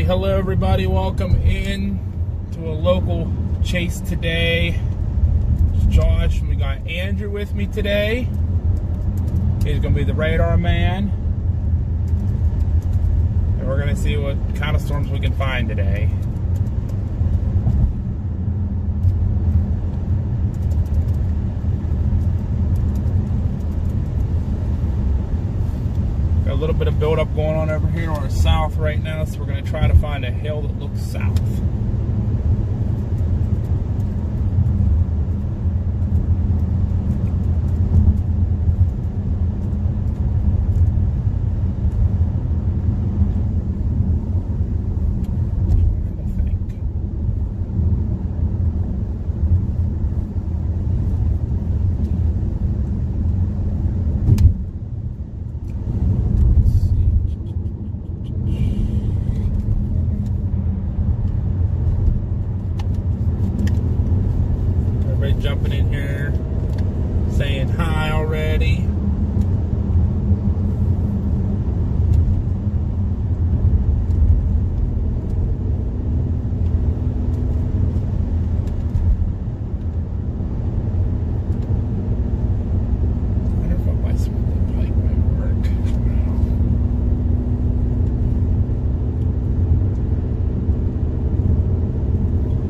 everybody. Hello, everybody. Welcome in to a local chase today. It's Josh, and we got Andrew with me today. He's going to be the radar man. And we're going to see what kind of storms we can find today. Got a little bit of buildup going on over here on the south right now, so we're going to try to find a hill that looks south. Jumping in here, saying hi already. I wonder if my smoothing pipe might work.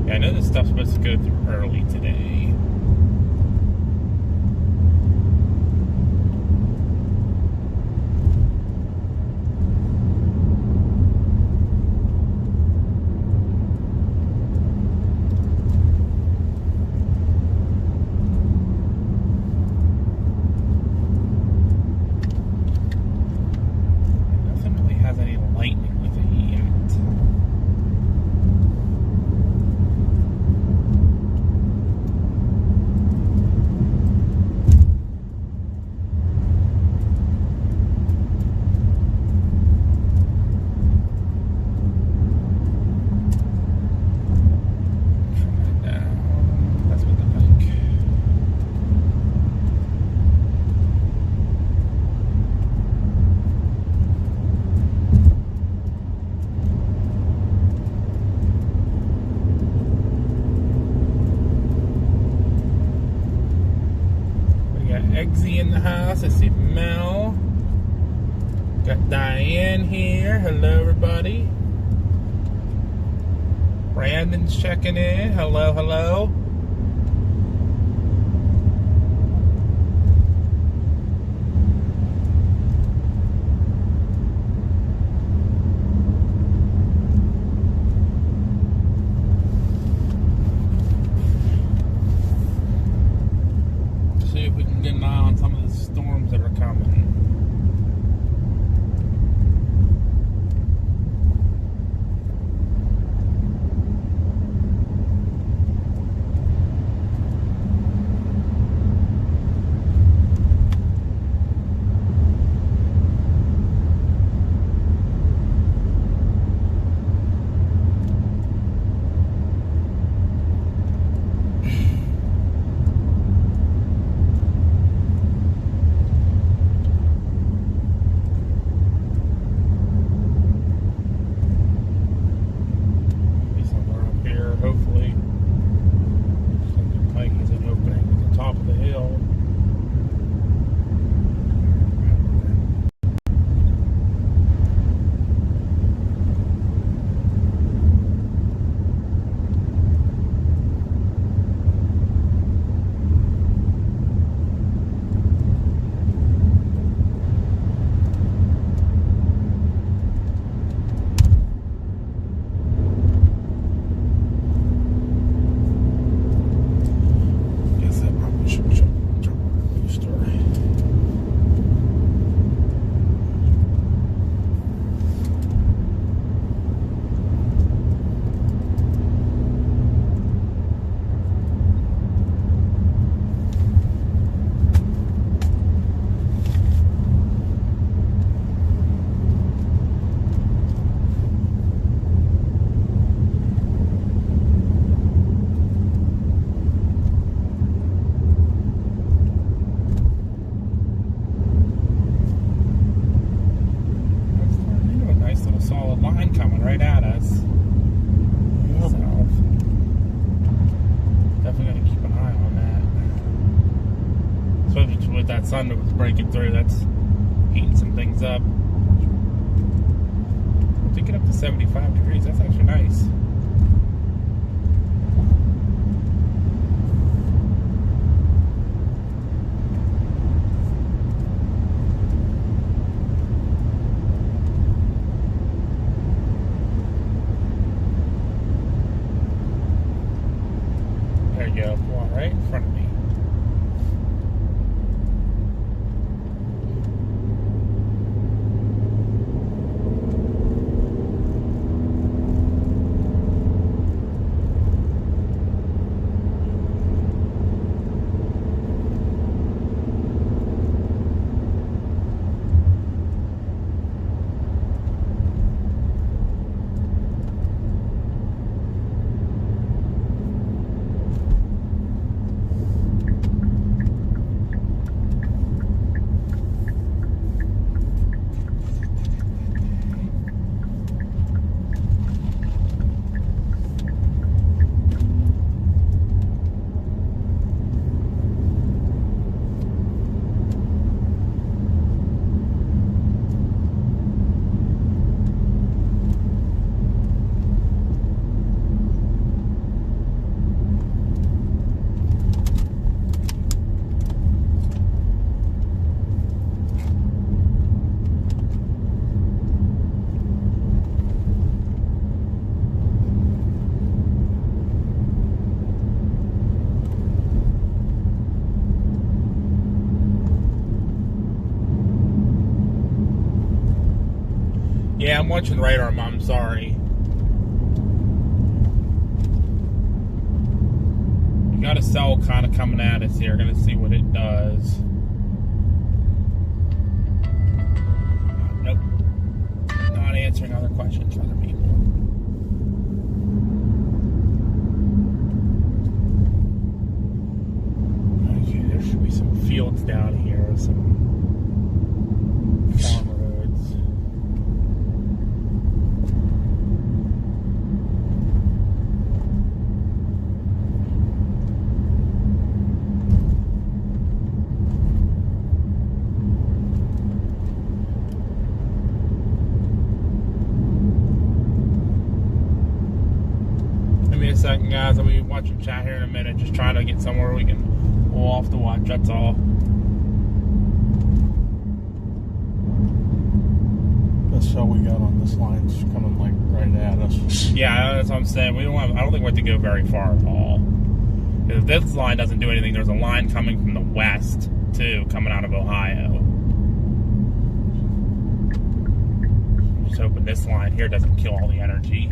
Yeah, I know this stuff's supposed to go through early today. Eggsy in the house. I see Mel. Got Diane here. Hello, everybody. Brandon's checking in. Hello, hello. See if we can get an eye on some of the storms that are coming. sun that was breaking through. That's heating some things up. To get up to 75 degrees, that's actually nice. There you go, one right in front of me. Yeah, I'm watching the radar, Mom. I'm sorry. You got a cell kind of coming at us here. Gonna see what it does. Nope. Not answering other questions for other people. Okay, there should be some fields down here. Some farm roads. Second, guys, I'll be watching chat here in a minute, just trying to get somewhere we can pull off the watch, that's all. The cell we got on this line's coming like right at us. Yeah, that's what I'm saying. I don't think we have to go very far at all. If this line doesn't do anything, there's a line coming from the west, too, coming out of Ohio. I'm just hoping this line here doesn't kill all the energy.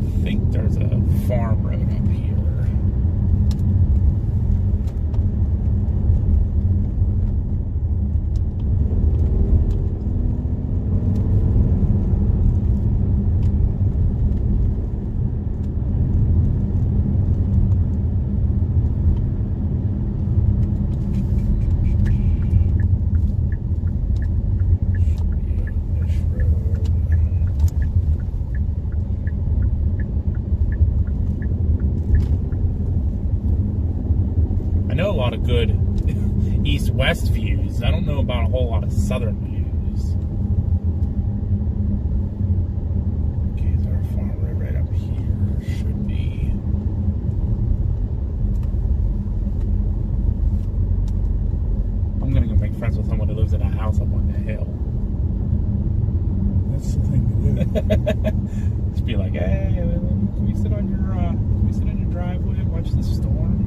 I think there's a farm road up here. I know a lot of good east-west views. I don't know about a whole lot of southern views. Okay, is there a farm road right up here? Should be. I'm gonna go make friends with someone who lives in a house up on the hill. That's the thing to do. Just be like, hey, can we sit on your driveway and watch the storm?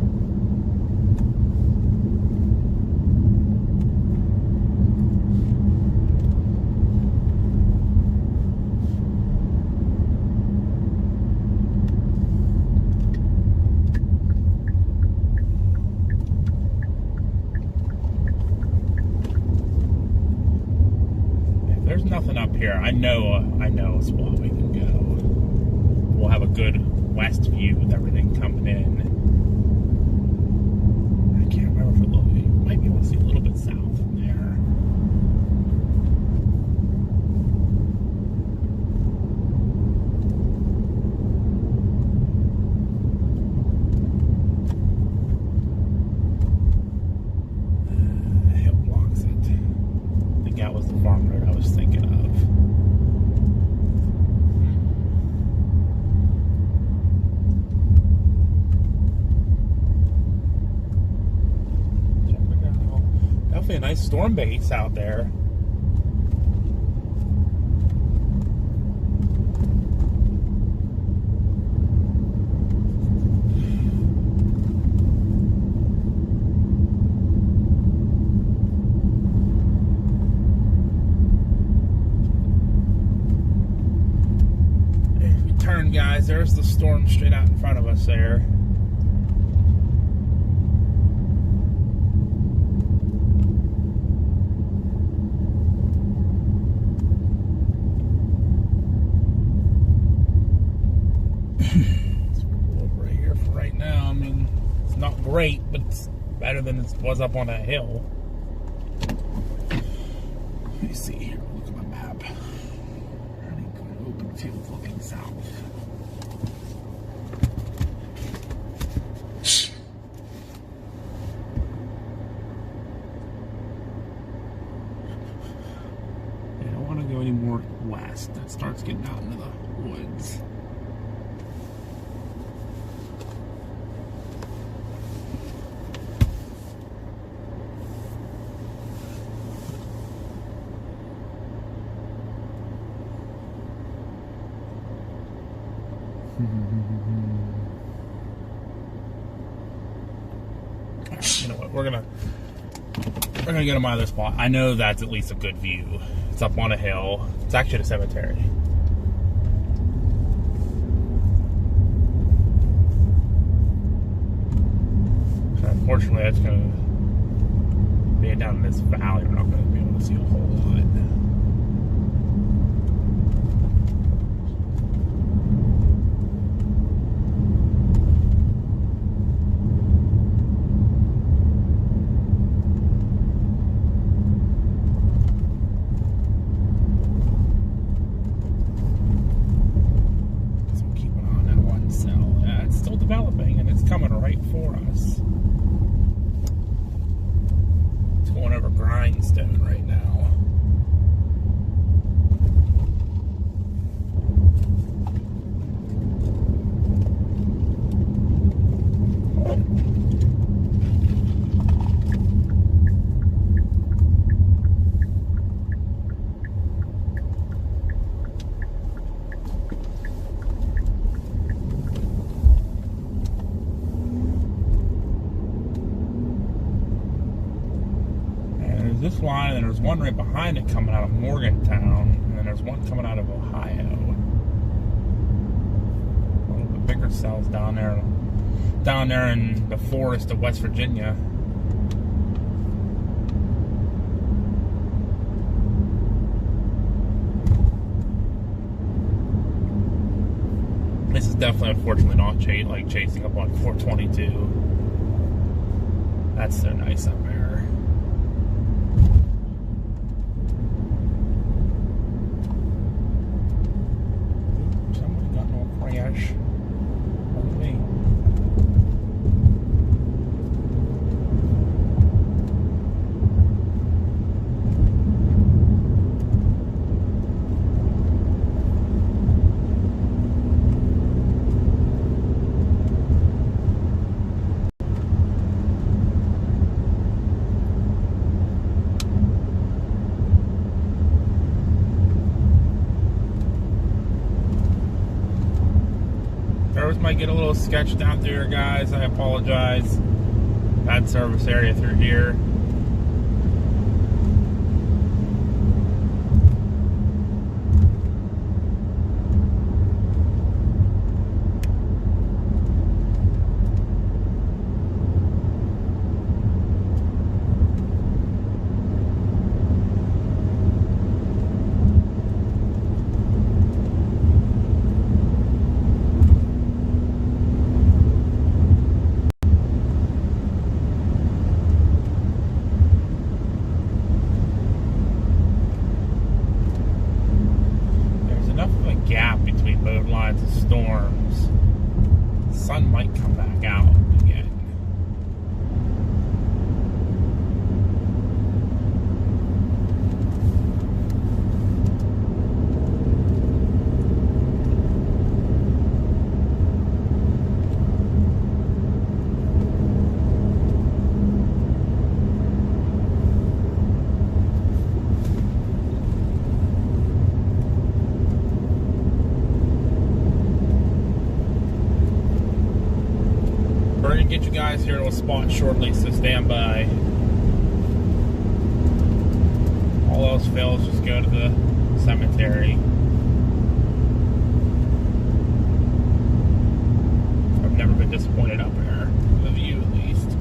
There's nothing up here. I know a spot we can go. We'll have a good west view with everything coming in. I can't remember if you might be able to see a little bit south from there. definitely a nice storm base out there. If we turn, guys, there's the storm straight out in front of us there. Over here for right now. I mean, it's not great, but it's better than it was up on that hill. Let me see here. Look at my map. Running good open field looking south. I don't want to go any more west. That starts getting out into the woods. Alright, you know what? We're gonna get them out of this spot. I know that's at least a good view. It's up on a hill. It's actually a cemetery. So unfortunately, that's gonna be down in this valley. We're not gonna be able to see a whole lot. Developing, and it's coming right for us. It's going over grindstone right now. This line, and there's one right behind it coming out of Morgantown, and then there's one coming out of Ohio. A little bit bigger cells down there in the forest of West Virginia. This is definitely, unfortunately, not chasing up on 422. That's so nice up there. Crash on me. Service might get a little sketched out there, guys. I apologize. Bad service area through here. Gap between both lines of storms. The sun might come back out again. get you guys here to a spot shortly, so stand by. All else fails, just go to the cemetery. I've never been disappointed up there, the view at least.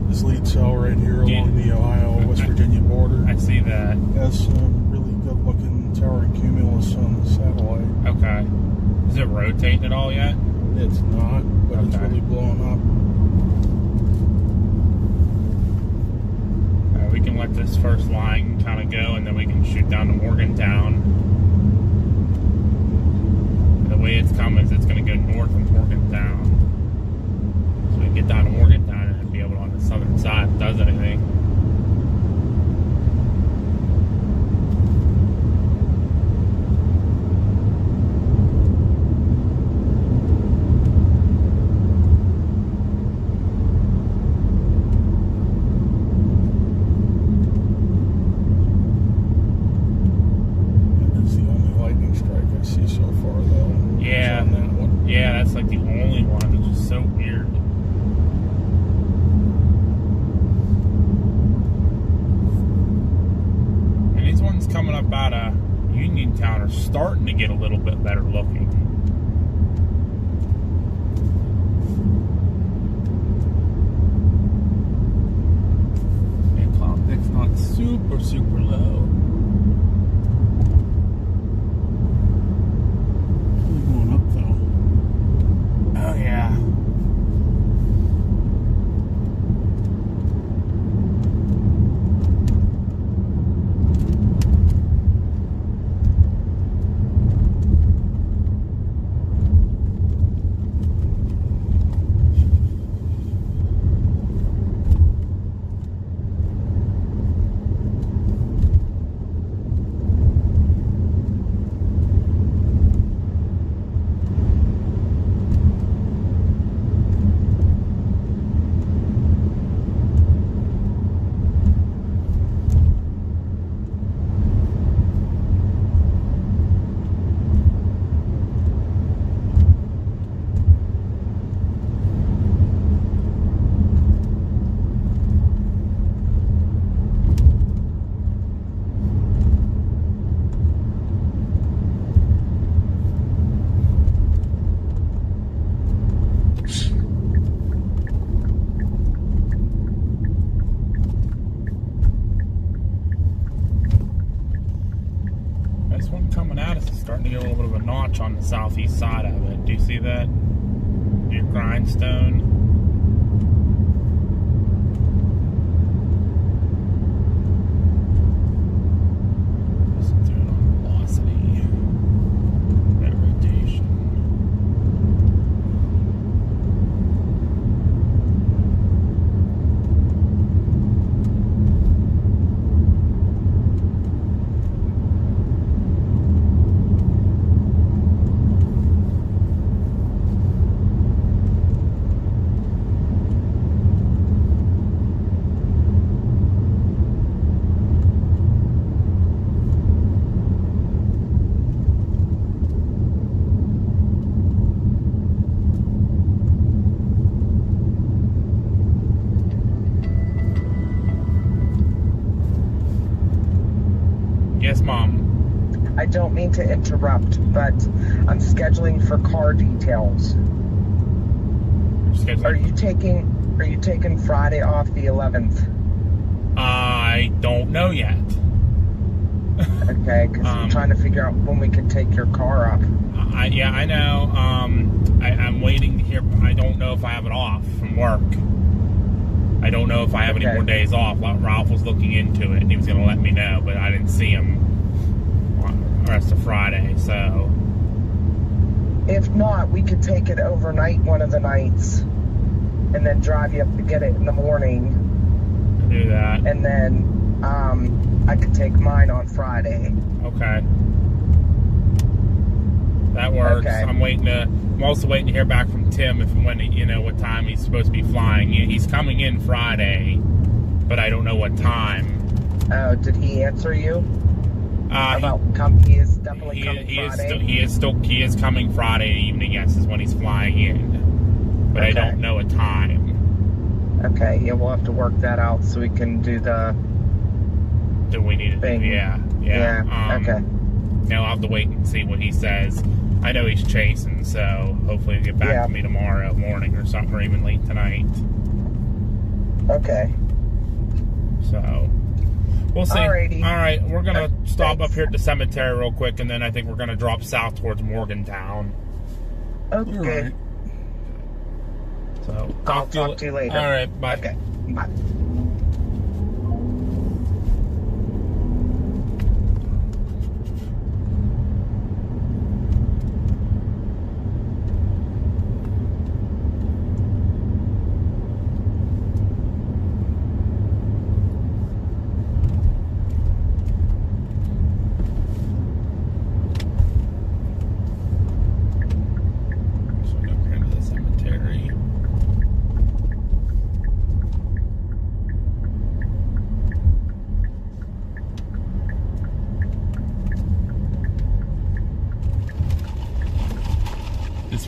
This lead cell right here along the Ohio-West Virginia border. I see that. Has some really good-looking towering cumulus on the satellite. Okay. Is it rotating at all yet? It's not, but it's really blowing up. We can let this first line kind of go, and then we can shoot down to Morgantown. The way it's coming is it's going to go north of Morgantown. So we can get down to Morgantown and be able to on the southern side if it does anything. Yeah, that's like the only one, which is so weird. And these ones coming up out of Uniontown are starting to get a little bit better looking. And cloud thick's not super, super low. Starting to get a little bit of a notch on the southeast side of it. Do you see that? Your grindstone. What's it doing on velocity? That rotation. don't mean to interrupt, but I'm scheduling for car details. Are you taking Friday off the 11th? I don't know yet. Okay, because I'm trying to figure out when we can take your car up. Yeah, I know. I'm waiting to hear. I don't know if I have it off from work. I don't know if I have any more days off. Ralph was looking into it, and he was going to let me know, but I didn't see him the rest of Friday, so... If not, we could take it overnight one of the nights, and then drive you up to get it in the morning. Do that. And then I could take mine on Friday. Okay. That works. Okay. I'm also waiting to hear back from Tim what time he's supposed to be flying. He's coming in Friday, but I don't know what time. Oh, did he answer you? He is definitely coming Friday. He is coming Friday evening. Yes, is when he's flying in, but I don't know a time. Okay, yeah, we'll have to work that out so we can do the. Do we need to thing? Yeah. Okay. Now I'll have to wait and see what he says. I know he's chasing, so hopefully he'll get back to me tomorrow morning or something, or even late tonight. Okay. So, we'll see. Alrighty. All right, we're going to stop up here at the cemetery real quick, and then I think we're going to drop south towards Morgantown. Okay. Right. So, I'll talk to you later. All right, bye. Okay, bye.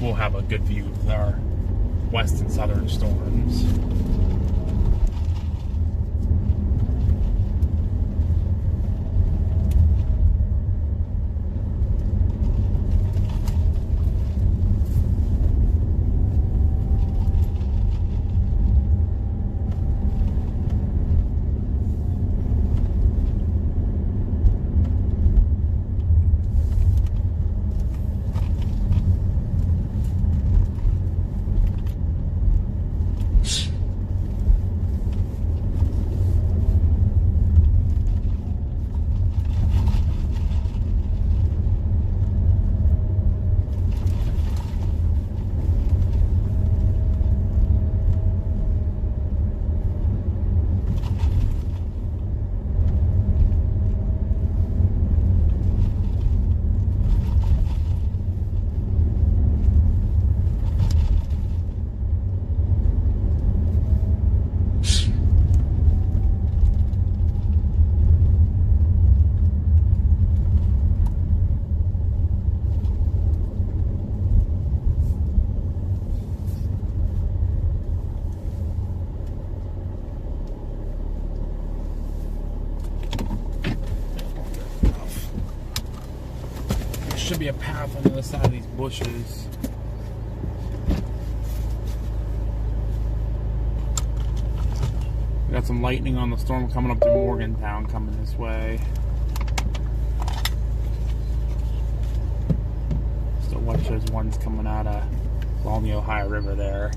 We'll have a good view of our west and southern storms. Should be a path on the other side of these bushes. We got some lightning on the storm coming up to Morgantown, coming this way. Still watch those ones coming out of along the Ohio River there.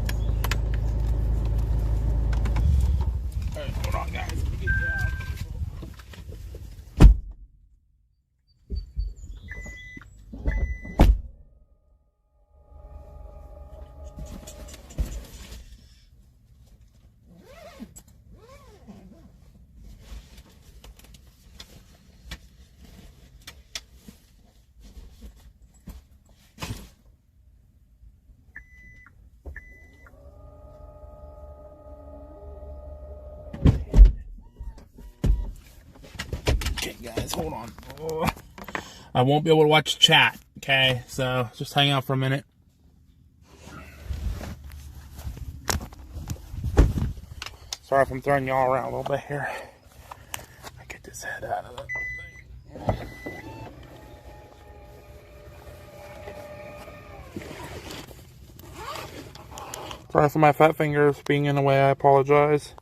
Alright, hold on, guys. Let me get down. Guys, hold on. Oh. I won't be able to watch chat, okay? So just hang out for a minute. Sorry if I'm throwing y'all around a little bit here. I get this head out of the thing. Sorry for my fat fingers being in the way, I apologize.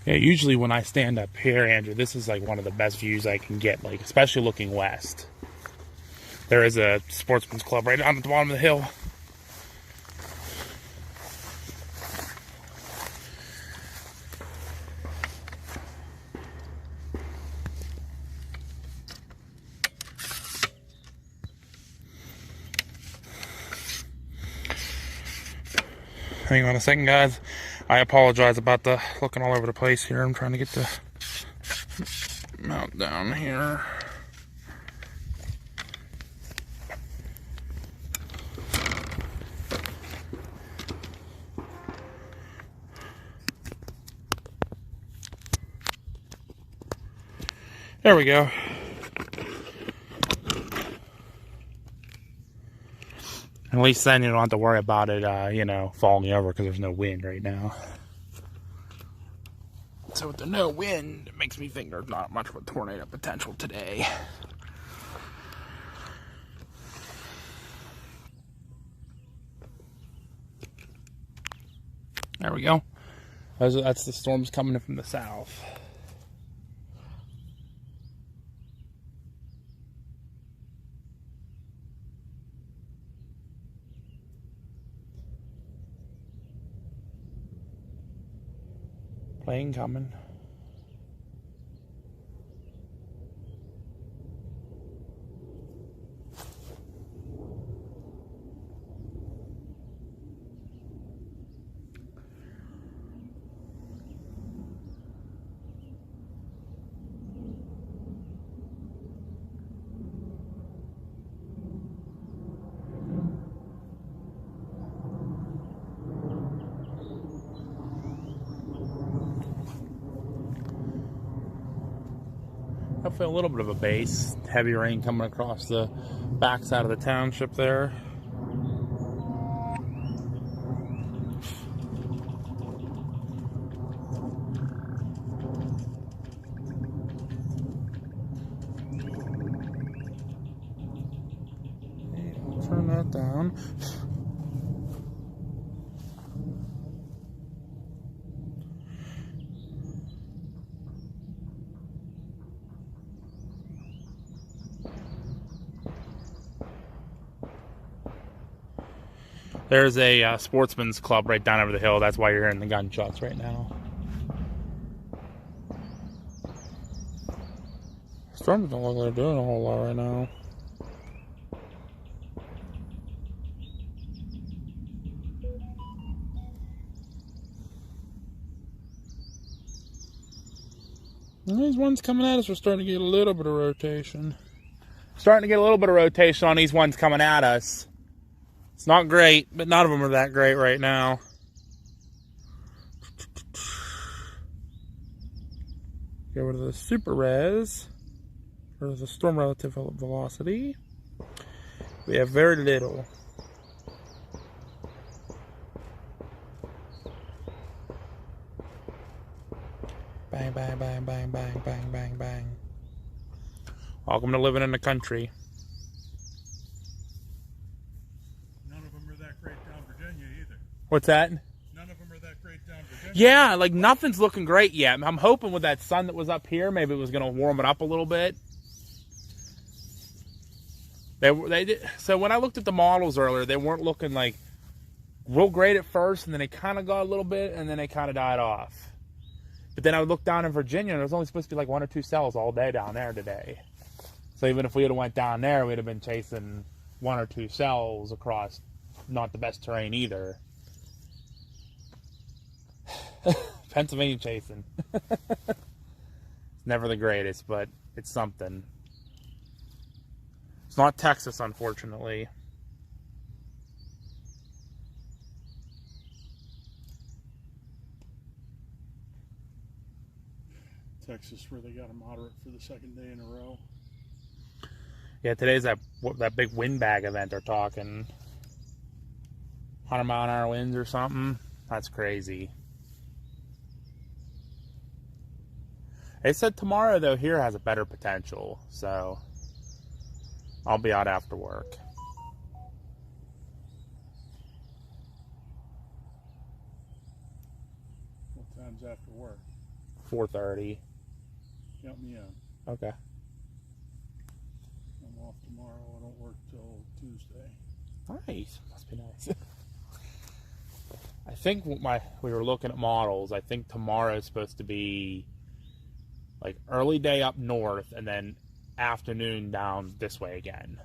Yeah, usually when I stand up here, Andrew, this is like one of the best views I can get, like especially looking west. There is a sportsman's club right down at the bottom of the hill. Hang on a second, guys. I apologize about the looking all over the place here. I'm trying to get the mount down here. There we go. At least then you don't have to worry about it, you know, falling over because there's no wind right now. So with the no wind, it makes me think there's not much of a tornado potential today. There we go. That's the storms coming in from the south. Plane coming. I feel a little bit of a base. Heavy rain coming across the backside of the township there. Turn that down. There's a sportsman's club right down over the hill. That's why you're hearing the gunshots right now. Storms don't look like they're doing a whole lot right now. And these ones coming at us are starting to get a little bit of rotation. Starting to get a little bit of rotation on these ones coming at us. It's not great, but none of them are that great right now. Go over to the super res, or the storm relative velocity. We have very little. Bang, bang, bang, bang, bang, bang, bang, bang. Welcome to living in the country. What's that? None of them are that great down Virginia. Yeah, like nothing's looking great yet. I'm hoping with that sun that was up here, maybe it was going to warm it up a little bit. They did. So when I looked at the models earlier, they weren't looking like real great at first, and then they kind of got a little bit, and then they kind of died off. But then I would look down in Virginia, and there was only supposed to be like 1 or 2 cells all day down there today. So even if we had went down there, we'd have been chasing 1 or 2 cells across not the best terrain either. Pennsylvania chasing. Never the greatest, but it's something. It's not Texas, unfortunately. Texas where they got a moderate for the second day in a row. Yeah, today's that big windbag event they're talking. 100-mile-an-hour winds or something. That's crazy. They said tomorrow, though, here has a better potential. So I'll be out after work. What time's after work? 4:30. Count me in. Okay. I'm off tomorrow. I don't work till Tuesday. Nice. Must be nice. I think we were looking at models. I think tomorrow's supposed to be like early day up north and then afternoon down this way again.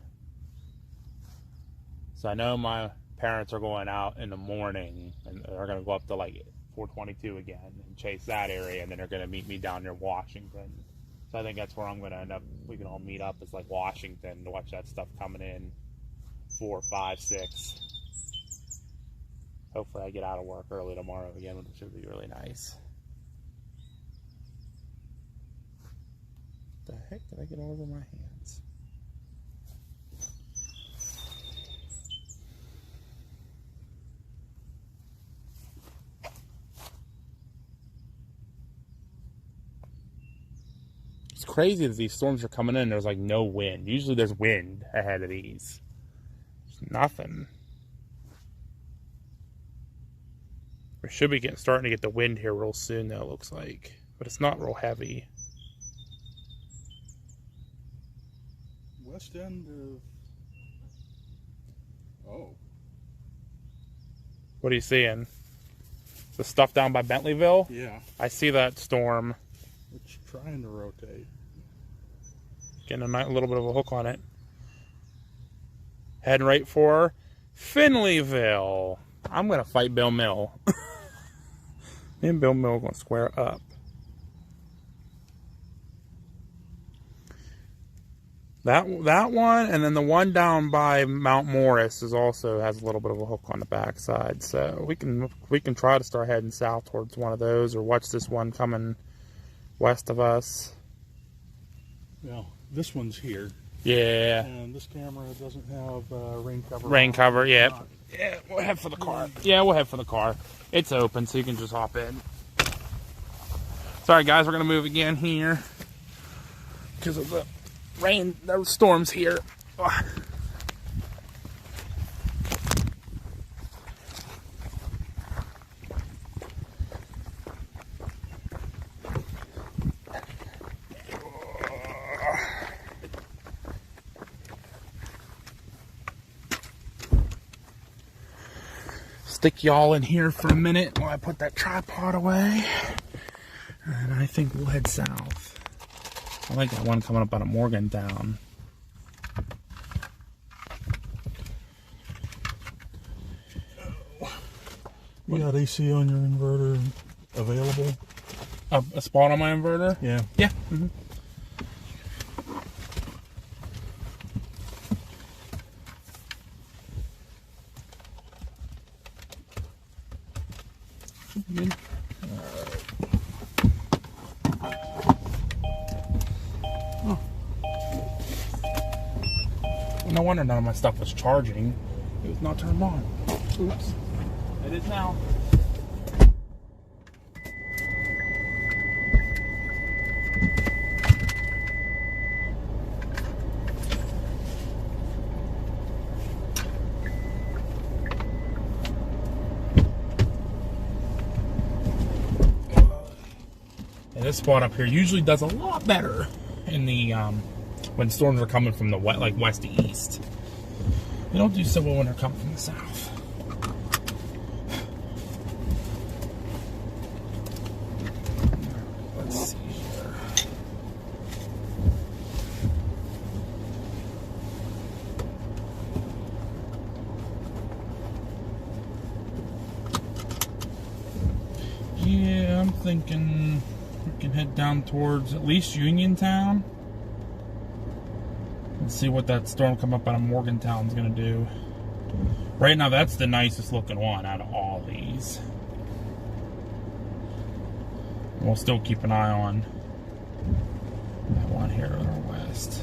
So I know my parents are going out in the morning and they're going to go up to like 422 again and chase that area, and then they're going to meet me down near Washington. So I think that's where I'm going to end up. We can all meet up. It's like Washington to watch that stuff coming in 4, 5, 6. Hopefully I get out of work early tomorrow again, which should be really nice. What the heck did I get all over my hands? It's crazy that these storms are coming in. There's like no wind. Usually there's wind ahead of these. There's nothing. We should be starting to get the wind here real soon, though, it looks like. But it's not real heavy. West end of... Oh. What are you seeing? The stuff down by Bentleyville? Yeah. I see that storm. It's trying to rotate. Getting a little bit of a hook on it. Heading right for Finleyville. I'm going to fight Bill Mill. Me and Bill Mill are going to square up. That one, and then the one down by Mount Morris has a little bit of a hook on the backside. So we can try to start heading south towards one of those, or watch this one coming west of us. Well, this one's here. Yeah. And this camera doesn't have rain cover. Rain cover, yeah. Yeah, we'll head for the car. Yeah, we'll head for the car. It's open, so you can just hop in. Sorry, guys, we're going to move again here because of the rain, those storms here. Ugh. Stick y'all in here for a minute while I put that tripod away, and I think we'll head south. I like that one coming up out of Morgantown. You got AC on your inverter available? A spot on my inverter? Yeah. Yeah. Mm-hmm. Good. Oh. No wonder none of my stuff was charging. It was not turned on. Oops. It is now. This spot up here usually does a lot better in the when storms are coming from the west to east. They don't do so well when they're coming from the south. Let's see here. Yeah, I'm thinking we can head down towards at least Uniontown and see what that storm come up out of Morgantown is going to do. Right now, that's the nicest looking one out of all these. We'll still keep an eye on That one here on our west.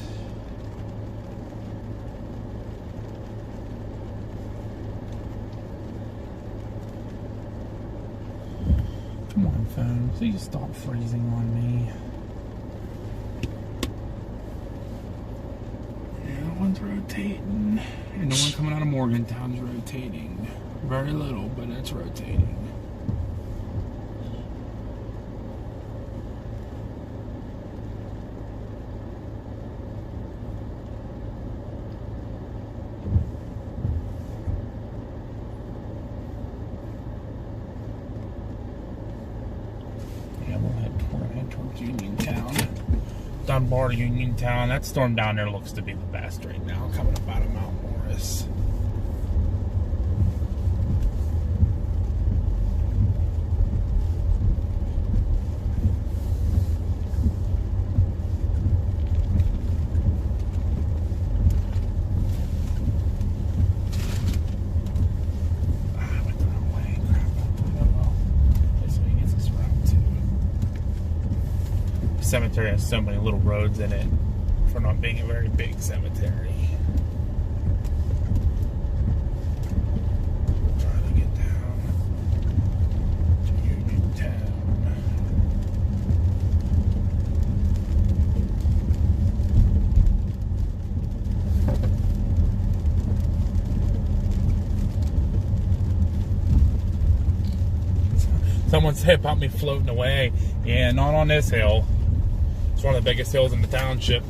Come on, phone. Please stop freezing on me. Yeah, that one's rotating. And the one coming out of Morgantown's rotating. Very little, but it's rotating. We're head towards Uniontown. Dunbar to Uniontown. That storm down there looks to be the best right now, coming up out of Mount Morris. Cemetery has so many little roads in it for not being a very big cemetery. Trying to get down to Uniontown. Someone said about me floating away. Yeah, not on this hill. It's one of the biggest hills in the township.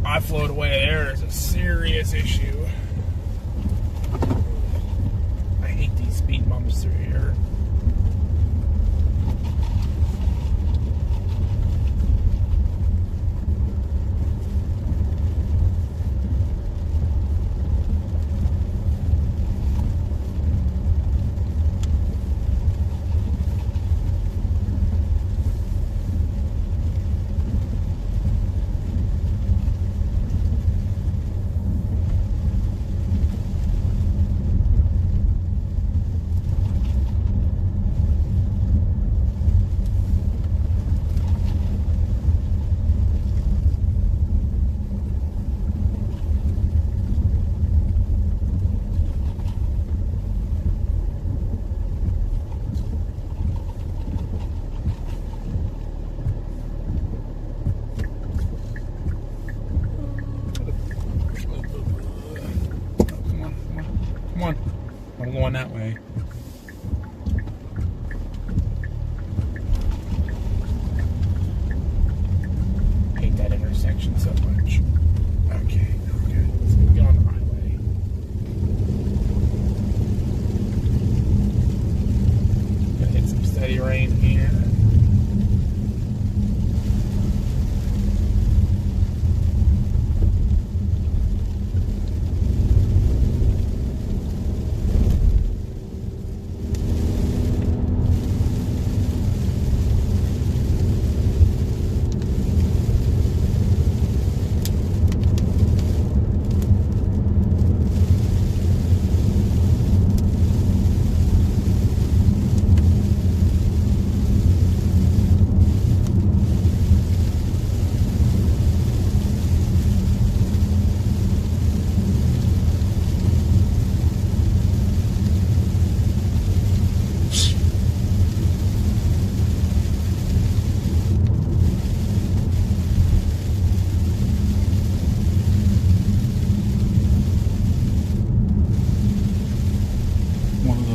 I float away there is a serious issue. I hate these speed bumps through here. I'm going that way. I hate that intersection so much. Okay, okay. Let's get on the highway. Gonna hit some steady rain here.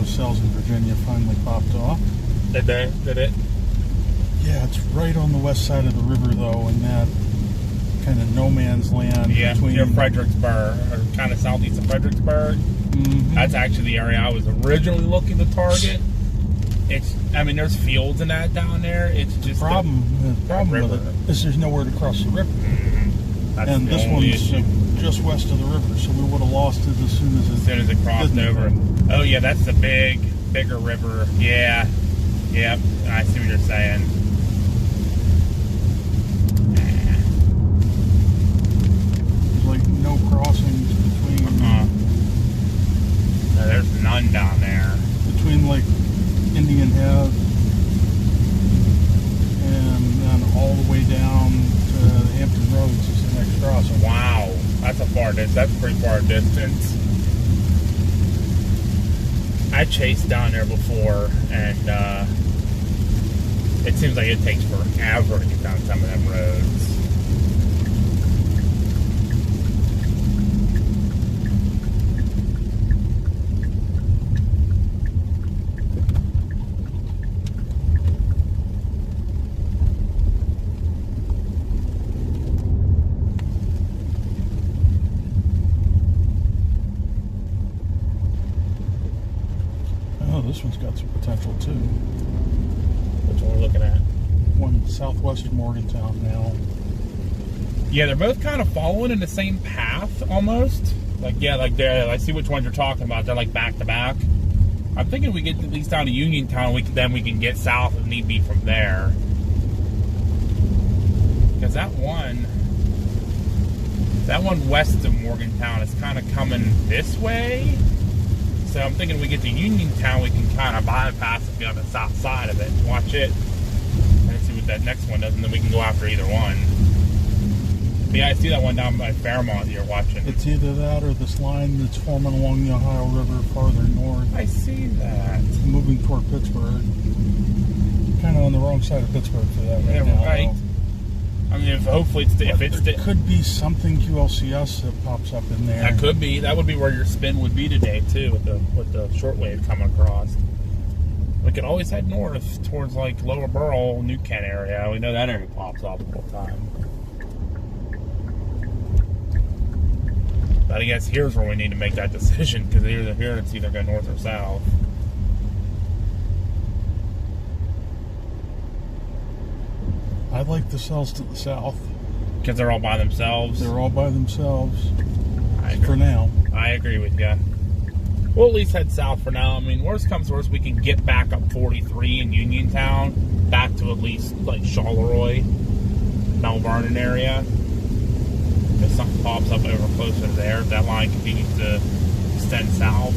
Cells in Virginia finally popped off. Did they? Did it? Yeah, it's right on the west side of the river, though, in that kind of no man's land. Yeah, between near Fredericksburg, or kind of southeast of Fredericksburg. Mm-hmm. That's actually the area I was originally looking to target. I mean, there's fields and that down there. It's just the problem with it is there's nowhere to cross the river. Mm-hmm. And this one's just west of the river, so we would have lost it as soon as it crossed over. Oh yeah, that's the bigger river. Yeah, yep. I see what you're saying. There's like no crossings between. No, there's none down there. Between like Indian Head and far. That's pretty far distance. I chased down there before, and it seems like it takes forever to get down some of them roads. This one's got some potential too. Which one we're looking at? One southwest Morgantown now. Yeah, they're both kind of following in the same path almost. Like, yeah, like I see which ones you're talking about. They're like back to back. I'm thinking we get at least down to Uniontown, then we can get south if need be from there. Because that one west of Morgantown is kind of coming this way. So I'm thinking we get to Uniontown, we can kind of bypass and be on the south side of it. Watch it. And see what that next one does, and then we can go after either one. But yeah, I see that one down by Fairmont you're watching. It's either that or this line that's forming along the Ohio River farther north. I see that. Moving toward Pittsburgh. Kind of on the wrong side of Pittsburgh for that right now. Right. I mean, hopefully it could be something QLCS that pops up in there. That could be. That would be where your spin would be today too, with the shortwave coming across. We could always head north towards like Lower Burl, New Kent area. We know that area pops up all the time. But I guess here's where we need to make that decision, because either here it's either go north or south. I like the cells to the south. Because they're all by themselves? They're all by themselves. For now. I agree with you. We'll at least head south for now. I mean, worst comes to worst, we can get back up 43 in Uniontown, back to at least like Charleroi, Mount Vernon area. If something pops up over closer to there, if that line continues to extend south.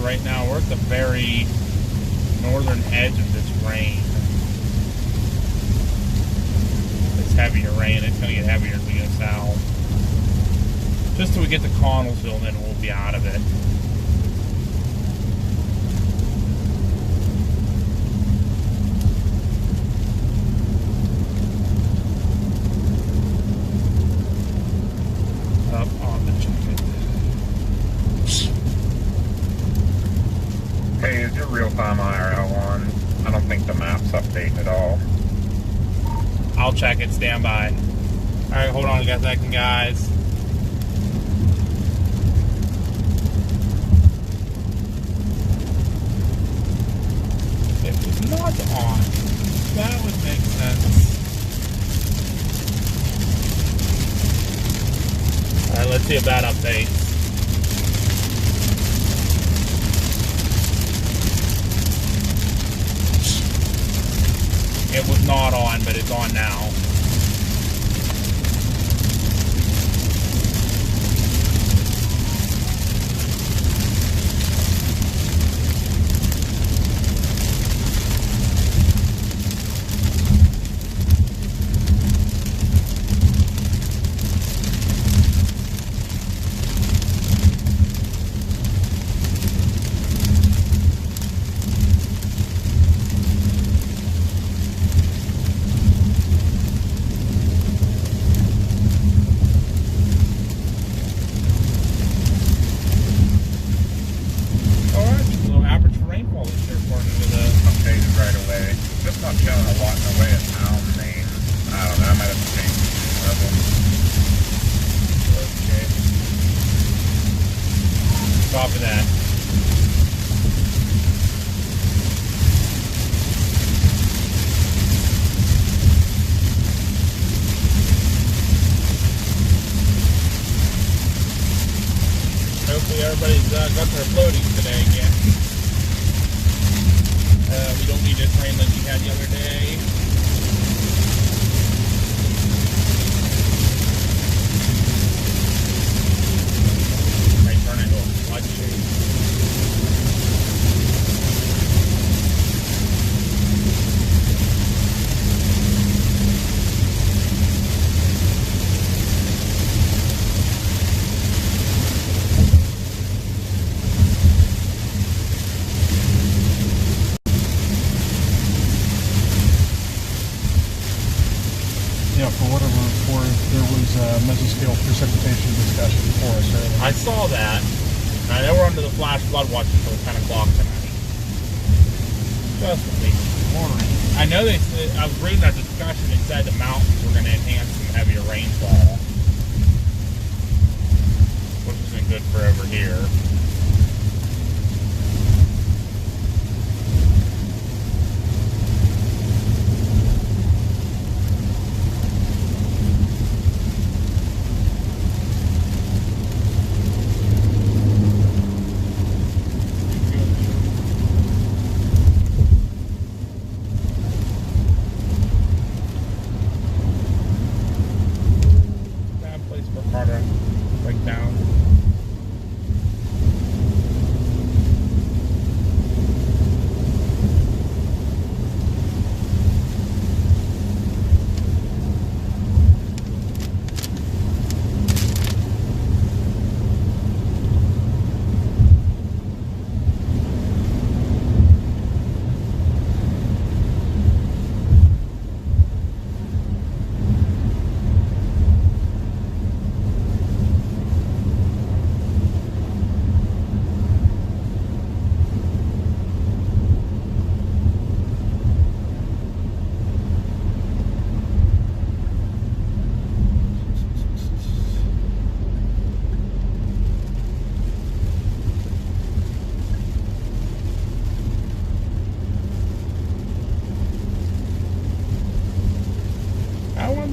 Right now, we're at the very northern edge of this rain. It's heavier rain. It's going to get heavier as we go south. Just till we get to Connellsville, then we'll be out of it. Up on the chicken. Hey, is your real-time IRL on? I don't think the map's updating at all. I'll check it. Stand by. All right, hold on a second, guys. It was not on. That would make sense. All right, let's see if that updates. It was not on, but it's on now. Copy that. Hopefully everybody's got their floaties today again. We don't need this rain like we had the other day. Might turn into a flood chase. Yeah, for whatever it's worth, there was a mesoscale precipitation discussion for us earlier. I saw that. I know we're under the flash flood watch until 10 o'clock tonight. Just a week. I know I was reading that discussion, they said the mountains were going to enhance some heavier rainfall, which isn't good for over here.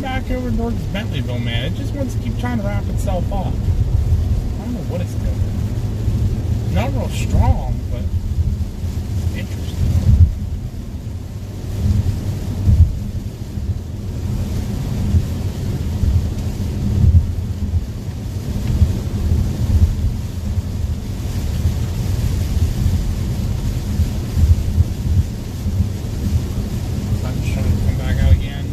Back over towards Bentleyville, man. It just wants to keep trying to wrap itself up. I don't know what it's doing. Not real strong, but interesting. Sun's trying to come back out again.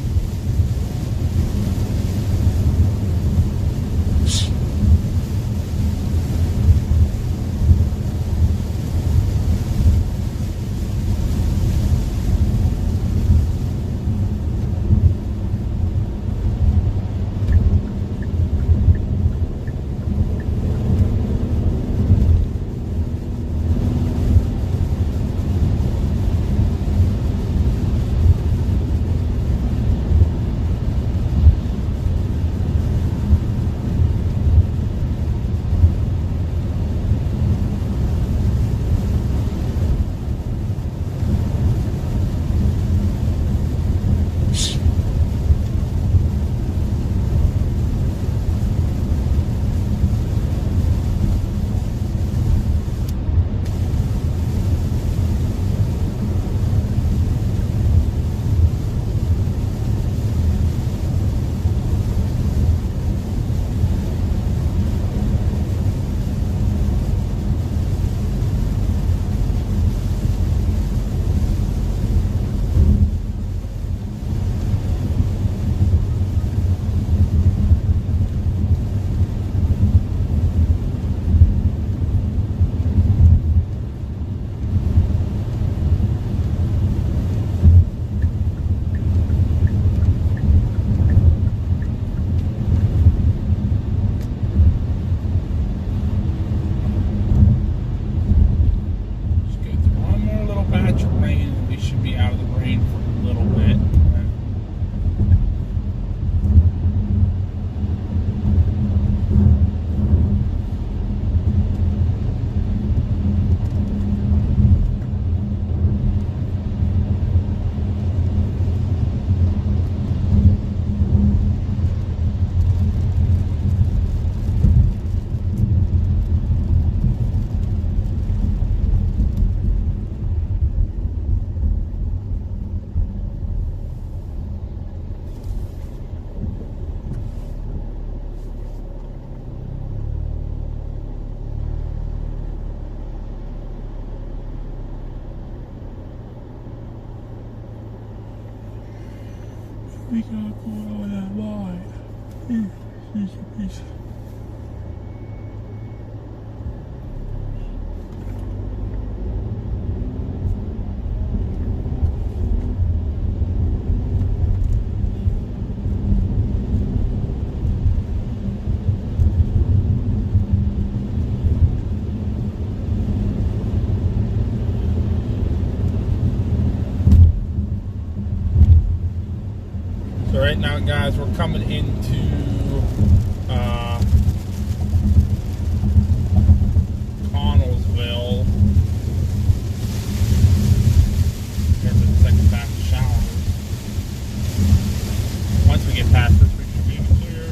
We got going on that line. Peace. So right now, guys, we're coming into Connellsville. Here's the second back shower. Once we get past this, we should be clear.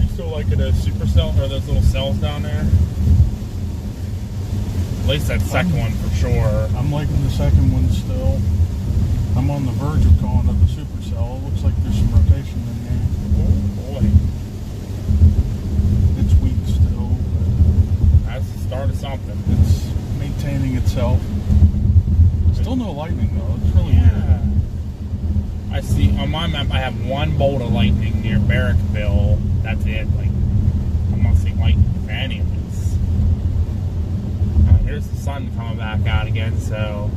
You still liking a supercell or those little cells down there? At least that second one for sure. I'm liking the second one still. I'm on the verge of going to the supercell. It looks like there's some rotation in there. Oh boy. It's weak still, but That's the start of something. it's maintaining itself. Still no lightning though. It's really weird. I see on my map I have one bolt of lightning near Barrackville. That's it. Like I'm not seeing lightning for any of this. Here's the sun coming back out again, so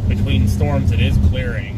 between storms it is clearing.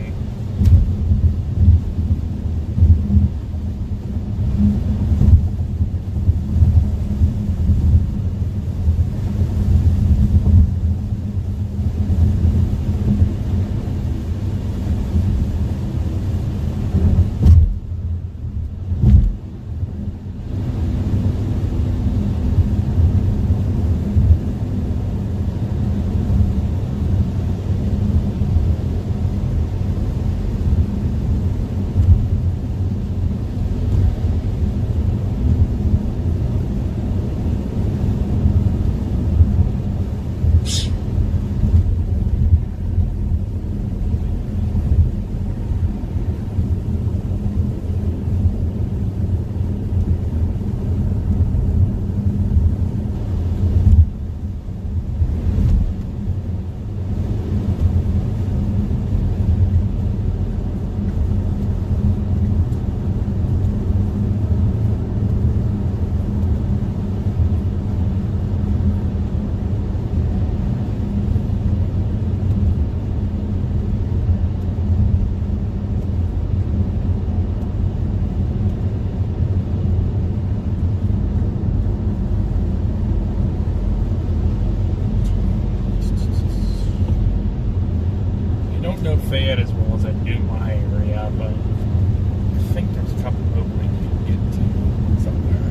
Fayette as well as I do my area, but I think there's a couple of openings you can get to somewhere.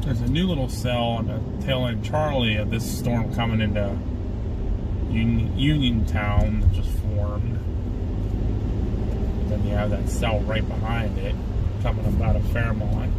There's a new little cell on the tail end Charlie of this storm coming into Uniontown that just formed. Then you have that cell right behind it coming up out of Fairmont.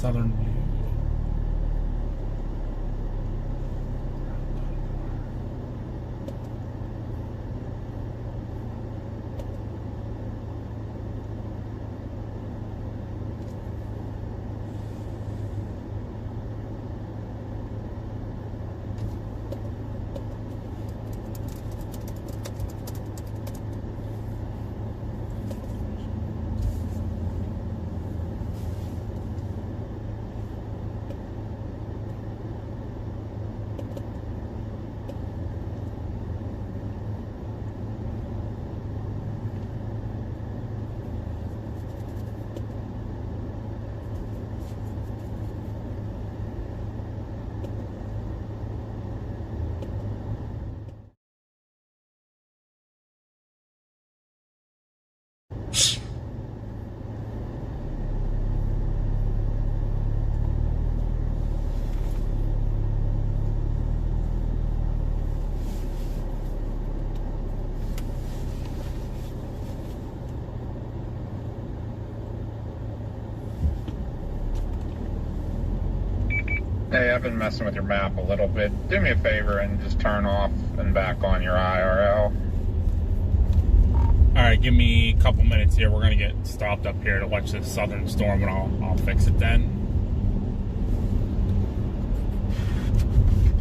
southern view. Hey, I've been messing with your map a little bit. Do me a favor and just turn off and back on your IRL. All right, give me a couple minutes here. We're gonna get stopped up here to watch this southern storm, and I'll fix it then.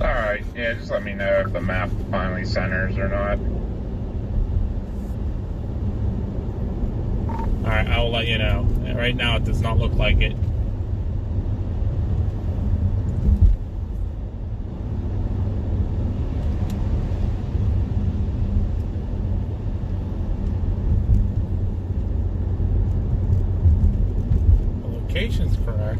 All right, yeah, just let me know if the map finally centers or not. All right, I will let you know. Right now, it does not look like it. Location's correct.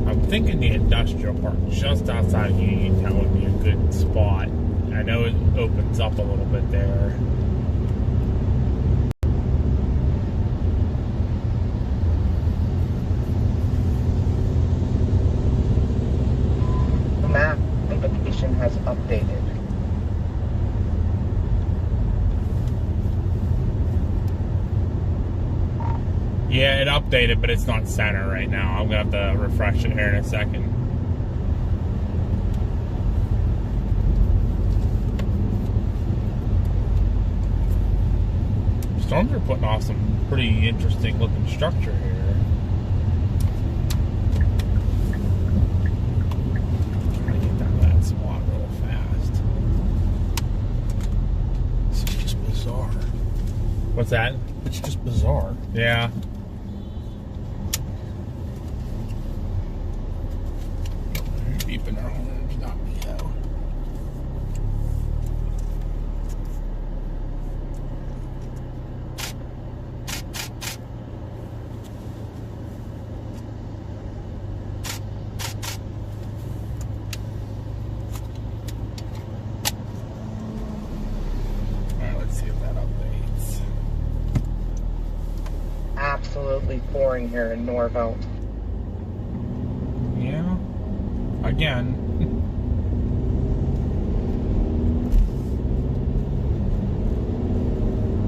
I'm thinking the industrial park just outside of Uniontown would be a good spot. I know it opens up a little bit there. The map location has updated. Yeah, it updated, but it's not center right now. I'm gonna have to refresh it here in a second. Storms are putting off some pretty interesting looking structure here. Trying to get down to that spot real fast. It's just bizarre. What's that? It's just bizarre. Yeah. Beeping our horns, not me though. Alright, let's see if that updates. Absolutely pouring here in Norvelt. Yeah. Again.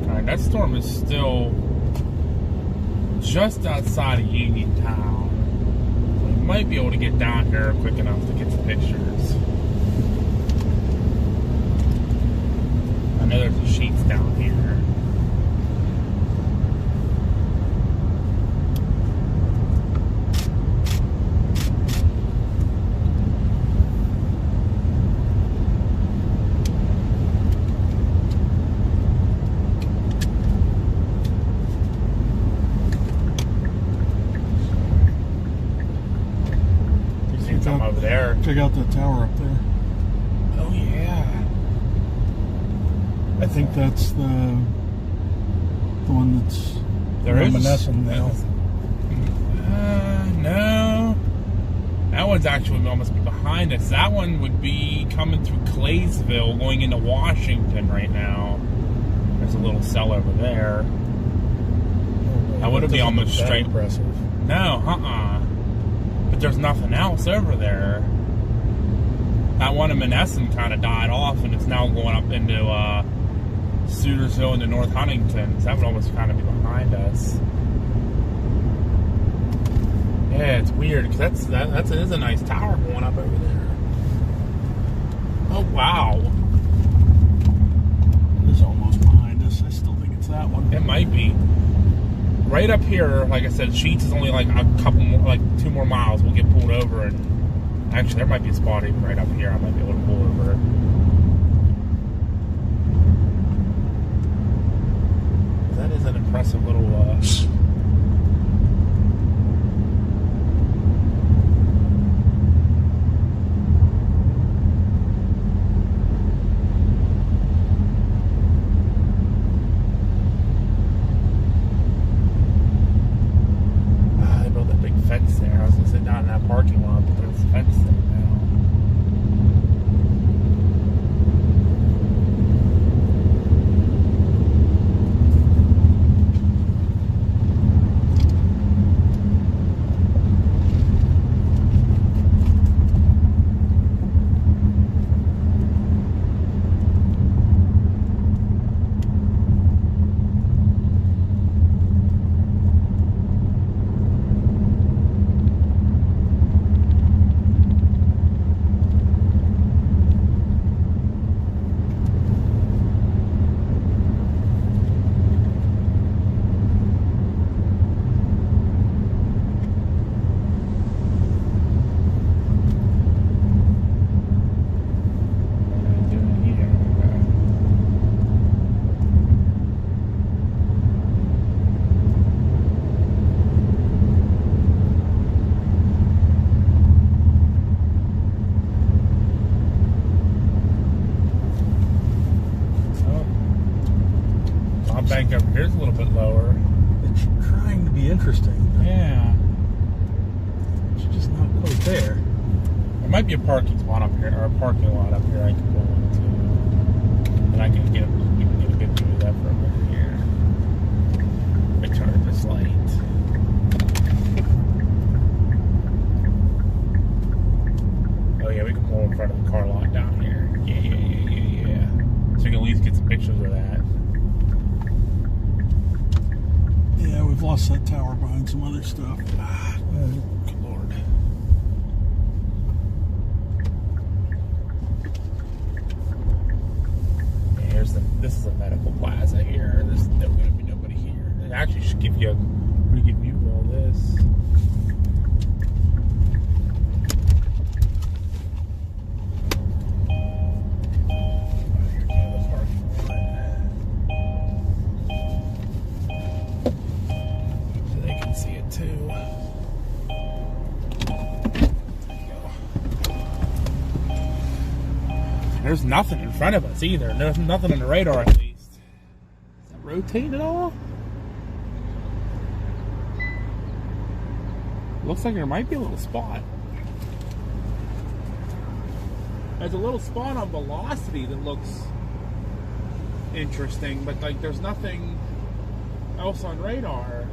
Alright, that storm is still just outside of Uniontown. We might be able to get down here quick enough to get some pictures. I know there's the sheets down here. Over there. Check out the tower up there. Oh yeah. I think that's the one that's There is reminiscent now. No. That one's actually almost be behind us. That one would be coming through Claysville, going into Washington right now. There's a little cell over there. That would be almost straight. Impressive. No, but there's nothing else over there. That one in Menneson kind of died off, and it's now going up into Sutersville into North Huntington. So that would almost kind of be behind us. Yeah, it's weird because that is a nice tower going up over there. Oh wow, It is almost behind us. I still think it's that one. it might be. Right up here, like I said, Sheets is only like a couple more, like 2 more miles. We'll get pulled over, and actually there might be a spot even right up here. I might be able to pull over. That is an impressive little. They built that big fence there. I was gonna sit down in that parking lot, but there's a fence there now. Bank over here is a little bit lower. It's trying to be interesting. Yeah. It's just not quite there. There might be a parking spot up here, or a parking lot up here I can go into. And I can get a good view of that from over here. Let me turn up this light. Oh yeah, we can pull in front of the car lot down here. Yeah. So we can at least get some pictures of that. Yeah, we've lost that tower behind some other stuff. Good Lord. Yeah, this is a medical plaza here. There's going to be nobody here. It actually should give you a pretty good view of all this. There's nothing in front of us either. There's nothing on the radar, at least. Does that rotate at all? Looks like there might be a little spot. There's a little spot on velocity that looks interesting, but like there's nothing else on radar.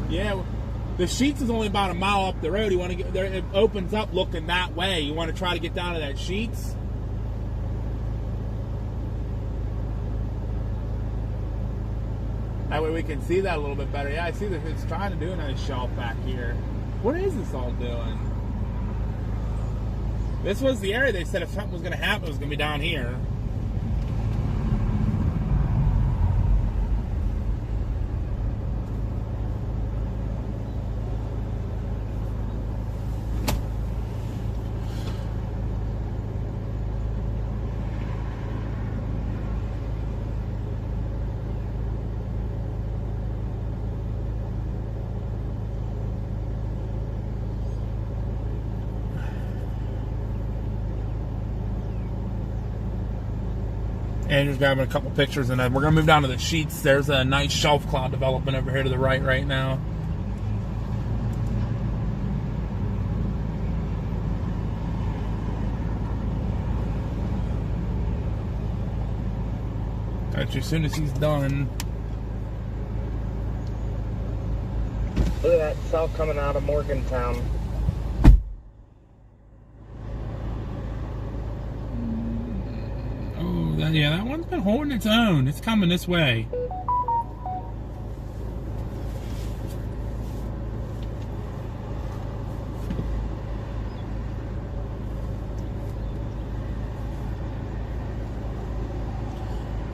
Yeah, the Sheets is only about a mile up the road. You want to get there, it opens up looking that way. You want to try to get down to that Sheets. That way we can see that a little bit better. Yeah, I see that it's trying to do a nice shelf back here. What is this all doing? This was the area they said if something was going to happen, it was going to be down here. Andrew's grabbing a couple pictures, and then we're going to move down to the Sheets. There's a nice shelf cloud development over here to the right now. at you as soon as he's done. Look at that cell coming out of Morgantown. Oh, yeah, that one's been holding its own. It's coming this way.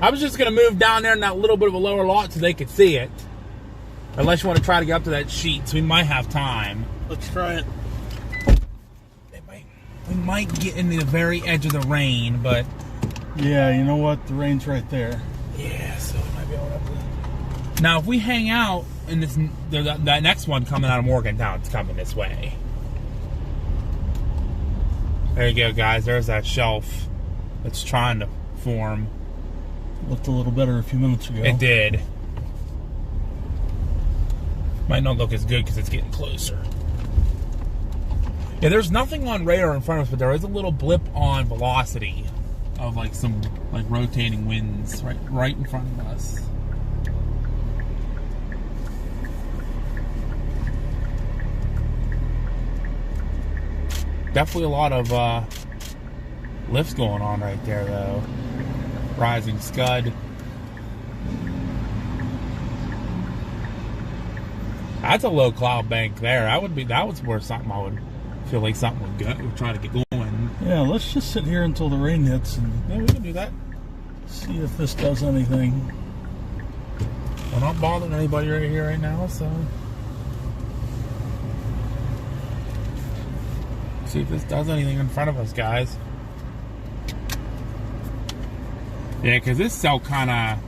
I was just going to move down there in that little bit of a lower lot so they could see it. Unless you want to try to get up to that sheet, so we might have time. Let's try it. We might get into the very edge of the rain, but... Yeah, you know what? The rain's right there. Yeah, so we might be able to... Now, if we hang out in this, that next one coming out of Morgantown, it's coming this way. There you go, guys. There's that shelf that's trying to form. Looked a little better a few minutes ago. It did. Might not look as good because it's getting closer. Yeah, there's nothing on radar in front of us, but there is a little blip on velocity of like some like rotating winds right in front of us. Definitely a lot of lifts going on right there, though. Rising scud. That's a low cloud bank there. That was where something I would feel like something would try to get going. Yeah, let's just sit here until the rain hits and Yeah, we can do that. see if this does anything. We're not bothering anybody right here right now, so see if this does anything in front of us, guys. Yeah, because this cell kind of...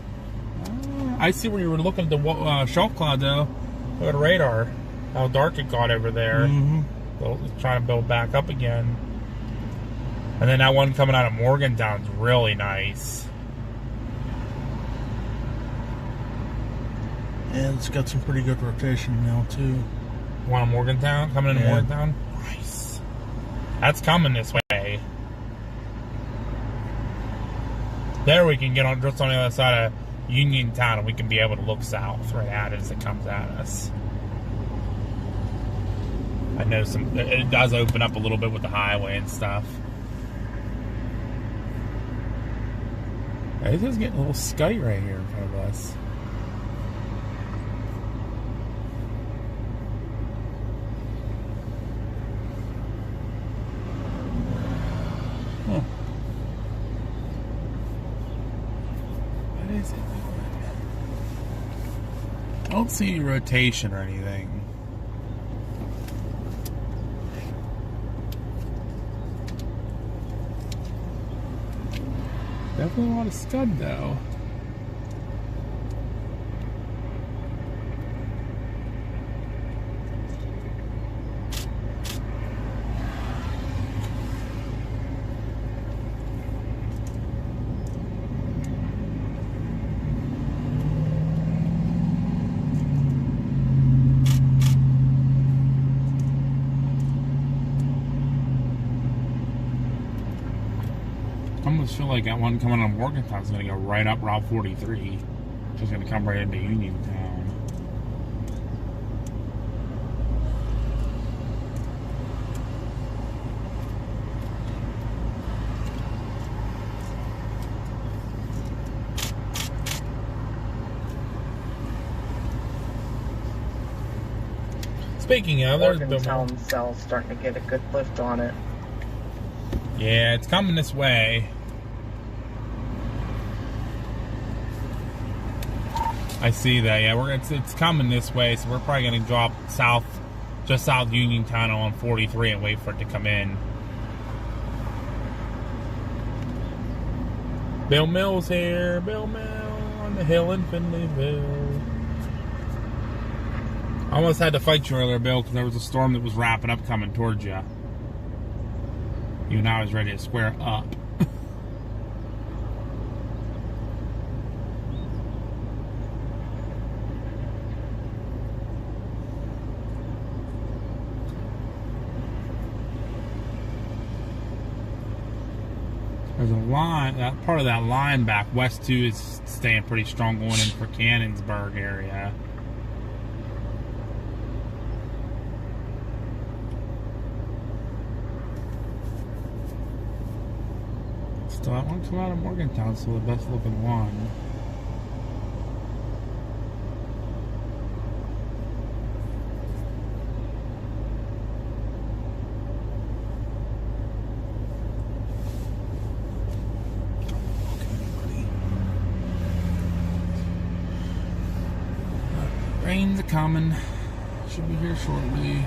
I see where you were looking at the shelf cloud, though. Look at the radar. How dark it got over there. Mm-hmm. Trying to build back up again. And then that one coming out of Morgantown's really nice. And it's got some pretty good rotation now, too. One in Morgantown? Coming into Yeah. Morgantown? Nice. That's coming this way. There we can get on just on the other side of Uniontown and we can be able to look south right at it as it comes at us. I know it does open up a little bit with the highway and stuff. This is getting a little scutty right here in front of us. Huh. What is it doing? I don't see any rotation or anything. Definitely a lot of scud, though. I almost feel like that one coming on Morgantown is going to go right up Route 43. Just going to come right into Uniontown. Speaking of, there's been Morgantown cell's starting to get a good lift on it. Yeah, it's coming this way. I see that. Yeah, it's coming this way, so we're probably going to drop south, just south Uniontown on 43 and wait for it to come in. Bill Mill's here. Bill Mill on the hill in Finleyville. I almost had to fight you earlier, Bill, because there was a storm that was wrapping up coming towards you. You and I was ready to square up. There's a line, that part of that line back west too is staying pretty strong going in for Cannonsburg area. Still, that one come out of Morgantown, so the best looking one. Rain's coming. Should be here shortly.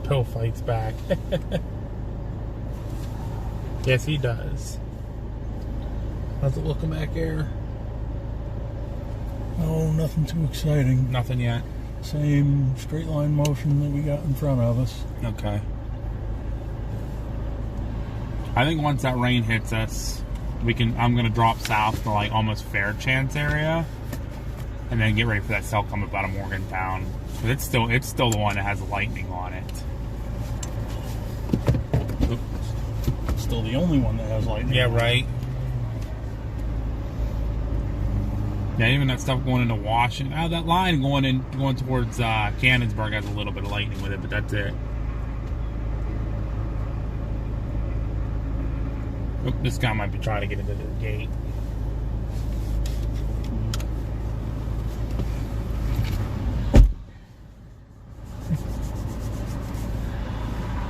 Pill fights back. Yes, he does. How's it looking back there? No, nothing too exciting. Nothing yet. Same straight line motion that we got in front of us. Okay. I think once that rain hits us, I'm gonna drop south to like almost Fairchance area, and then get ready for that cell coming up out of Morgantown. But it's still the one that has lightning on it. It's still the only one that has lightning. Yeah, right. Yeah, even that stuff going into Washington. That line going towards Cannonsburg has a little bit of lightning with it, but that's it. Oh, this guy might be trying to get into the gate.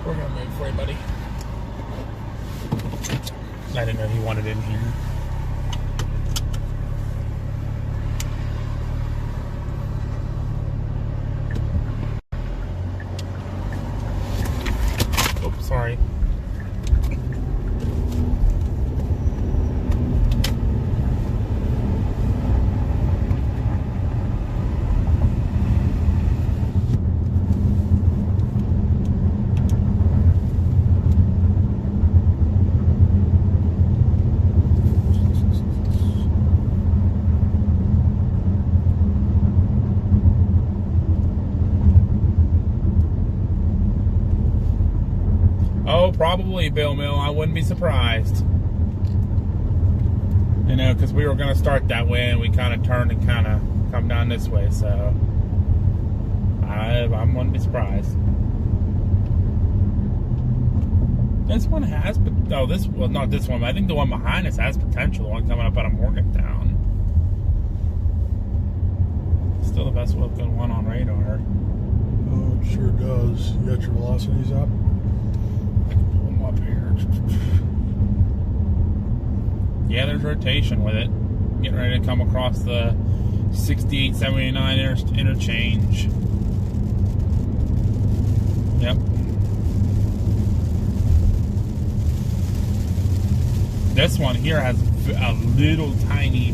We're gonna move for you, buddy. I didn't know he wanted in here. Sorry. Probably, Bill Mill. I wouldn't be surprised. You know, because we were going to start that way and we kind of turned and kind of come down this way, so I wouldn't be surprised. This one has, not this one, but I think the one behind us has potential, the one coming up out of Morgantown. Still the best looking one on radar. Oh, it sure does. You got your velocities up? Up here. Yeah, there's rotation with it. Getting ready to come across the 6879 interchange. Yep. This one here has a little tiny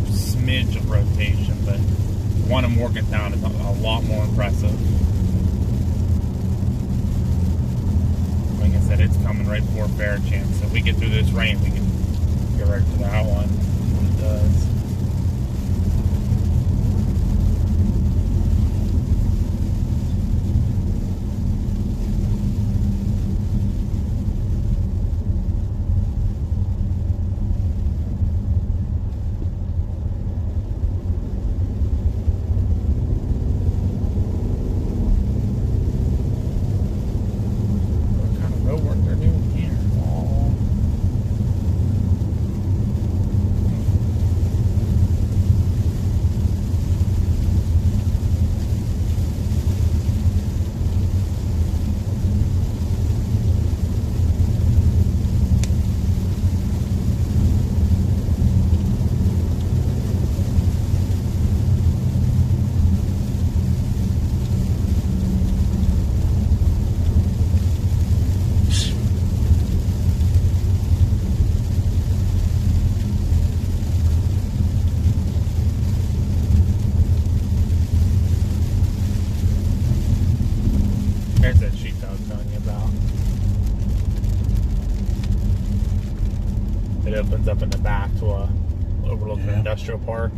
smidge of rotation, but the one in Morgantown is a lot more impressive. Like I said, it's coming right before Fairchance. So if we get through this rain, we can get right to that one when it does. up in the back to overlooking an industrial park.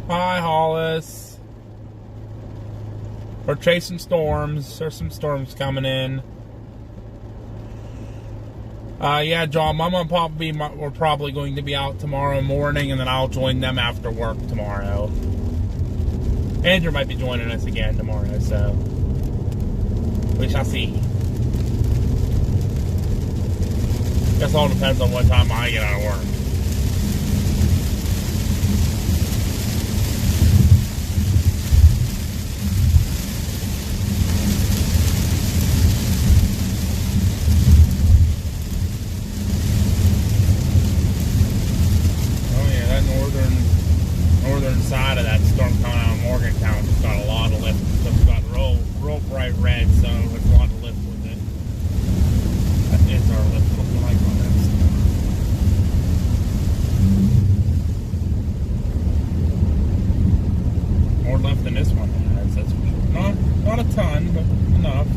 Hi, Hollis. We're chasing storms. There's some storms coming in. Yeah, John, Mama and Papa we're probably going to be out tomorrow morning, and then I'll join them after work tomorrow. Andrew might be joining us again tomorrow, so we shall see. Guess all depends on what time I get out of work. Northern side of that storm coming out of Morgantown just got a lot of lift. So it's got real bright red, so there's a lot of lift with it. That is our lift looking like on that. More lift than this one has, that's for sure. Not a ton, but enough.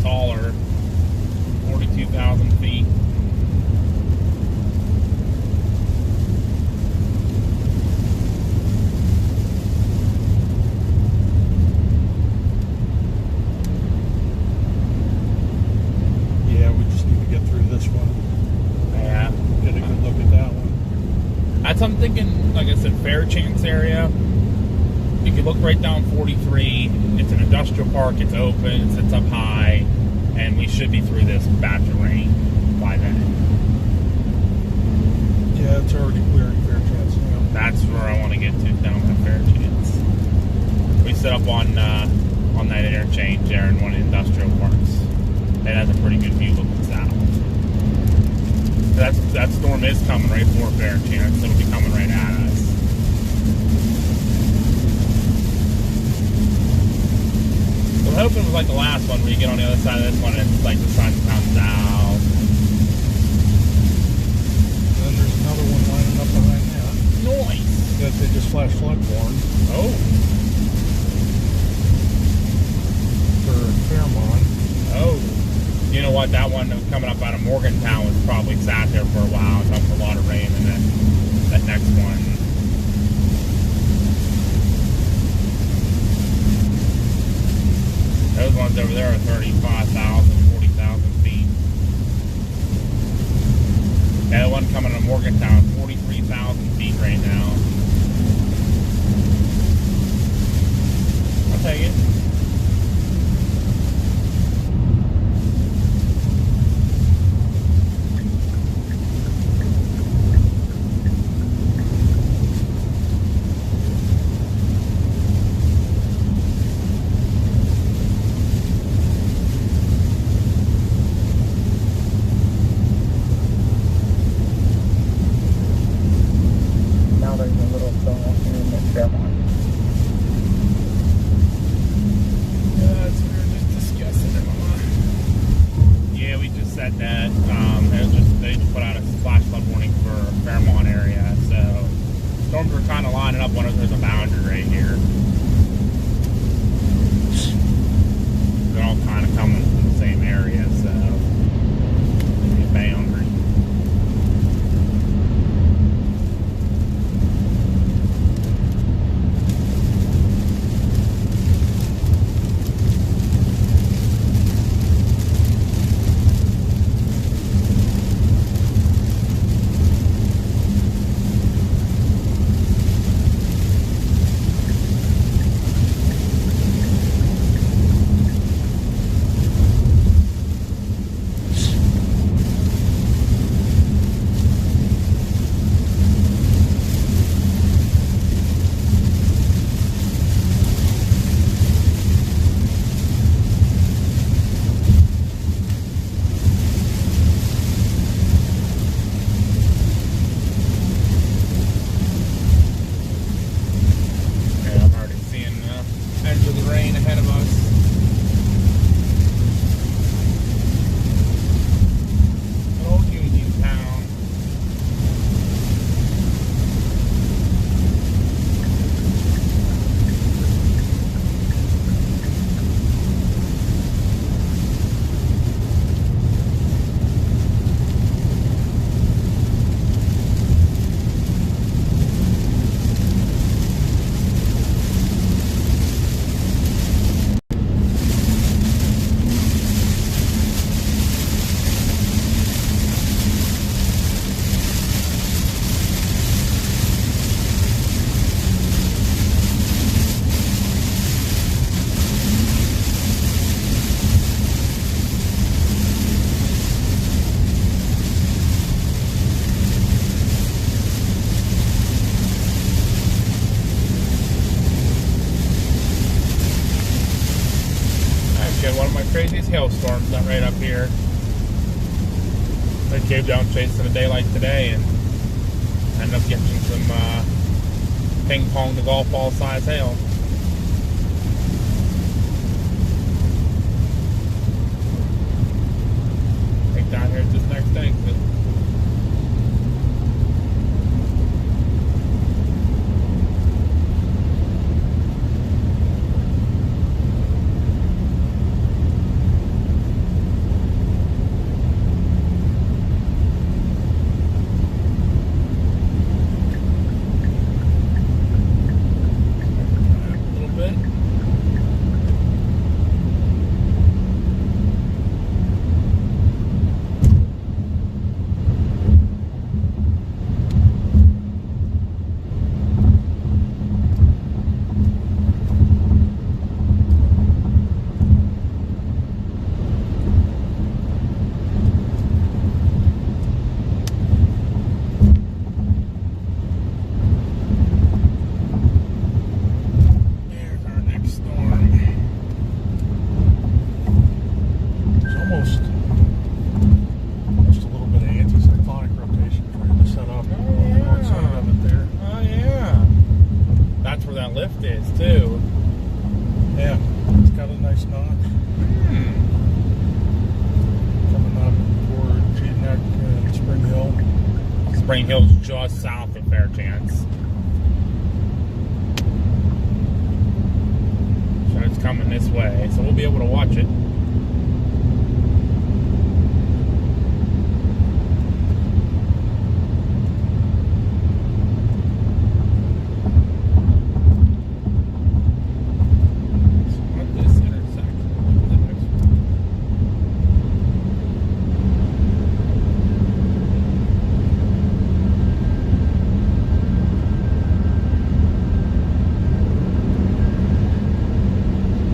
Taller, 42,000 feet. Yeah, we just need to get through this one. Yeah. Get a good look at that one. That's, I'm thinking, like I said, Fairchance area. You can look right down 43. It's an industrial park. It's open. It sits up high, and we should be through this batch of rain by then. Yeah, it's already clearing Fairchance now. That's where I want to get to, down to Fairchance. We set up on that interchange there in one of the industrial parks. It has a pretty good view looking south. That storm is coming right for Fairchance. It'll be coming right at us. I'm hoping it was like the last one where you get on the other side of this one and it's like the sun comes out. And then there's another one lining up behind that. Nice. That they just flashed floodborne. Oh. For Fairmont. Oh. You know what? That one that was coming up out of Morgantown was probably sat there for a while. It's up with a lot of rain, and then that next one. Those ones over there are 35,000, 40,000 feet. Yeah, the one coming to Morgantown, 43,000 feet right now. I'll take it. my craziest hailstorms not right up here. I came down chasing a day like today and ended up getting some ping pong to golf ball size hail. I think down here at this next exit. Spring Hill's just south of Fairchance. So it's coming this way, so we'll be able to watch it.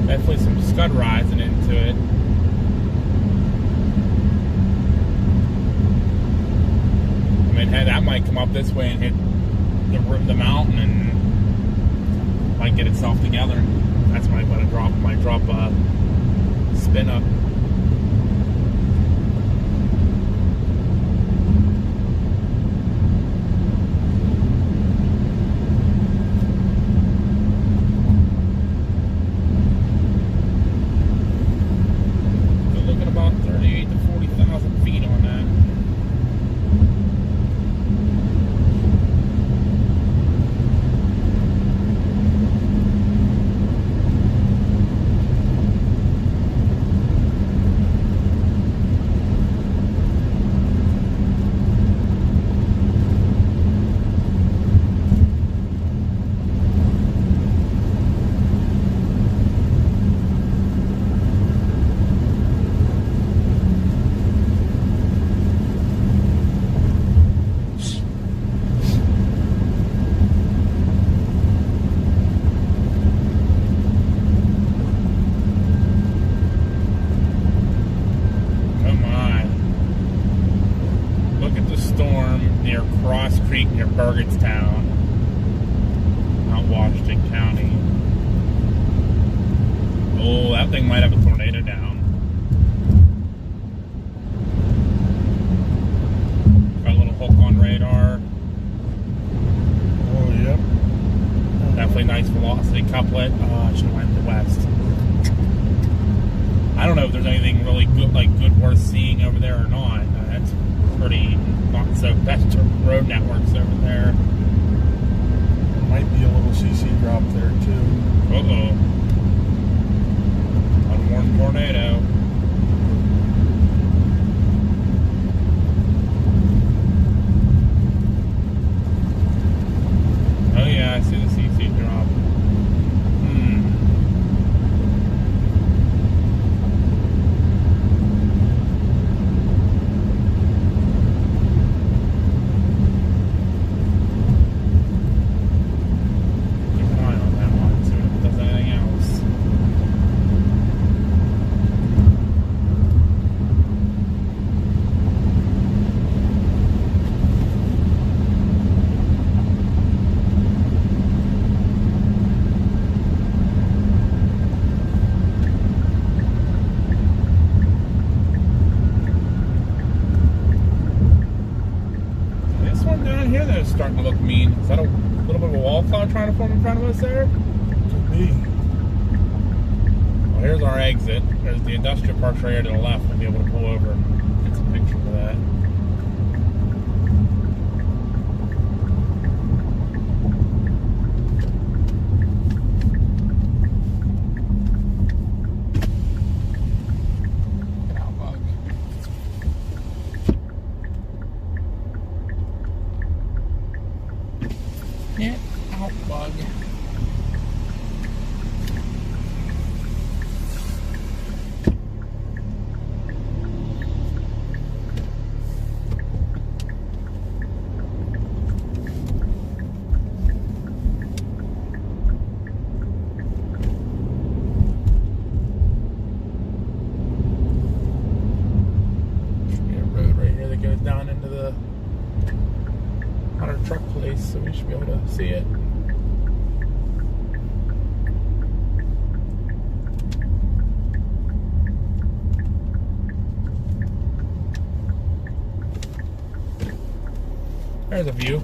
Definitely some scud rising into it. I mean, hey, that might come up this way and hit the mountain and might get itself together. That's might want to drop. Might drop a spin up. Near Burgettstown, out Washington County. Oh, that thing might have a tornado down. Got a little hook on radar. Oh, yep. Definitely nice velocity couplet. Oh, I should have went to the west. I don't know if there's anything really good, good worth seeing over there or not. That's pretty not so best road networks over there. There might be a little CC drop there too. Uh-oh. Unwarned tornado. Oh yeah, I see the CC drop. Keep an eye on that. us there? Could be. Well, here's our exit. There's the industrial park's right here to the left. We'll be able to pull over and get some pictures of that. Get out, bug. Get out, bug. Down into the Hunter truck place, so we should be able to see it. There's a view.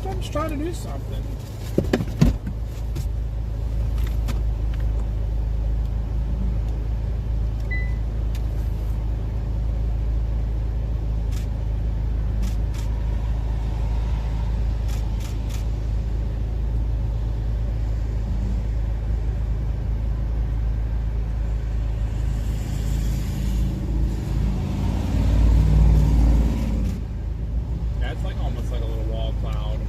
I'm just trying to do something. That's like almost like a little wall cloud.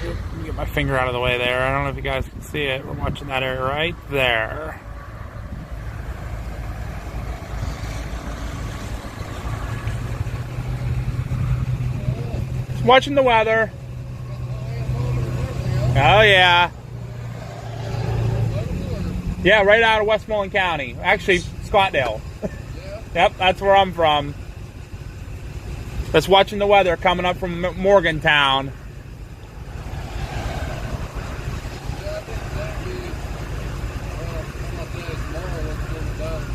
Let me get my finger out of the way there. I don't know if you guys can see it. We're watching that area right there. Just watching the weather. Oh yeah. Yeah, right out of Westmoreland County. Actually, Scottdale. Yep, that's where I'm from. Just watching the weather coming up from Morgantown.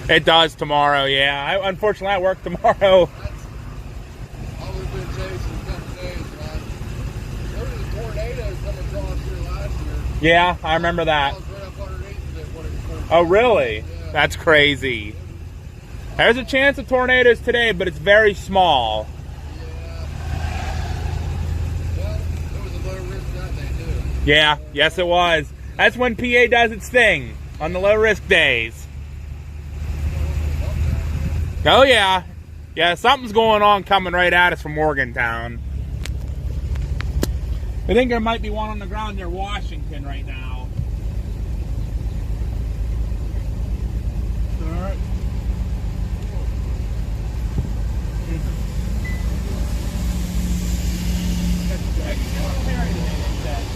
It does tomorrow, yeah. Unfortunately, I work tomorrow. Yeah, I remember that. Oh, really? Yeah. That's crazy. There's a chance of tornadoes today, but it's very small. Well, it was a low risk that day, too. Yeah, yes it was. That's when PA does its thing, on the low risk days. Oh, yeah. Yeah, something's going on coming right at us from Morgantown. I think there might be one on the ground near Washington right now. All right.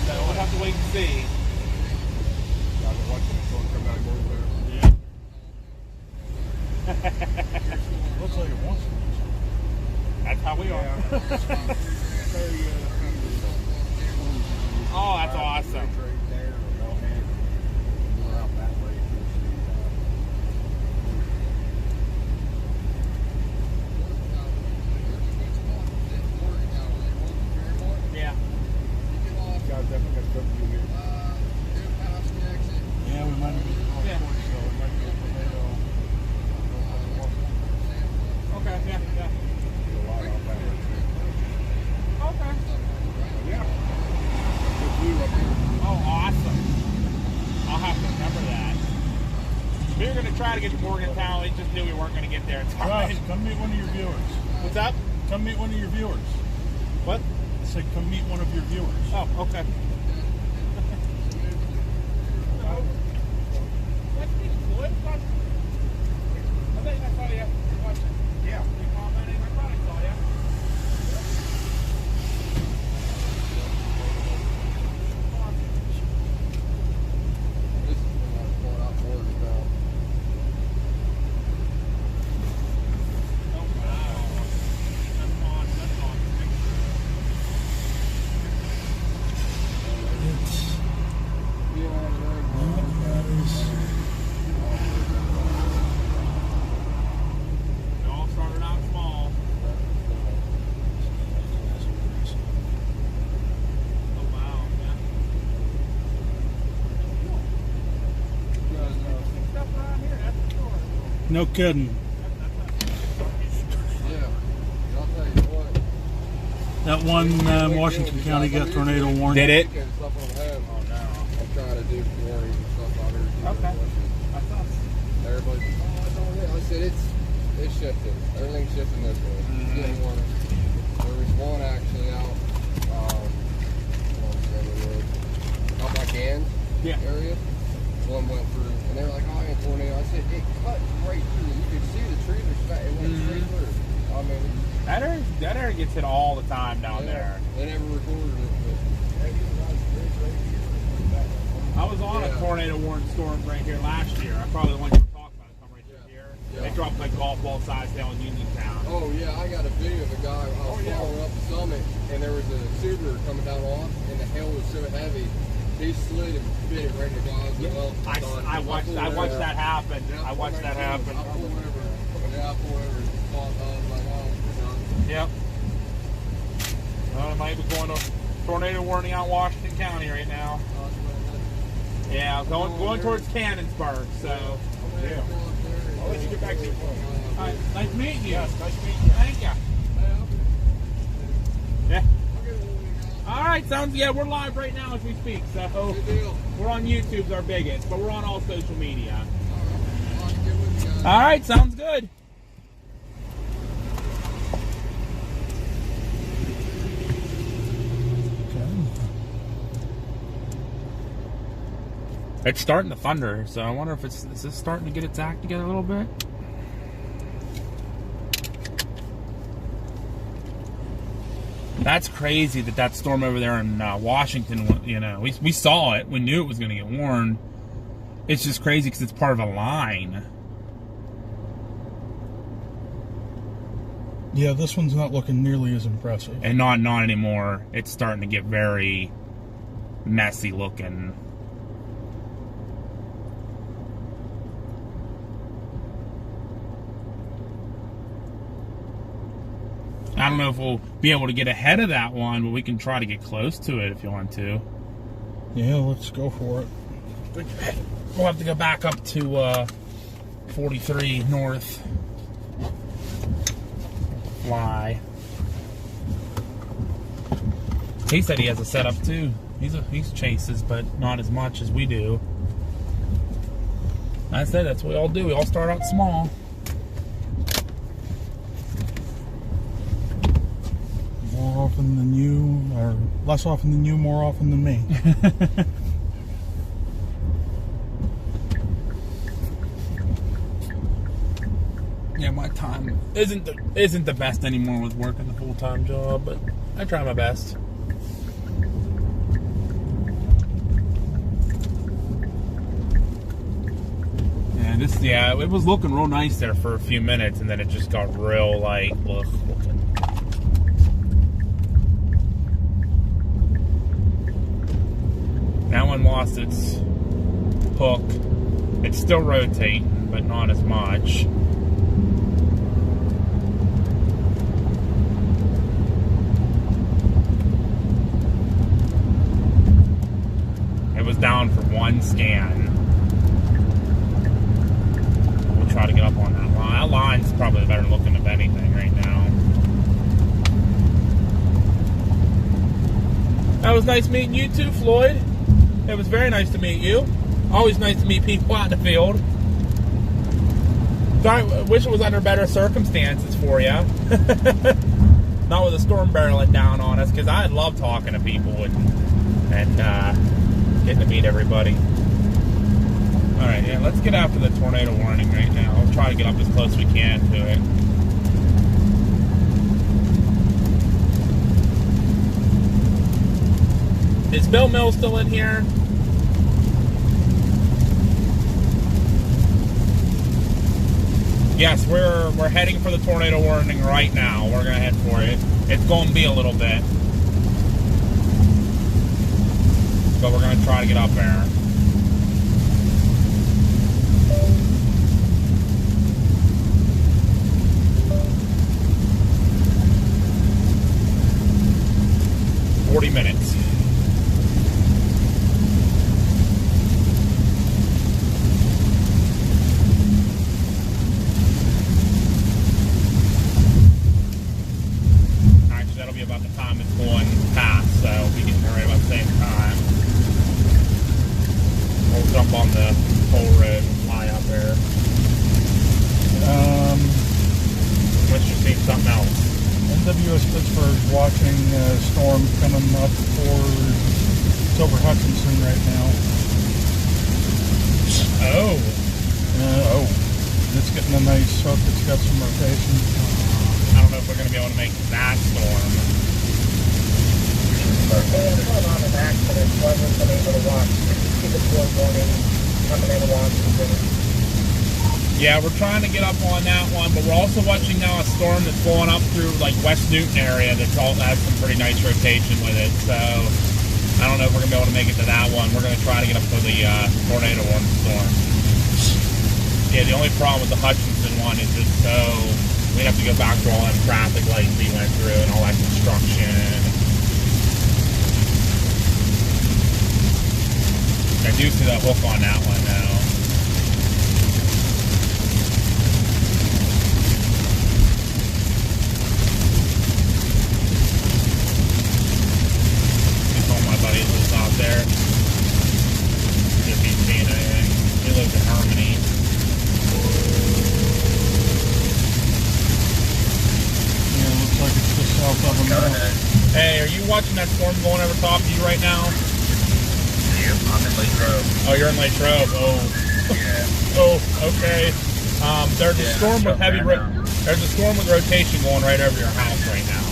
So we'll have to wait and see. Looks like it wants to. That's how we are. Oh, that's awesome. Yeah. Yeah, we might be Yeah. so it might be a tornado. Okay, yeah, yeah. Okay. Yeah. Oh, awesome. I'll have to remember that. We were going to try to get to Morgantown. We just knew we weren't going to get there in time. Josh, come meet one of your viewers. What's up? Come meet one of your viewers. What? I said come meet one of your viewers. Oh, okay. I saw you watching. Yeah. You commenting? I thought I saw you. No kidding. Yeah. I'll tell you what. That one Washington County got tornado warning. Did it? Weekend stuff on home. Oh no. I'm trying to do warnings and stuff out here. Okay. Everybody's, oh, it's on here. I said it's shifting. Everything's shifting this way. It's getting warmer. There was one actually out, out by Gans area. One went through, and they were like, oh, I ain't tornado. I said, it cut right through. You could see the trees are fat. It went straight through. I mean, That area gets hit all the time down there. They never recorded it. I was on a tornado warning storm right here last year. I probably the one you were talking about. Come right through here. Yeah. They dropped like golf ball size down in Uniontown. Oh yeah, I got a video of a guy. I was following up the summit, and there was a Subaru coming down off, and the hail was so heavy, he slid and bit it right in the glass. I watched that happen. Yeah, I watched that happen. I pulled over. Yeah, I pulled over. I was like, oh, we're done. Yep. Well, it might be going to tornado warning out Washington County right now. Yeah, going towards Cannonsburg. So. Yeah. I'll let you get back to your phone. All right, nice meeting you. Yes, nice meeting you. Thank you. Yeah. All right, sounds we're live right now as we speak. So we're on YouTube's our biggest, but we're on all social media. All right, sounds good. It's starting to thunder, so I wonder if is this starting to get its act together a little bit? That's crazy that storm over there in Washington, you know, we saw it. We knew it was going to get warned. It's just crazy because it's part of a line. Yeah, this one's not looking nearly as impressive. And not anymore. It's starting to get very messy looking. I don't know if we'll be able to get ahead of that one, but we can try to get close to it if you want to. Yeah, let's go for it. We'll have to go back up to 43 North. Fly. He said he has a setup too. He's chases, but not as much as we do. I said that's what we all do. We all start out small. More often than you, or less often than you, more often than me. Yeah, my time isn't the best anymore with working the full-time job, but I try my best. And it was looking real nice there for a few minutes, and then it just got real like ugh, looking. That one lost its hook. It's still rotating, but not as much. It was down for one scan. We'll try to get up on that line. That line's probably better looking of anything right now. That was nice meeting you too, Floyd. It was very nice to meet you. Always nice to meet people out in the field. I wish it was under better circumstances for you. Not with a storm barreling down on us, because I love talking to people and getting to meet everybody. Alright, yeah, let's get after the tornado warning right now. We'll try to get up as close as we can to it. Is Bill Mills still in here? Yes, we're heading for the tornado warning right now. We're gonna head for it. It's going to be a little bit, but we're gonna try to get up there. Minutes. that's going past, so we'll be getting there right about the same time. We'll jump on the toll road and fly out there. Unless you're seeing something else. NWS Pittsburgh watching a storm coming up it's over Hutchinson right now. Oh. It's getting a nice hook. It's got some rotation. I don't know if we're going to be able to make that storm. And put on an accident, so I wasn't able to watch. See the poor morning coming in Washington. Yeah, we're trying to get up on that one, but we're also watching now a storm that's going up through like West Newton area that has some pretty nice rotation with it. So I don't know if we're going to be able to make it to that one. We're going to try to get up to the tornado warning storm. Yeah, the only problem with the Hutchinson one is just we have to go back through all that traffic lights we went through and all that construction. I do see that hook on that one now. My buddy lives out there. If he's seeing anything, he lives in Harmony. Yeah, it looks like it's just south of him now. Hey, are you watching that storm going over top of you right now? Yep, I'm in Latrobe. Oh, you're in Latrobe. Oh. Yeah. Oh, okay. There's a storm with there's a storm with rotation going right over your house right now.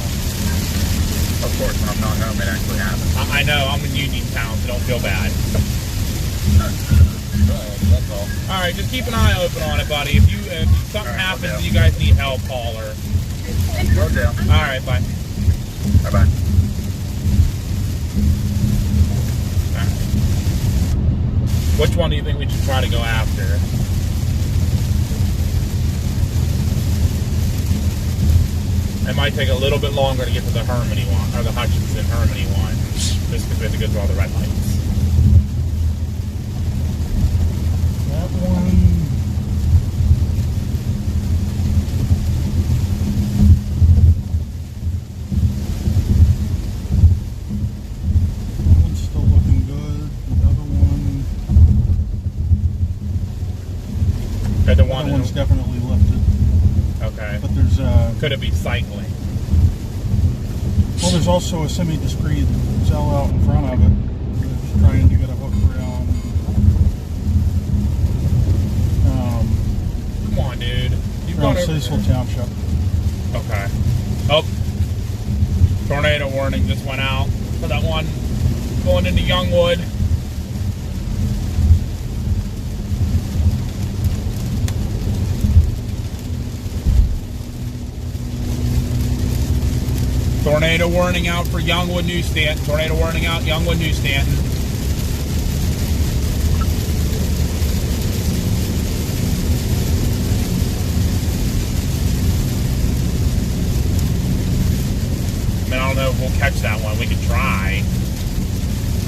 Of course, when I'm not home, it actually happens. I know. I'm in Uniontown, so don't feel bad. That's all. All right, just keep an eye open on it, buddy. If something happens and you guys need help, call her. Well down. All right, bye. Bye-bye. Which one do you think we should try to go after? It might take a little bit longer to get to the Harmony one, or the Hutchinson Harmony one, just because we have to go through all the red lights. That one. That one's still looking good. The other one. Okay, the That one one's definitely lifted. okay. But there's Could it be cycling? well, there's also a semi-discrete cell out in front of it. It's trying to get a hook around. Come on, dude. You've Around gone over Cecil there. Township. Okay. Oh. Tornado warning just went out for that one going into Youngwood. Tornado warning out for Youngwood, New Stanton. Tornado warning out, Youngwood, New Stanton. I mean, I don't know if we'll catch that one. We could try.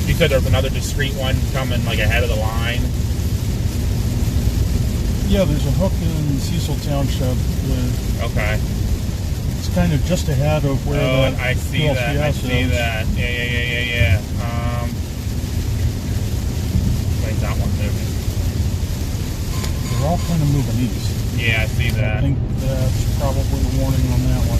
You said there's another discrete one coming like ahead of the line. Yeah, there's a hook in Cecil Township. Okay. It's kind of just ahead of where that I see that. I see that. Yeah. Where's that one moving? They're all kind of moving east. Yeah, I see that. I think that's probably a warning on that one.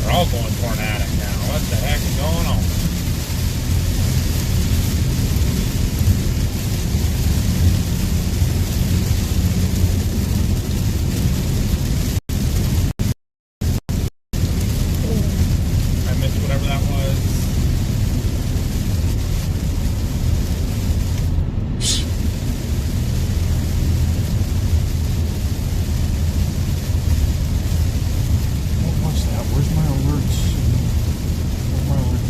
They're all going tornadic now. What the heck is going on? I missed whatever that was. What's that? Where's my alerts?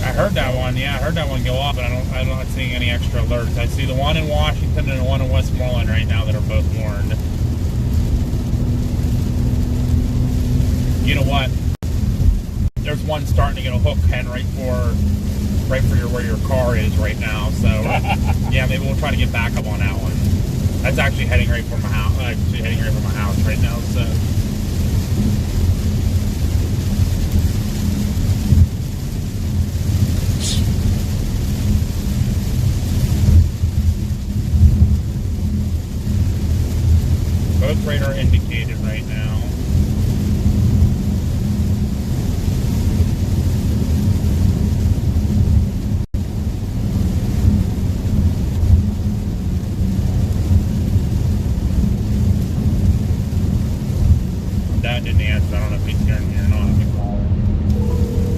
I heard that one. Yeah, I heard that one go off, but I'm not seeing any extra alerts. I see the one in Washington and the one in Westmoreland right now that are both warned. You know what? There's one starting to get a hook, Ken, right for where your car is right now. So yeah, maybe we'll try to get back up on that one. That's actually heading right for my house. Actually heading right for my house right now. So I don't know if he's hearing me or not. Let me call him.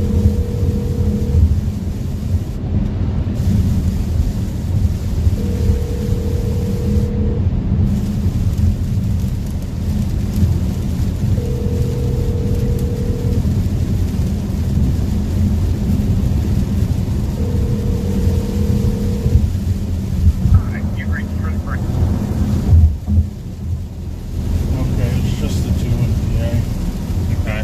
Okay, it's just the two in PA. Okay.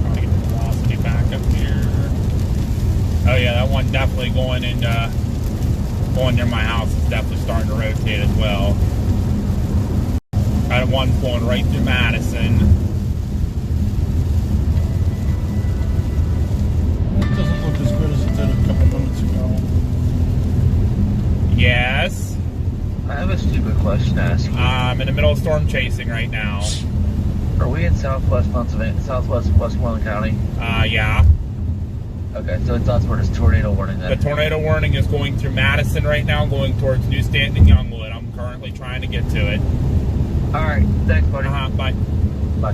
Probably get the velocity back up here. Oh yeah, that one definitely going near my house is definitely starting to rotate as well. Got one going right through Madison. It doesn't look as good as it did a couple minutes ago. Yes. I have a stupid question to ask you. I'm in the middle of storm chasing right now. Are we in southwest Pennsylvania, southwest Westmoreland County? Yeah. Okay, so that's where this tornado warning The then. tornado warning is going through Madison right now, going towards New Stanton and Youngwood. I'm currently trying to get to it. Alright, thanks, buddy. Bye. Bye.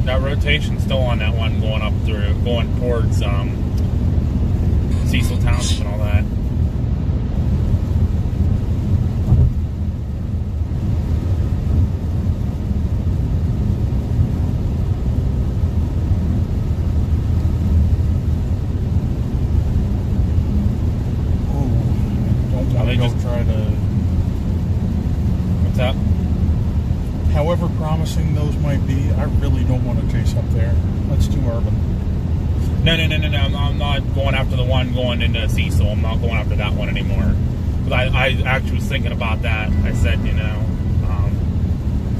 That rotation's still on that one going towards Cecil Township and all that. Don't Are they go just- try to. What's up? However promising those might be, I really don't want to chase up there. That's too urban. No. I'm not going after the one going into Cecil. I'm not going after that one anymore. But I actually was thinking about that. I said,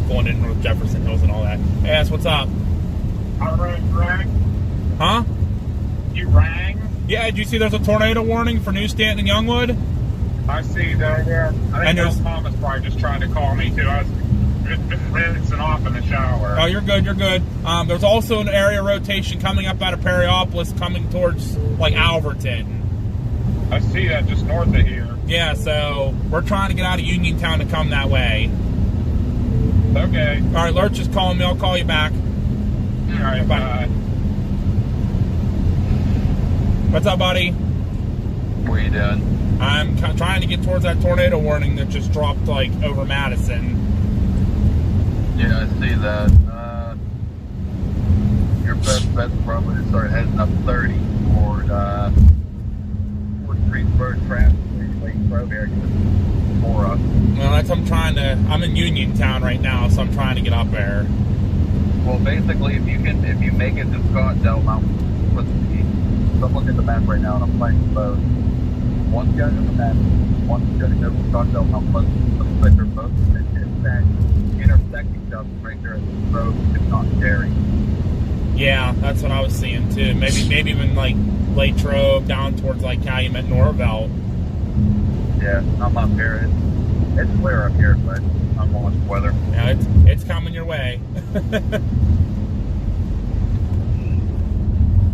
going in North Jefferson Hills and all that. Hey, that's what's up. I rang. Huh? You rang? Yeah, did you see there's a tornado warning for New Stanton and Youngwood? I see that. Yeah. I And think there's- Bill Thomas probably just trying to call me too. I was just rinsing off in the shower. Oh, you're good. There's also an area rotation coming up out of Perryopolis coming towards, like, Alverton. I see that just north of here. Yeah, so we're trying to get out of Uniontown to come that way. Okay. All right, Lurch is calling me. I'll call you back. All right. Bye. Bye. What's up, buddy? What are you doing? I'm trying to get towards that tornado warning that just dropped, like, over Madison. Yeah, I see that. Your best bet's probably to start heading up 30 toward Greensburg Traffic, Lake Grove area. For us. Well, I'm in Uniontown right now, so I'm trying to get up there. Well, basically, if you make it to Scottsdale Mountain, I'm looking at the map right now and I'm playing both. One's going to the map, one's going to go to Scottsdale Mountain. Looks like they're both in that intersecting stuff right there at the road. It's not scary. Yeah, that's what I was seeing too. Maybe even like Latrobe down towards like Calumet, Norvell. Yeah, I'm up here. It's clear up here, but I'm watching weather. Yeah, it's coming your way.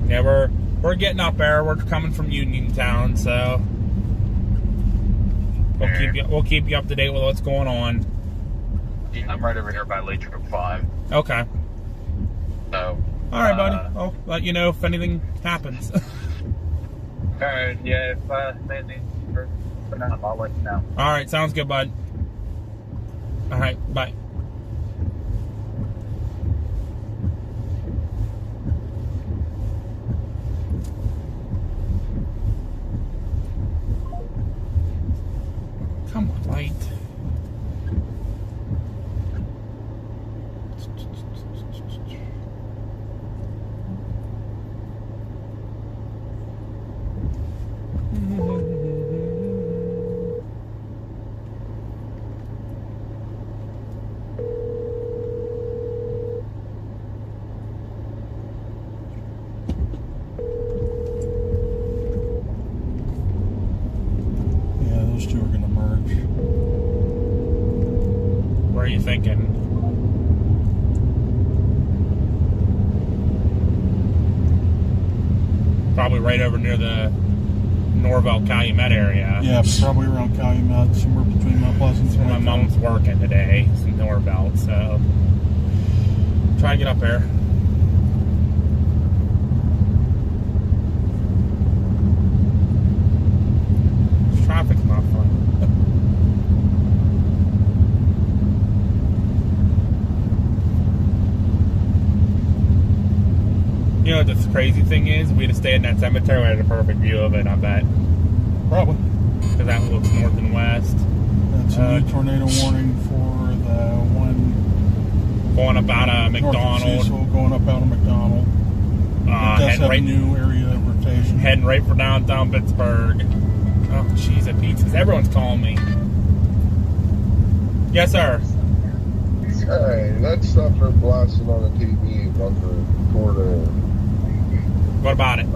Yeah, we're getting up there. We're coming from Uniontown, so we'll keep you up to date with what's going on. I'm right over here by Latrobe 5. Okay. So. All right, buddy. I'll let you know if anything happens. Alright, yeah, if anything, I'll let you know. All right, sounds good, bud. All right, bye. Come on, light. Yeah, those two are going to merge. Where are you thinking? Probably right over near the Norvell, Calumet area. Yeah, probably around Calumet, somewhere between Mount Pleasant and My mom's working today, it's in Norvell, so try to get up there. Traffic's not fun. You know what the crazy thing is? We'd have stayed in that cemetery, we had a perfect view of it, I bet. Probably. Because that looks north and west. That's a new tornado warning for the one Going up out of north of McDonald. Cecil, going up out of McDonald. It does Heading have right, a new area of rotation. heading right for downtown Pittsburgh. Oh, jeez, at pizzas. Everyone's calling me. Yes, sir. Hey, that stuff they're blasting on the TV about the tornado. What about it?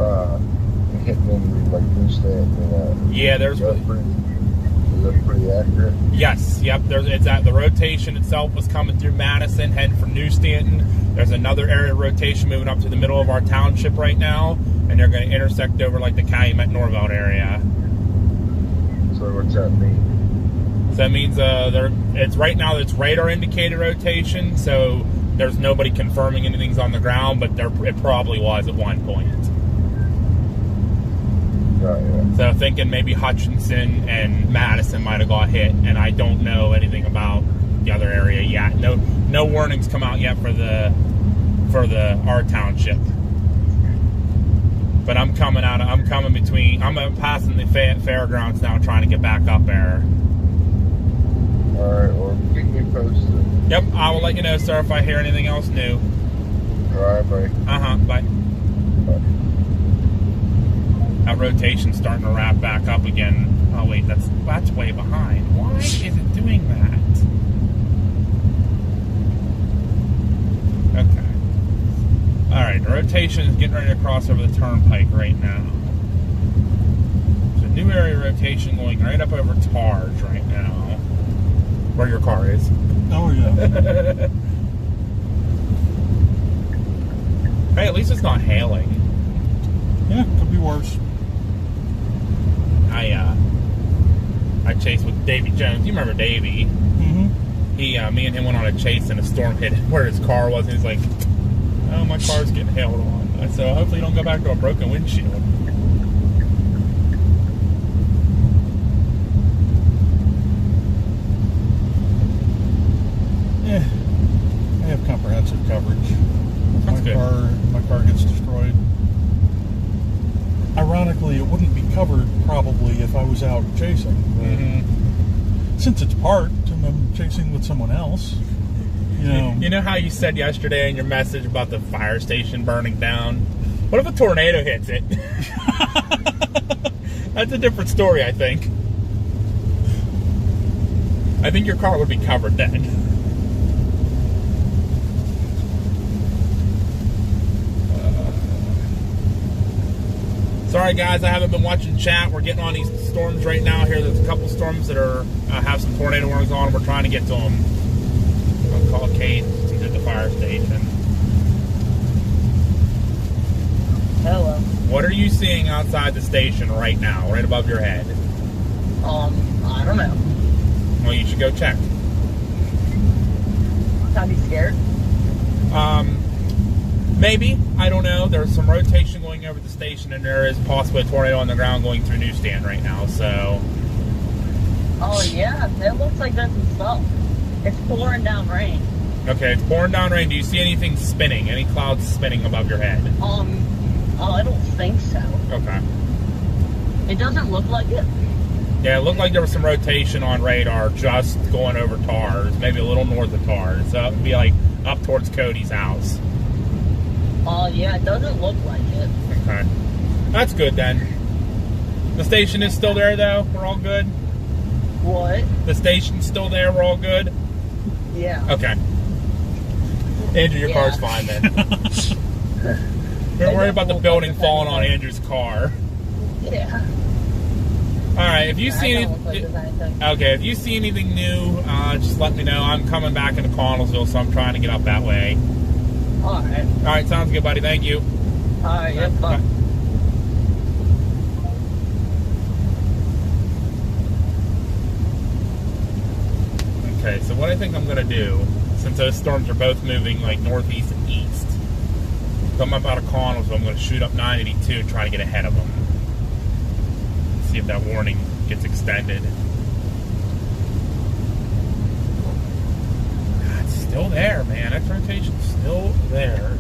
Hitting in like newsstand and that. Yeah, there's. Is that pretty accurate? Yes, yep. It's at the rotation itself was coming through Madison, heading for New Stanton. There's another area of rotation moving up to the middle of our township right now, and they're going to intersect over like the Calumet Norvell area. So what's that mean? So that means it's right now it's radar indicated rotation, so there's nobody confirming anything's on the ground, but it probably was at one point. Yeah. So thinking maybe Hutchinson and Madison might have got hit, and I don't know anything about the other area yet. No warnings come out yet for our township. But I'm passing the fairgrounds now, trying to get back up there. All right. Well, keep me posted. Yep, I will let you know, sir, if I hear anything else new. All right, bye. Bye. That rotation's starting to wrap back up again. Oh wait, that's way behind. Why is it doing that? Okay. Alright, the rotation is getting ready to cross over the turnpike right now. There's a new area rotation going right up over Targe right now. Where your car is. Oh, yeah. Hey, at least it's not hailing. Yeah, could be worse. I chased with Davy Jones. You remember Davy? Mm-hmm. Me and him went on a chase and a storm hit where his car was. And he's like, "Oh, my car's getting hailed on." So hopefully you don't go back to a broken windshield. Yeah, I have comprehensive coverage. That's good. My car gets destroyed. Ironically, it wouldn't be covered probably if I was out chasing. But since it's parked and I'm chasing with someone else, You know how you said yesterday in your message about the fire station burning down? What if a tornado hits it? That's a different story, I think. I think your car would be covered then. Sorry guys, I haven't been watching chat. We're getting on these storms right now here. There's a couple storms that are have some tornado warnings on. We're trying to get to them. I'll call Kate. She's at the fire station. Hello. What are you seeing outside the station right now, right above your head? I don't know. Well, you should go check. I'd be scared. Maybe. I don't know. There's some rotation going over the station, and there is possibly a tornado on the ground going through Newsstand right now, so... Oh, yeah. It looks like there's some stuff. It's pouring down rain. Okay, it's pouring down rain. Do you see anything spinning? Any clouds spinning above your head? I don't think so. Okay. It doesn't look like it. Yeah, it looked like there was some rotation on radar just going over Tars, maybe a little north of Tars. So it would be like up towards Cody's house. Oh, yeah, it doesn't look like it. Okay. That's good then. The station is still there though? We're all good? What? The station's still there? We're all good? Yeah. Okay. Andrew, your car's fine then. Don't worry about the building falling on Andrew's car. Yeah. Alright, if you see if you see anything new, just let me know. I'm coming back into Connellsville, so I'm trying to get up that way. Alright. Alright, sounds good, buddy. Thank you. Alright, yep, bye. what I think I'm gonna do, since those storms are both moving like northeast and east. Come up out of Connellsville, I'm gonna shoot up 982 and try to get ahead of them. See if that warning gets extended. It's still there, man. That rotation's still there.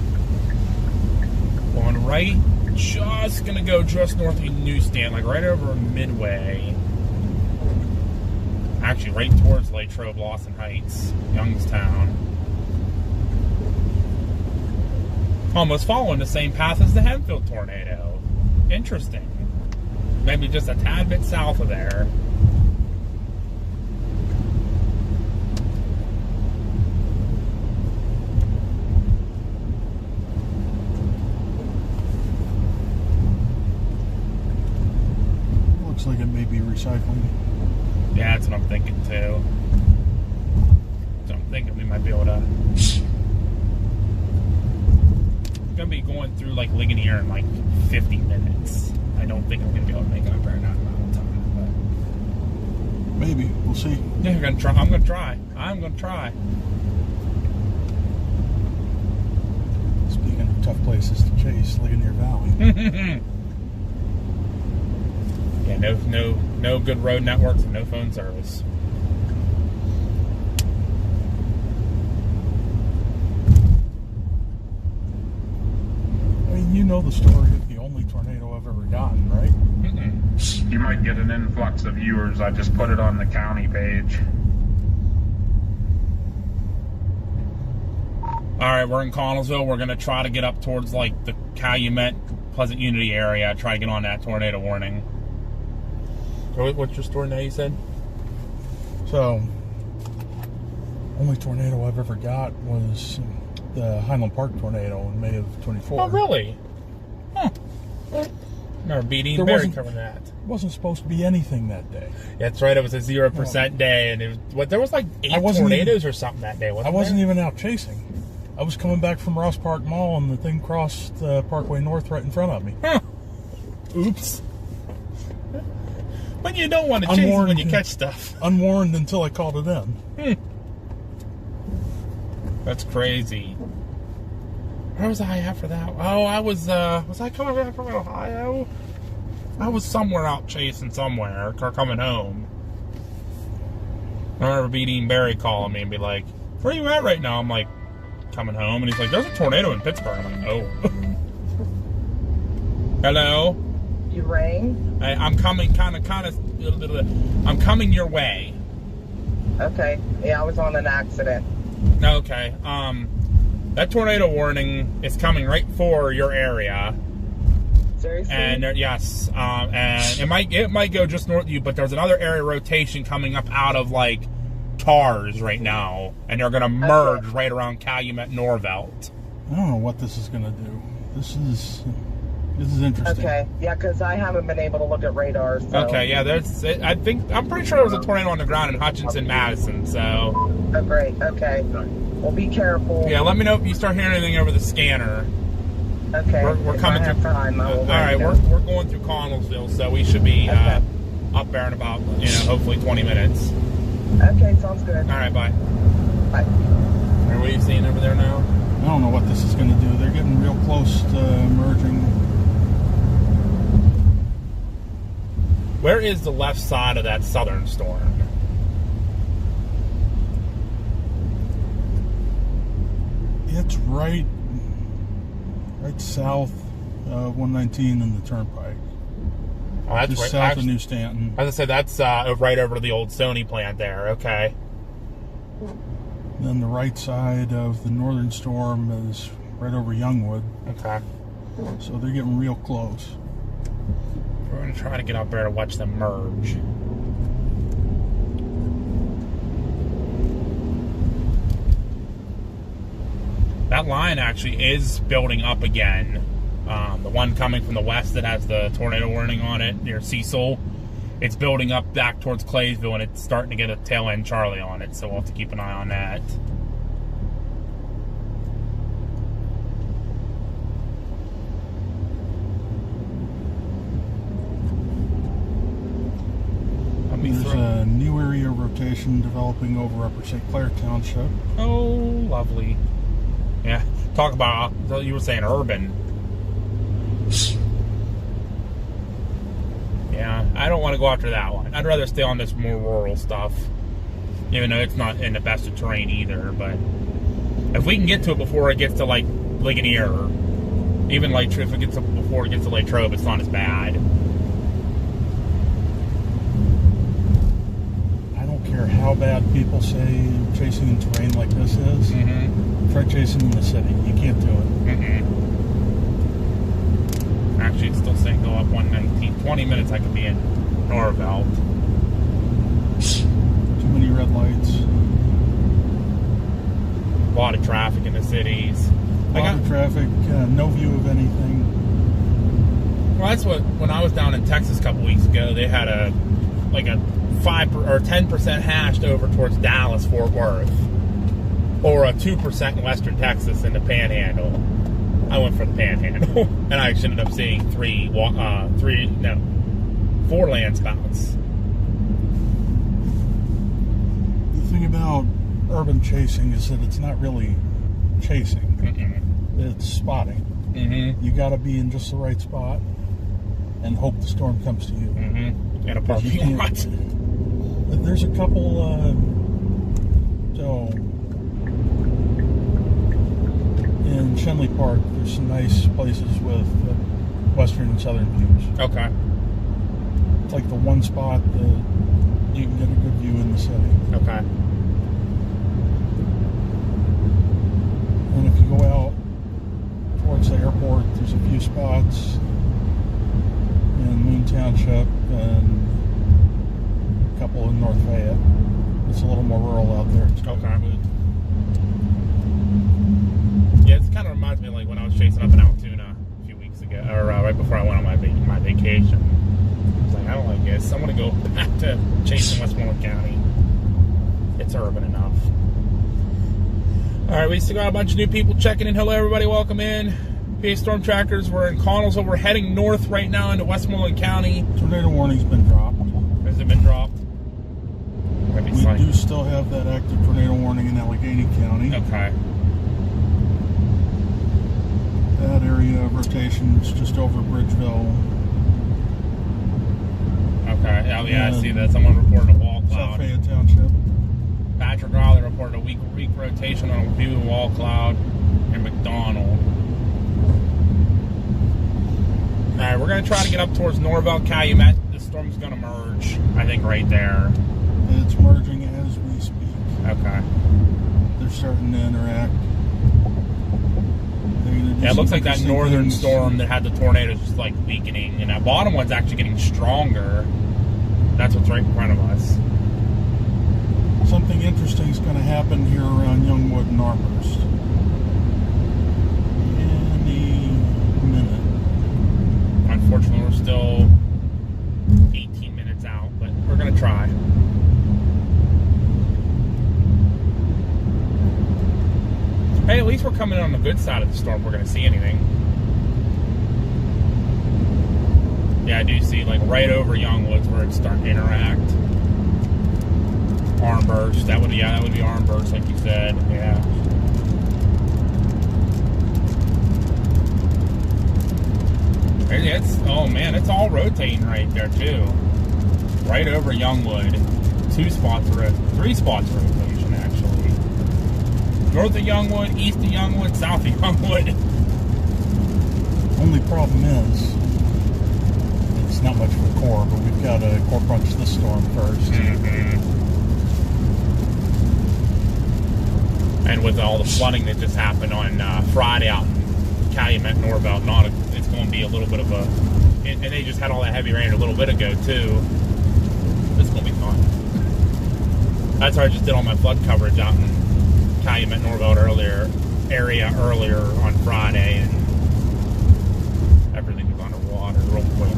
Going right, just gonna go just north of Newsstand, like right over Midway. Actually, right towards Latrobe, Lawson Heights, Youngstown. Almost following the same path as the Hempfield tornado. Interesting. Maybe just a tad bit south of there. Looks like it may be recycling. Yeah, that's what I'm thinking too. So I'm thinking we might be able to. Gonna be going through like Ligonier in like 50 minutes. I don't think I'm gonna be able to make it up there in that amount of time. But maybe we'll see. yeah, I'm gonna try. I'm gonna try. Speaking of tough places to chase, Ligonier Valley. Yeah, no good road networks and no phone service. I mean, you know the story of the only tornado I've ever gotten, right? You might get an influx of viewers. I just put it on the county page. Alright, we're in Connellsville. We're going to try to get up towards like the Calumet, Pleasant Unity area. Try to get on that tornado warning. What's your story now, you said? So, only tornado I've ever got was the Highland Park tornado in May of 24. Oh, really? Huh. Remember BD and Barry covering that. Wasn't supposed to be anything that day. That's right. It was a 0% day, and it was what there was like 8 tornadoes or something that day. I wasn't even out chasing. I was coming back from Ross Park Mall, and the thing crossed Parkway North right in front of me. Huh. Oops. But you don't want to chase it when you catch stuff. Unwarned until I called it in. That's crazy. Where was I after that? Oh, I was I coming back from Ohio? I was somewhere out chasing somewhere, or coming home. I remember BD and Barry calling me and be like, where are you at right now? I'm like, coming home. And he's like, there's a tornado in Pittsburgh. I'm like, oh. Hello? You rang? I'm coming, kind of. I'm coming your way. Okay. Yeah, I was on an accident. Okay. That tornado warning is coming right for your area. Seriously? And yes, and it might go just north of you, but there's another area rotation coming up out of like TARS right now, and they're gonna merge right around Calumet Norvelt. I don't know what this is gonna do. This is interesting. Okay, yeah, because I haven't been able to look at radar. So. Okay, yeah, I'm pretty sure there was a tornado on the ground in Hutchinson, Madison. So. Oh, great. Okay. Well, be careful. Yeah, let me know if you start hearing anything over the scanner. Okay. We're coming through. Time, all right, we're going through Connellsville, so we should be up there in about hopefully 20 minutes. Okay, sounds good. All right, bye. Bye. All right, what are you seeing over there now? I don't know what this is going to do. They're getting real close to merging. Where is the left side of that southern storm? It's right south of 119 and the Turnpike. Oh, that's just right. south of New Stanton. I was going to say, that's right over to the old Sony plant there. Okay. Then the right side of the northern storm is right over Youngwood. Okay. So they're getting real close. We're going to try to get up there to watch them merge. That line actually is building up again. The one coming from the west that has the tornado warning on it near Cecil, it's building up back towards Claysville, and it's starting to get a tail end Charlie on it, so we'll have to keep an eye on that. There's a new area of rotation developing over Upper St. Clair Township. Oh, lovely. Yeah, talk about, you were saying urban. Yeah, I don't want to go after that one. I'd rather stay on this more rural stuff. Even though it's not in the best of terrain either, but if we can get to it before it gets to like Ligonier, or even like if it gets to, before it gets to Lake Trobe, it's not as bad. I don't care how bad people say chasing in terrain like this is. Try chasing in the city. You can't do it. Actually, it's still saying go up 119. 20 minutes I could be in Norvell. Too many red lights. A lot of traffic in the cities. A lot of traffic, no view of anything. Well, that's what, when I was down in Texas a couple weeks ago, they had a 5 or 10% hashed over towards Dallas, Fort Worth, or a 2% in Western Texas in the Panhandle. I went for the Panhandle, and I actually ended up seeing 4 land spouts. The thing about urban chasing is that it's not really chasing. It's spotting. You got to be in just the right spot and hope the storm comes to you. In a parking lot. There's a couple, in Shenley Park, there's some nice places with western and southern views. Okay. It's like the one spot that you can get a good view in the city. Okay. And if you go out towards the airport, there's a few spots in Moon Township and a couple in North Fayette. It's a little more rural out there. Okay. Yeah, it kind of reminds me of like when I was chasing up in Altoona a few weeks ago, or right before I went on my vacation. It's like, I don't like this. I'm going to go back to chasing Westmoreland County. It's urban enough. All right, we still got a bunch of new people checking in. Hello, everybody. Welcome in. PA Storm Trackers. We're in Connellsville. We're heading north right now into Westmoreland County. Tornado warning's been dropped. Has it been dropped? We do still have that active tornado warning in Allegheny County. Okay. That area of rotation is just over Bridgeville. Okay. Oh, yeah, I see that. Someone reported a wall cloud. South Fayette Township. Patrick Riley reported a week rotation on a view wall cloud in McDonald. All right, we're going to try to get up towards Norvell, Calumet. The storm's going to merge, I think, right there. It's merging as we speak. Okay. They're starting to interact. Yeah, it looks like that northern storm that had the tornadoes just like weakening, and that bottom one's actually getting stronger. That's what's right in front of us. Something interesting is going to happen here around Youngwood and Armhurst. Any minute. Unfortunately, we're still 18 minutes out, but we're going to try. Hey, at least we're coming in on the good side of the storm. We're going to see anything. Yeah, I do see, like, right over Youngwoods where it's starting to interact. Armburst. That would be Armburst, like you said. Yeah. Oh man, it's all rotating right there too. Right over Youngwood. 3 spots rotation actually. North of Youngwood, east of Youngwood, south of Youngwood. Only problem is, it's not much for core, but we've got to core punch this storm first. And with all the flooding that just happened on Friday out in Calumet, Norvell, it's going to be a little bit of a... And they just had all that heavy rain a little bit ago, too. It's going to be fun. That's why I just did all my flood coverage out in Calumet, Norvell earlier on Friday, and everything was underwater real quick.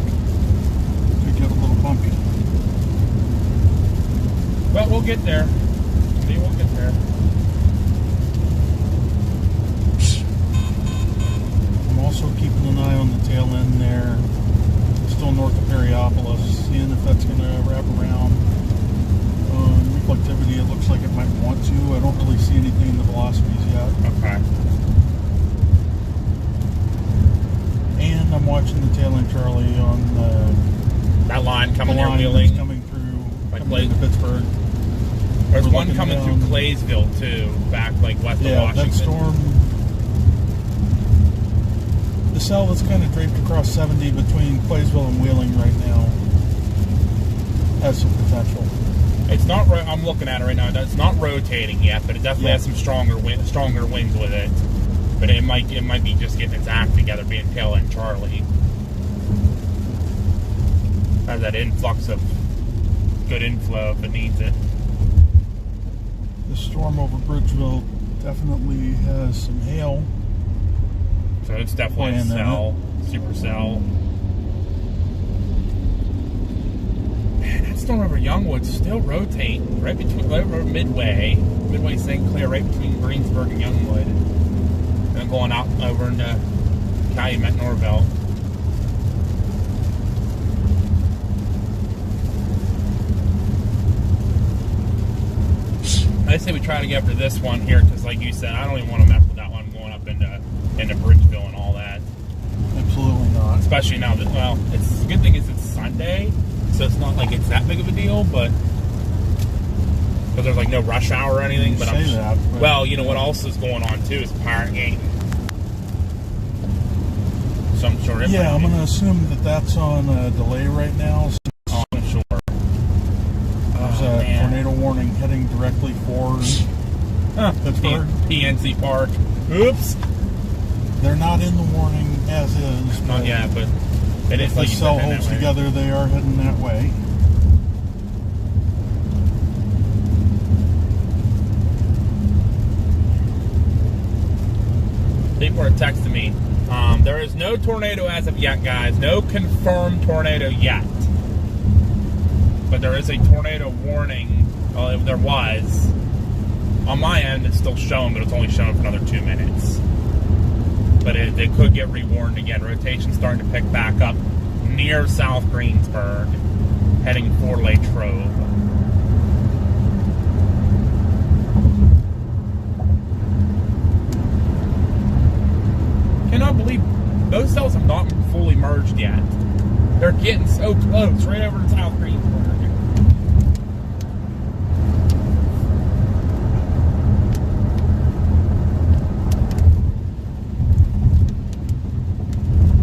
Could get a little bumpy. But we'll get there. We'll get there. I'm also keeping an eye on the tail end there. Still north of Perryopolis, seeing if that's going to wrap around want to. I don't really see anything in the velocities yet. Okay. And I'm watching the tail end Charlie on that line coming the here line wheeling. that's coming through, Like coming into Pittsburgh. There's We're one looking coming down. through Claysville too, back like west of Washington. That storm. The cell that's kind of draped across 70 between Claysville and Wheeling right now has some potential. It's not. I'm looking at it right now. It's not rotating yet, but it definitely has some stronger winds with it. But it might be just getting its act together, being tail end Charlie. Has that influx of good inflow if it needs it. The storm over Bridgeville definitely has some hail. So it's definitely a cell, super cell. Man, that storm over Youngwood's still rotating right between over Midway St. Clair, right between Greensburg and Youngwood, and then going out over into Calumet Norville. I say we try to get after this one here because, like you said, I don't even want to mess with that one going up into Bridgeville and all that. Absolutely not. Especially now that, well, it's the good thing is it's Sunday, so it's not like it's that big of a deal, but because there's like no rush hour or anything. But well, you know what else is going on too is Pirate Game. Some sort of I'm going to assume that that's on a delay right now. Oh, I'm sure. There's a tornado warning heading directly for Pittsburgh. PNC Park. Oops. They're not in the warning as is. Not yet, but it is if like the cell holds together, they are heading that way. People are texting me. There is no tornado as of yet, guys. No confirmed tornado yet. But there is a tornado warning. Well, there was. On my end, it's still showing, but it's only showing for another 2 minutes. But it could get rewarned again. Rotation's starting to pick back up near South Greensburg, heading for Latrobe. Cannot believe those cells have not fully merged yet. They're getting so close, right over to South Greensburg.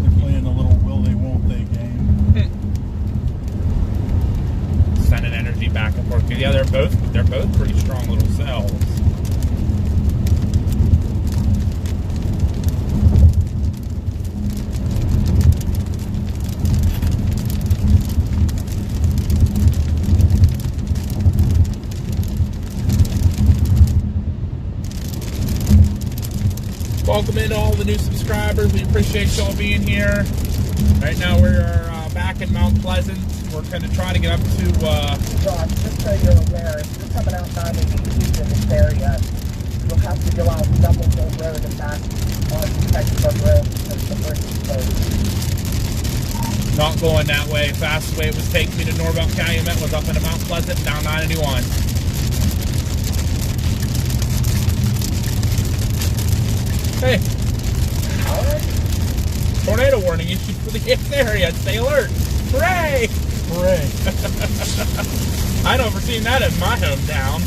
They're playing a little will they, won't they game. Sending energy back and forth. Yeah, they're both pretty strong little cells. Welcome in all the new subscribers. We appreciate y'all being here. Right now we're back in Mount Pleasant. We're going to try to get up to... Josh, just so you're aware, if you're coming out 982 in this area, you'll have to go out Double Hill Road and back on Texas Road because the bridge is closed. Not going that way. Fastest way it was taking me to Norville Calumet was up into Mount Pleasant, down 991. Hey. Alright. Tornado warning issued for the area. Stay alert. Hooray! Hooray. I'd never seen that in my hometown.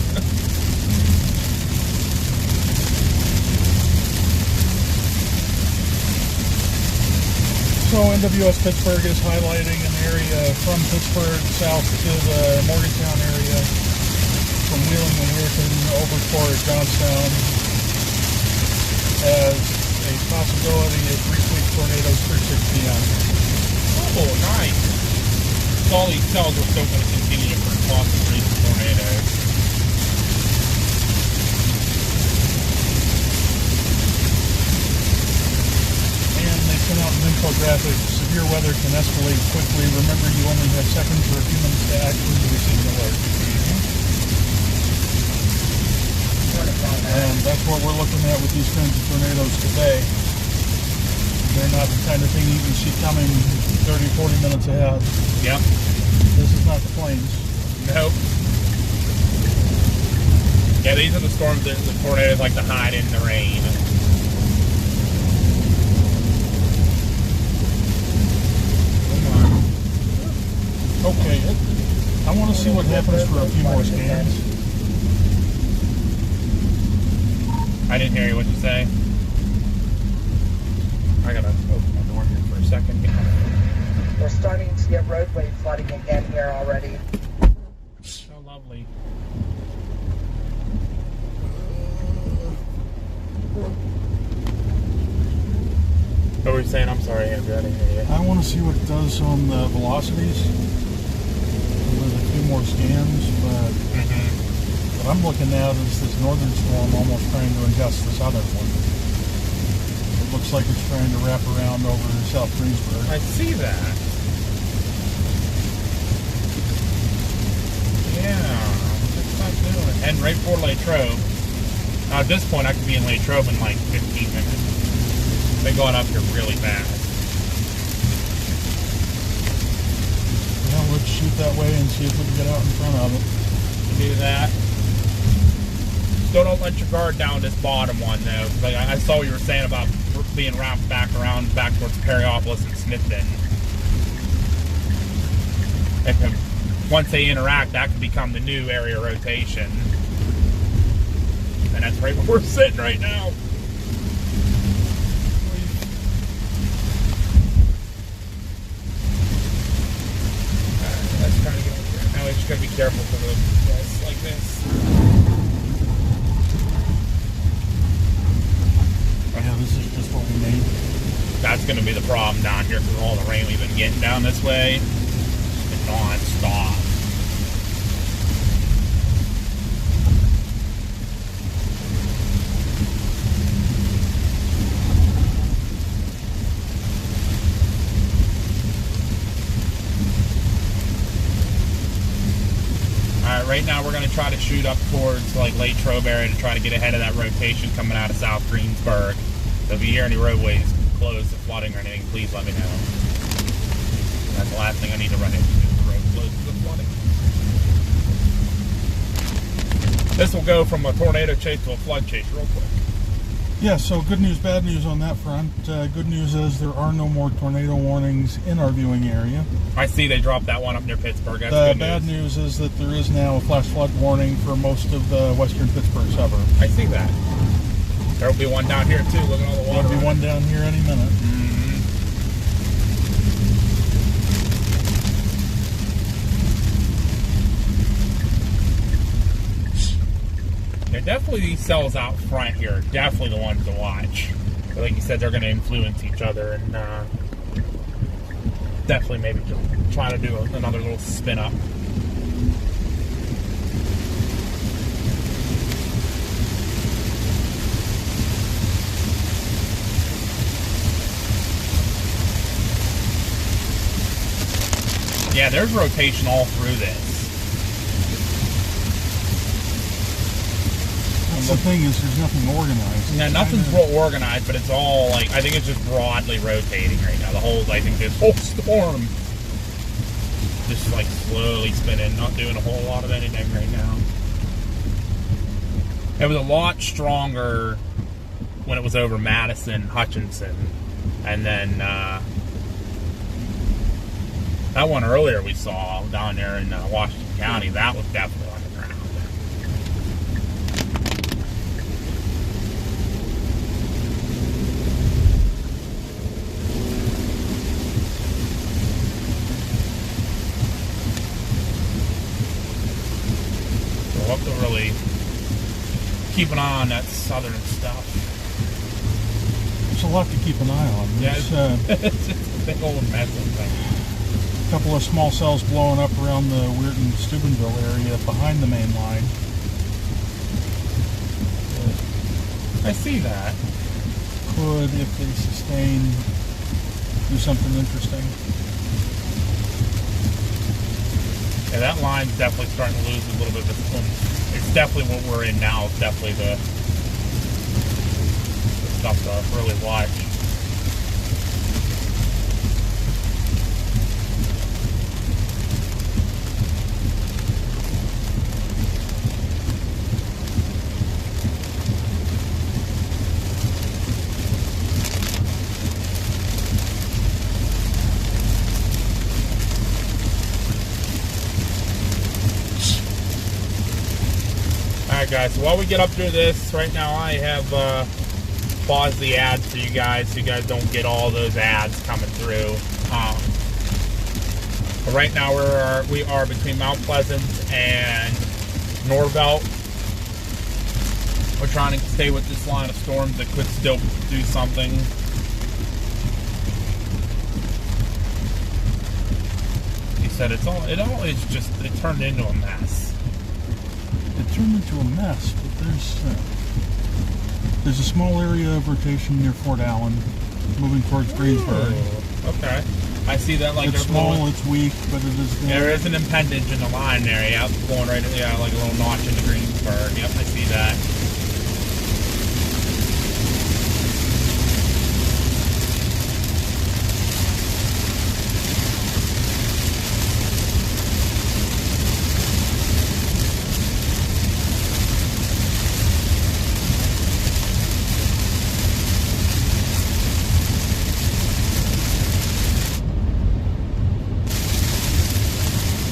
So NWS Pittsburgh is highlighting an area from Pittsburgh south to the Morgantown area, from Wheeling and Weirton over toward Johnstown, as a possibility of retweet tornadoes through 6 p.m. Oh, nice. So all these cells are still going to continue for cross-street tornadoes. And they sent out an infographic. Severe weather can escalate quickly. Remember, you only have seconds or a few minutes to act when you receive an alert. And that's what we're looking at with these kinds of tornadoes today. They're not the kind of thing you can see coming 30, 40 minutes ahead. Yep. This is not the plains. Nope. Yeah, these are the storms that the tornadoes like to hide in the rain. Okay, I want to see what happens for a few more scans. I didn't hear you. What'd you say? I gotta open my door here for a second. We're starting to get roadway flooding again here already. So lovely. What were you saying? I'm sorry, Andrew. I didn't hear you. I want to see what it does on the velocities with a few more scans, but what I'm looking at is this northern storm almost trying to ingest the southern one. It looks like it's trying to wrap around over South Greensburg. I see that. Yeah, what's that doing? And right for Latrobe. Now at this point, I could be in Latrobe in like 15 minutes. They're going up here really fast. Well, let's shoot that way and see if we can get out in front of it. Do that. Still don't let your guard down this bottom one though. Like I saw what you were saying about being wrapped back around back towards Perryopolis and Smithton. Once they interact, that could become the new area rotation. And that's right where we're sitting right now. Let's try to get over here. Now we just gotta be careful for the guys like this. Yeah, this is just what we need. That's gonna be the problem down here because all the rain we've been getting down this way. It's non-stop. Right now we're going to try to shoot up towards like Latrobe area to try to get ahead of that rotation coming out of South Greensburg. So if you hear any roadways closed to flooding or anything, please let me know. That's the last thing I need to run into, the road closed to flooding. This will go from a tornado chase to a flood chase real quick. Yeah, so good news, bad news on that front. Good news is there are no more tornado warnings in our viewing area. I see they dropped that one up near Pittsburgh. That's the good bad news is that there is now a flash flood warning for most of the western Pittsburgh suburb. I see that. There will be one down here too. Look at all the water. There'll be one down here any minute. Yeah, definitely these cells out front here are definitely the ones to watch. But like you said, they're going to influence each other and definitely maybe just try to do another little spin up. Yeah, there's rotation all through this. The thing is, there's nothing organized. Yeah, nothing's real organized, but it's all like, I think it's just broadly rotating right now. The whole, I think this whole storm just like slowly spinning, not doing a whole lot of anything right now. It was a lot stronger when it was over Madison, Hutchinson, and then that one earlier we saw down there in Washington County, that was definitely on the ground. We'll have to really keep an eye on that southern stuff. There's a lot to keep an eye on. There's, it's just a big old mess of things. A couple of small cells blowing up around the Weirton Steubenville area behind the main line. I see that. Could, if they sustain, do something interesting. Yeah, that line's definitely starting to lose a little bit of its oomph. It's definitely what we're in now. It's definitely the stuff to really watch. guys, so while we get up through this, right now I have paused the ads for you guys so you guys don't get all those ads coming through. But right now we are between Mount Pleasant and Norvelt. We're trying to stay with this line of storms that could still do something. He said it turned into a mess. It turned into a mess, but there's a small area of rotation near Fort Allen, moving towards Greensburg. Ooh, okay, I see that. Like it's small, it's weak, but it is. There is an impendage in the line there. Yep, going right, yeah, like a little notch into Greensburg. Yep, I see that.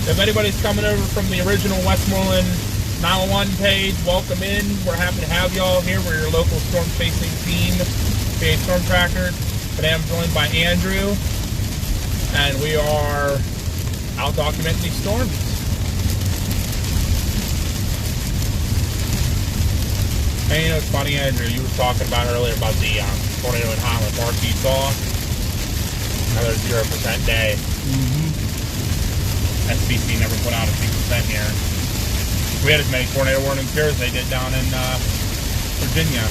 If anybody's coming over from the original Westmoreland 911 page, welcome in. We're happy to have y'all here. We're your local storm chasing team, PA Storm Tracker. Today I'm joined by Andrew, and we are out documenting these storms. And you know, it's funny, Andrew, you were talking about earlier about the tornado in Highland Park you saw. Another 0% day. SBC never put out a 2% here. We had as many tornado warnings here as they did down in Virginia.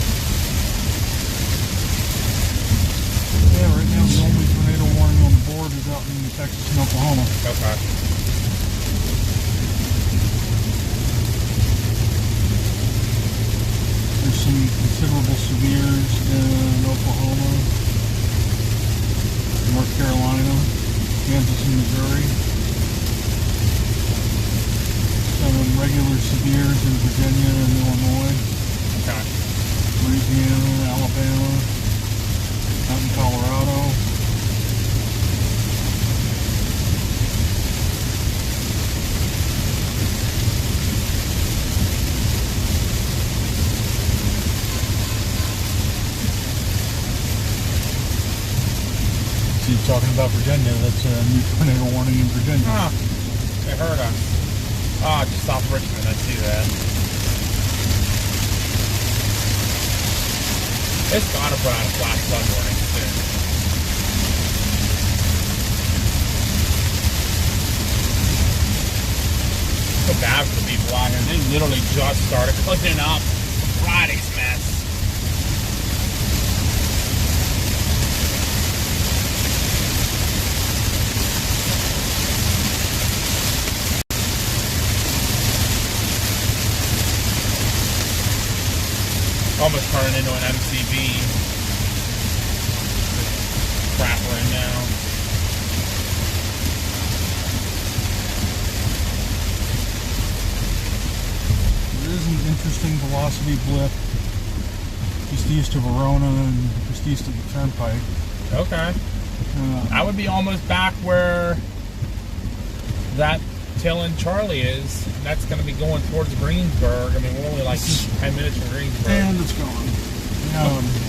Yeah, right now the only tornado warning on the board is out in Texas and Oklahoma. Okay. There's some considerable severes in Oklahoma, North Carolina, Kansas and Missouri. Some regular severes in Virginia and Illinois. Okay. Louisiana, Alabama, out in Colorado. So you're talking about Virginia, that's a new tornado warning in Virginia. Ah, I heard of. Ah, just South Richmond, I see that. It's gotta put out a flash flood warning soon. So bad for the people out here. They literally just started cleaning up Friday's mess. Almost turning into an MCV. Crap we're in now. There is an interesting velocity blip just east of Verona and just east of the Turnpike. Okay. I would be almost back where that Till and Charlie is. That's going to be going towards Greensburg. I mean, we're only like 10 minutes from Greensburg. And it's gone.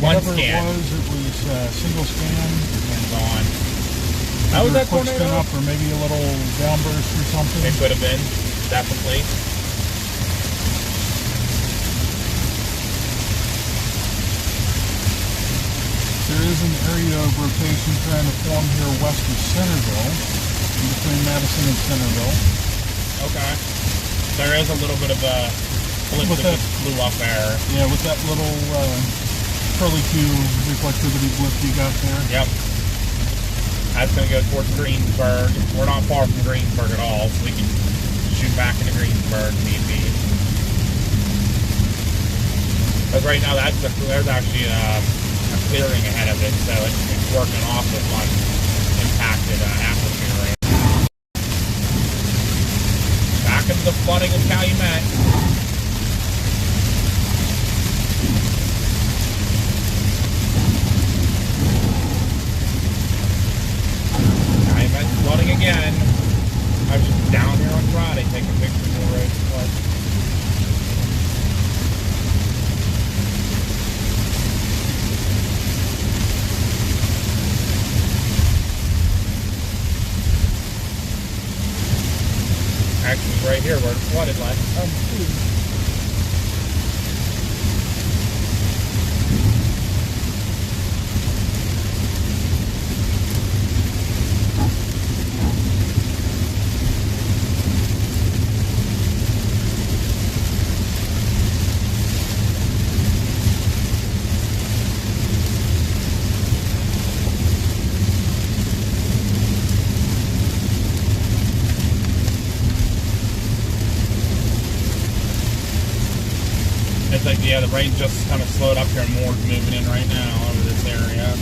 One Whatever scan. it was single scan. And gone. How was Either a that quick tornado? spin up or maybe a little downburst or something. It could have been, definitely. There is an area of rotation trying to form here west of Centerville, in between Madison and Centerville. Okay. There is a little bit of a blip that just flew up there. Yeah, with that little curly-Q reflectivity blip you got there. Yep. That's going to go towards Greensburg. We're not far from Greensburg at all, so we can shoot back into Greensburg if need be. But right now, there's actually a clearing ahead of it, so it's working off of unimpacted atmosphere right now. Back into the flooding of Calumet. Calumet's flooding again. I was just down here on Friday taking pictures of the road flood. Actually, right here where it flooded last. It's like, yeah, the rain just kind of slowed up here and more is moving in right now over this area.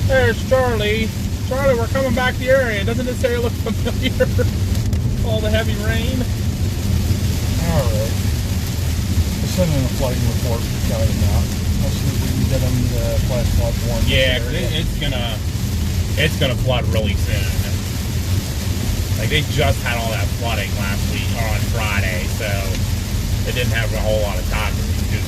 There's Charlie. Charlie, we're coming back to the area. Doesn't this area look familiar? All the heavy rain. Alright. We'll send in a flooding report for County now. Let's see if we can get them the flash flood warning. Yeah, cause it's gonna flood really soon. Like they just had all that flooding last week or on Friday, so it didn't have a whole lot of time to recoup.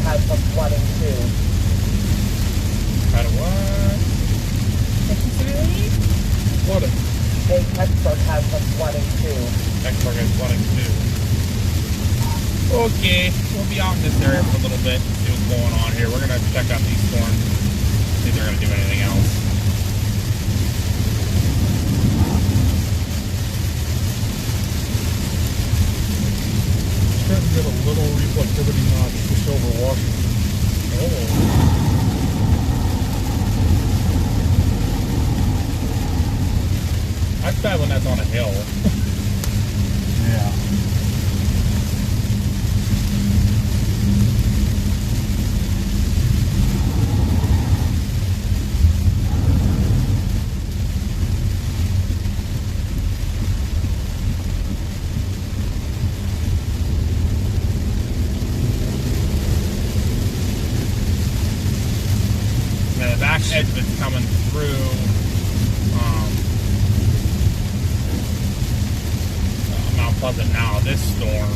Has some flooding too. Out of what? What's the city? Flooding. Hey, Pittsburgh has some flooding too. Pittsburgh has flooding too. Okay, we'll be out in this area for a little bit, see what's going on here. We're gonna check out these storms, see if they're gonna do anything else. Starting to get a little reflectivity notch just over Washington. Oh. That's bad when that's on a hill. Yeah. Edge that's coming through Mount Pleasant now, this storm.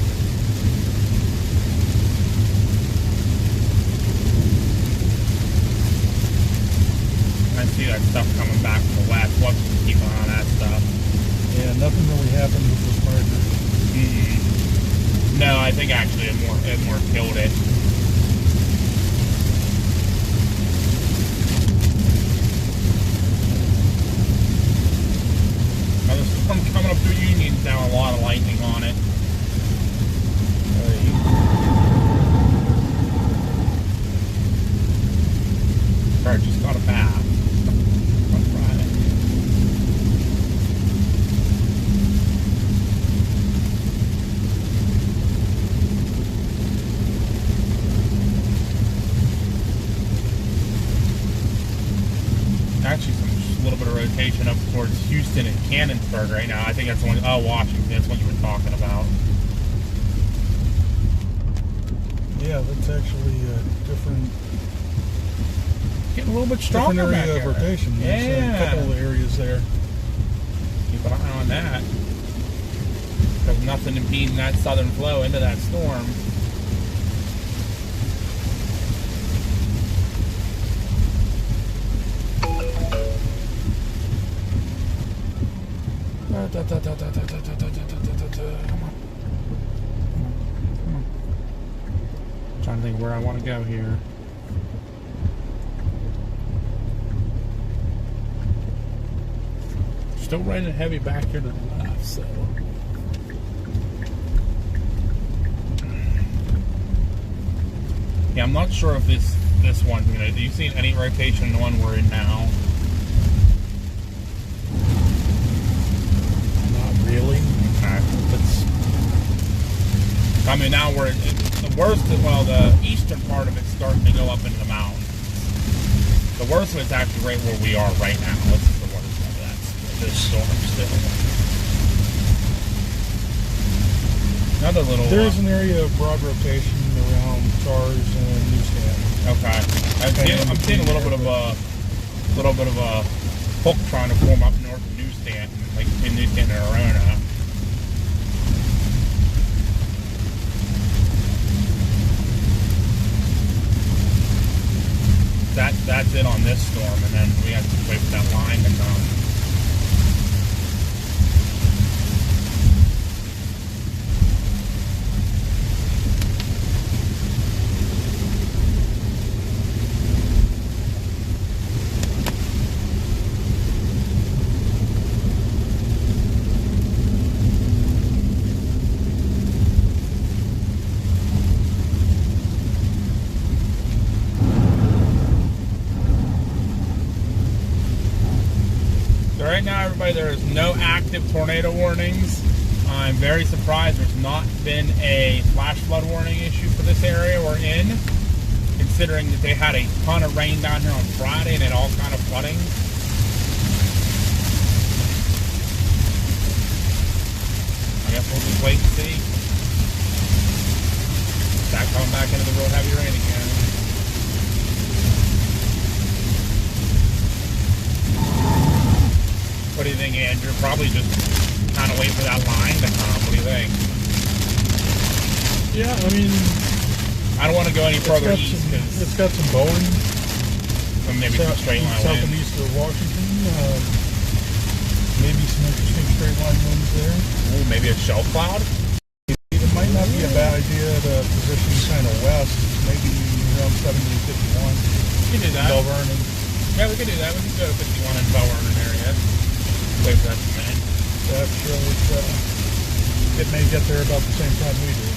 I see that stuff coming back from the west. We'll just keep an eye on that stuff. Yeah, nothing really happened with this merger. No, I think actually it more killed it. From coming up through Union's now, a lot of lightning on it. Sorry, just got a bath on Friday. Actually, a little bit of rotation up towards Houston and Cannonsburg right now. I think that's the one. Oh, Washington. That's what you were talking about. Yeah, that's actually a different. Getting a little bit stronger different back area there. of rotation. There's Yeah. a couple of areas there. Keep an eye on that. There's nothing impeding that southern flow into that storm. Come on. I'm trying to think where I want to go here. Still raining heavy back here to the left, so. Yeah, I'm not sure if this one's gonna. Do you see any rotation in the one we're in now? Really? I mean, now we're the worst. Well, the eastern part of it's starting to go up into the mountains. The worst of it's actually right where we are right now. This is the worst of that. This storm still. Another little. There's an area of broad rotation around Stars and Newsstand. Okay. I'm seeing a little bit of a hook trying to form up north of Newsstand, like in Newsstand and Arona. That's it on this storm, and then we have to wait for that line to come. Right now, everybody, there is no active tornado warnings. I'm very surprised there's not been a flash flood warning issue for this area we're in, considering that they had a ton of rain down here on Friday and it all kind of flooding. I guess we'll just wait and see. Back coming back into the real heavy rain again. What do you think, Andrew? Probably just kind of wait for that line to come. What do you think? Yeah, I mean, I don't want to go any further east because it's got some bowing. Maybe some straight line south wind. and east of Washington. Maybe some interesting straight line winds there. Ooh, maybe a shelf cloud. It might not be a bad idea to position kind of west, maybe around 70 and 51. We can do that. Bell Vernon. Yeah, we can do that. We can go to 51 in Bell Vernon area. Wait for that to come in. That shows it may get there about the same time we do.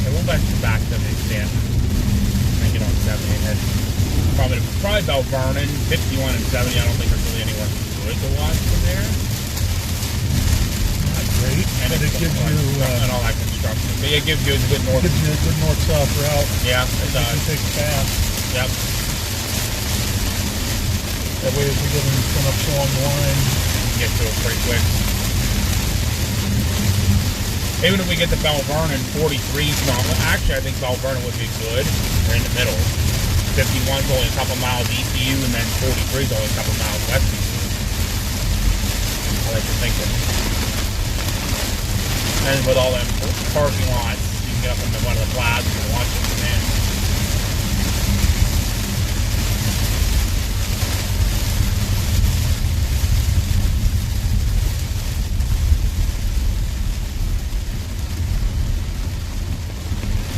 Yeah, we'll venture back to Newsstand and get on 70 and head. Probably Bell Vernon, 51 and 70. I don't think there's really anywhere good to watch from there. Not great, And but it gives you and all that construction. But it gives you a good north. gives you a good north-south route. Yeah, it You does. can take fast. Yep. That way, as we get up along the line, Get to it pretty quick. Even if we get to Bell Vernon, 43 is not. Actually, I think Bell Vernon would be good. We're in the middle. 51 is only a couple miles east of you, and then 43 is only a couple miles west of you. I like to think of it. And with all them parking lots, you can get up into one of the flats and watch it from there.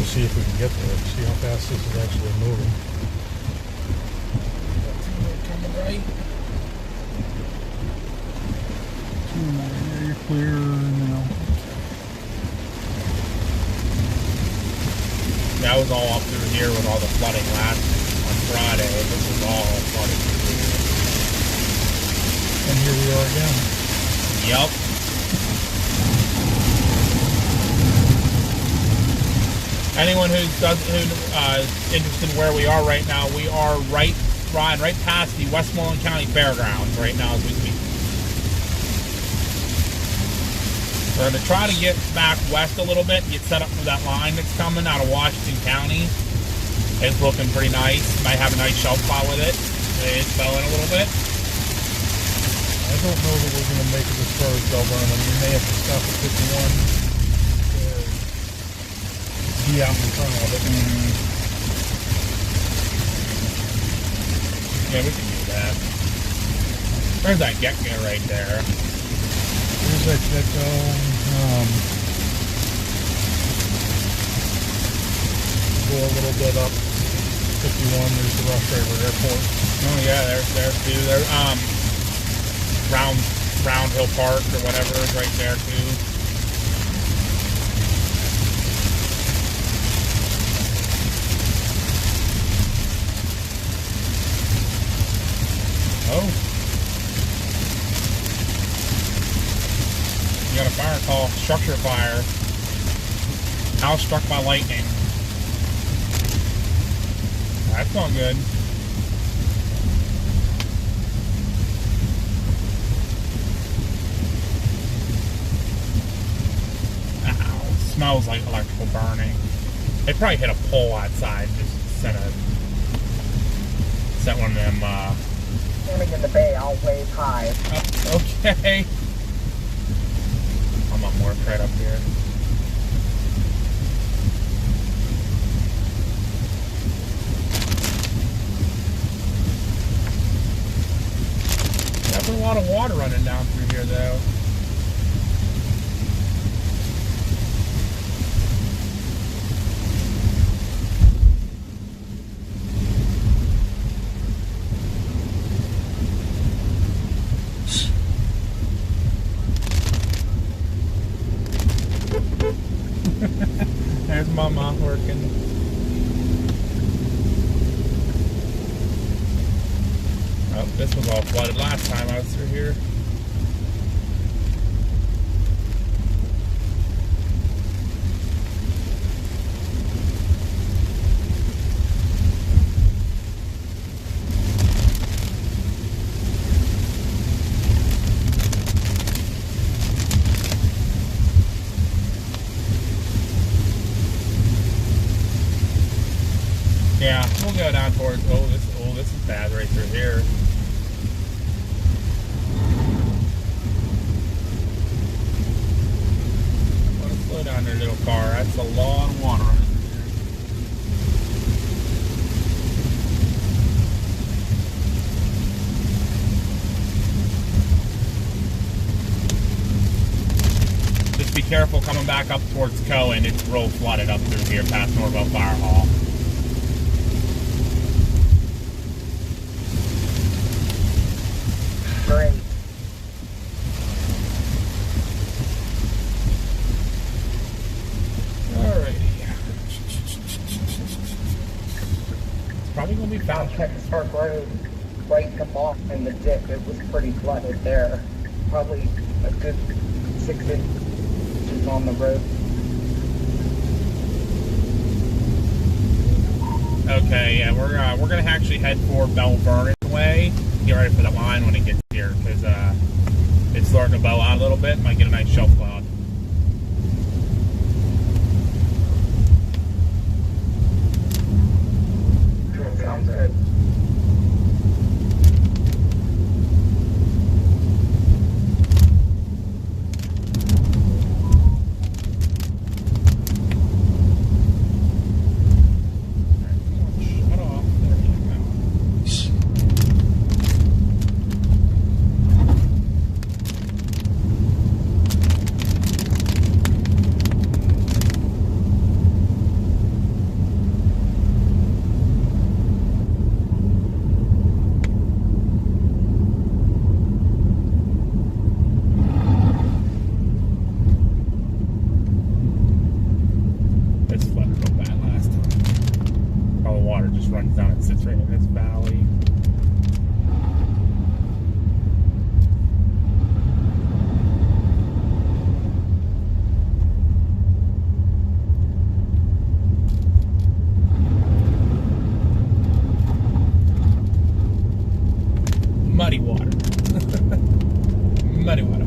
we'll see if we can get there. See how fast this is actually moving. Coming right. Yeah, you're clear now. That was all up through here with all the flooding last on Friday. This was all flooded through here. And here we are again. Yep. Anyone who's interested in where we are right now, we are right past the Westmoreland County Fairgrounds right now as we speak. We're going to try to get back west a little bit and get set up for that line that's coming out of Washington County. It's looking pretty nice. Might have a nice shelf plow with it. It's blowing a little bit. I don't know that we're going to make it as far as Bell Vernon. We may have to stop at 51 to be out in front of it. Yeah, we can do that. There's that get-go right there. There's that get-go. Go a little bit up 51. There's the Ross River Airport. Oh yeah, there's too. There, Round Hill Park or whatever is right there too. Oh. You got a fire call, structure fire. House struck by lightning. That's not good. Ow, it smells like electrical burning. They probably hit a pole outside, just set one of them, Swimming in the bay, I'll wave high. okay. I'm on more right up here. There's a lot of water running down through here, though. There's Mama working. Oh, this was all flooded last time I was through here. Yeah, we'll go down towards. Oh, this is bad right through here. Want to slow down there, little car. That's a lot of water running through there. Just be careful coming back up towards Cohen. It's real flooded up through here past Norville Fire Hall. Great. Alrighty. It's probably going to be Down found. Texas Park Road, right in the bottom in the dip, it was pretty flooded there. Probably a good 6 inches on the road. Okay, yeah, we're gonna actually head for Bell Vernon way. Get ready for the line when it gets here, because it's starting to bow out a little bit. Might get a nice shelf cloud. Sounds good. Shut off. There you go. It's flooded real bad last time. All the water just runs down and sits right in this valley. Muddy water. Muddy water.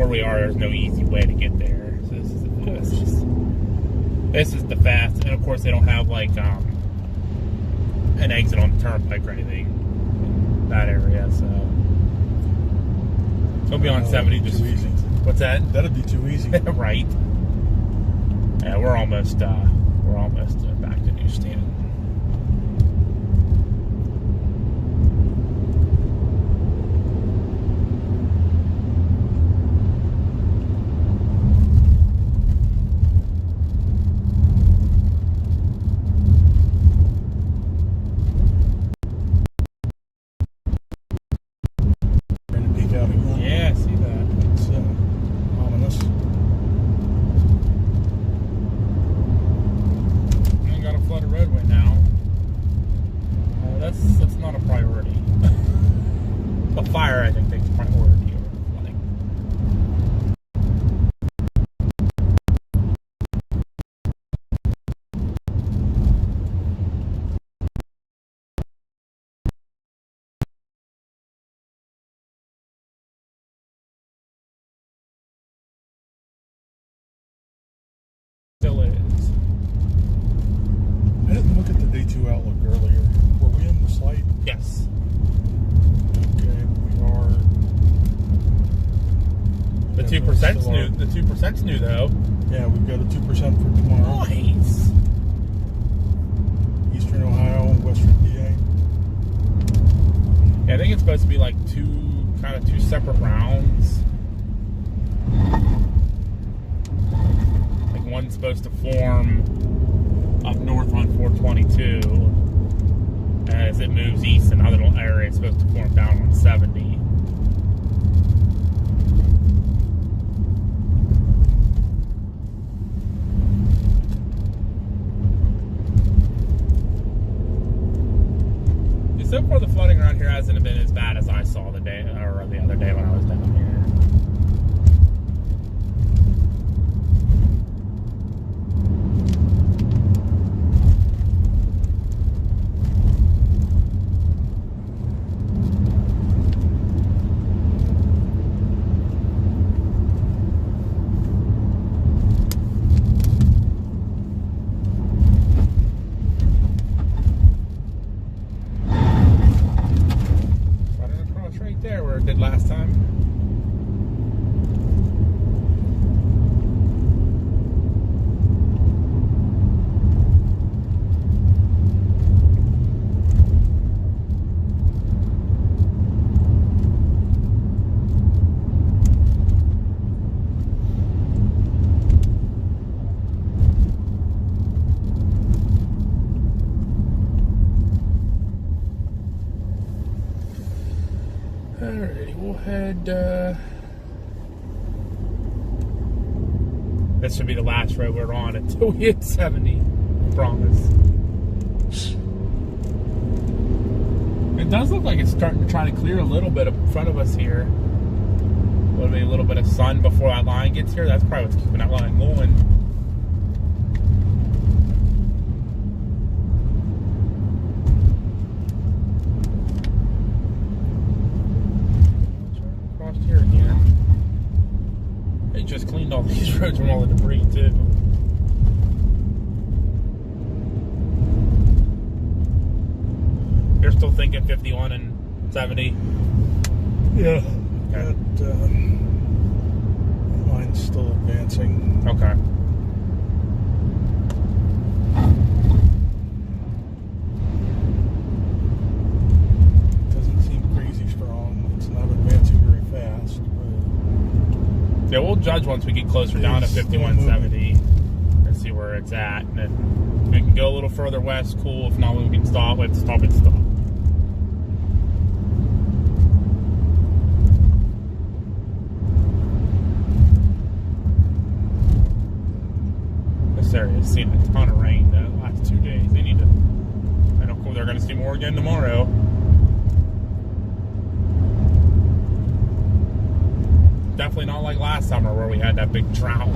where we are, there's no easy way to get there. So this is the fast, and of course they don't have like an exit on the turnpike or anything in that area. So it'll be on 70. Just too easy. What's that? That'd be too easy. Right. Yeah, we're almost back to newsstand. Trying to peek out again. Yeah, I see that. It's ominous. We got a flooded roadway now. That's not a priority. The fire, I think, takes priority over the flooding. Still is. I didn't look at the day 2 outlook earlier. Were we in the slight? Yes. Okay, we are. The Yeah, 2%'s still new. are. The 2%'s new though. Yeah, we've got a 2% for tomorrow. Nice. Eastern Ohio and Western PA. Yeah, I think it's supposed to be like two separate rounds. Like one's supposed to form up north on 422 as it moves east, another little area is supposed to form down on 70. So far, the flooding around here hasn't been as bad as I saw the other day when I was down here. There where it did last time. Alrighty, we'll head, this should be the last road we're on until we hit 70, I promise. It does look like it's starting to try to clear a little bit in front of us here. Maybe a little bit of sun before that line gets here. That's probably what's keeping that line going. Here again. They just cleaned all these roads from all the debris too. You're still thinking 51 and 70? Yeah. Okay. That line's still advancing. Okay. Doesn't seem crazy strong. It's not advancing very fast, but Yeah, we'll judge once we get closer down to 5170 and see where it's at. And then we can go a little further west, cool. If not, we can stop. We have to stop and stop. This area has seen a ton of rain the last 2 days. They need to, I know they're going to see more again tomorrow. Definitely not like last summer where we had that big drought. A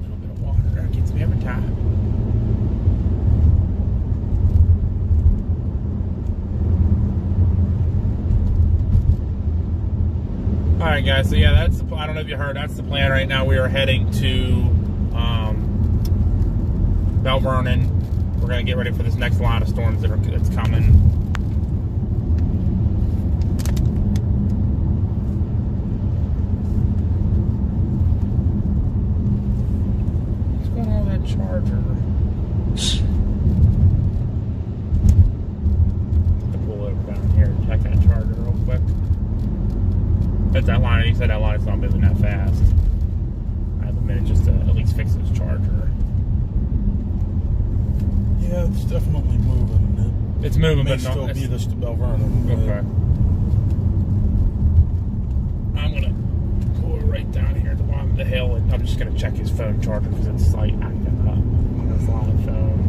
little bit of water there gets me every time. Alright guys, so yeah, that's the, I don't know if you heard, that's the plan right now. We are heading to Mount Vernon. We're going to get ready for this next line of storms that's coming. What's going on with that charger? To pull over down here and check that charger real quick. That's that line. He said that line's not moving that fast. I have a minute just to at least fix this charger. Yeah, it's definitely moving. It's moving, May but still not. beat us to Bell Vernon. Okay. I'm gonna pull it right down here at the bottom of the hill, and I'm just gonna check his phone charger because it's like acting up on his live phone.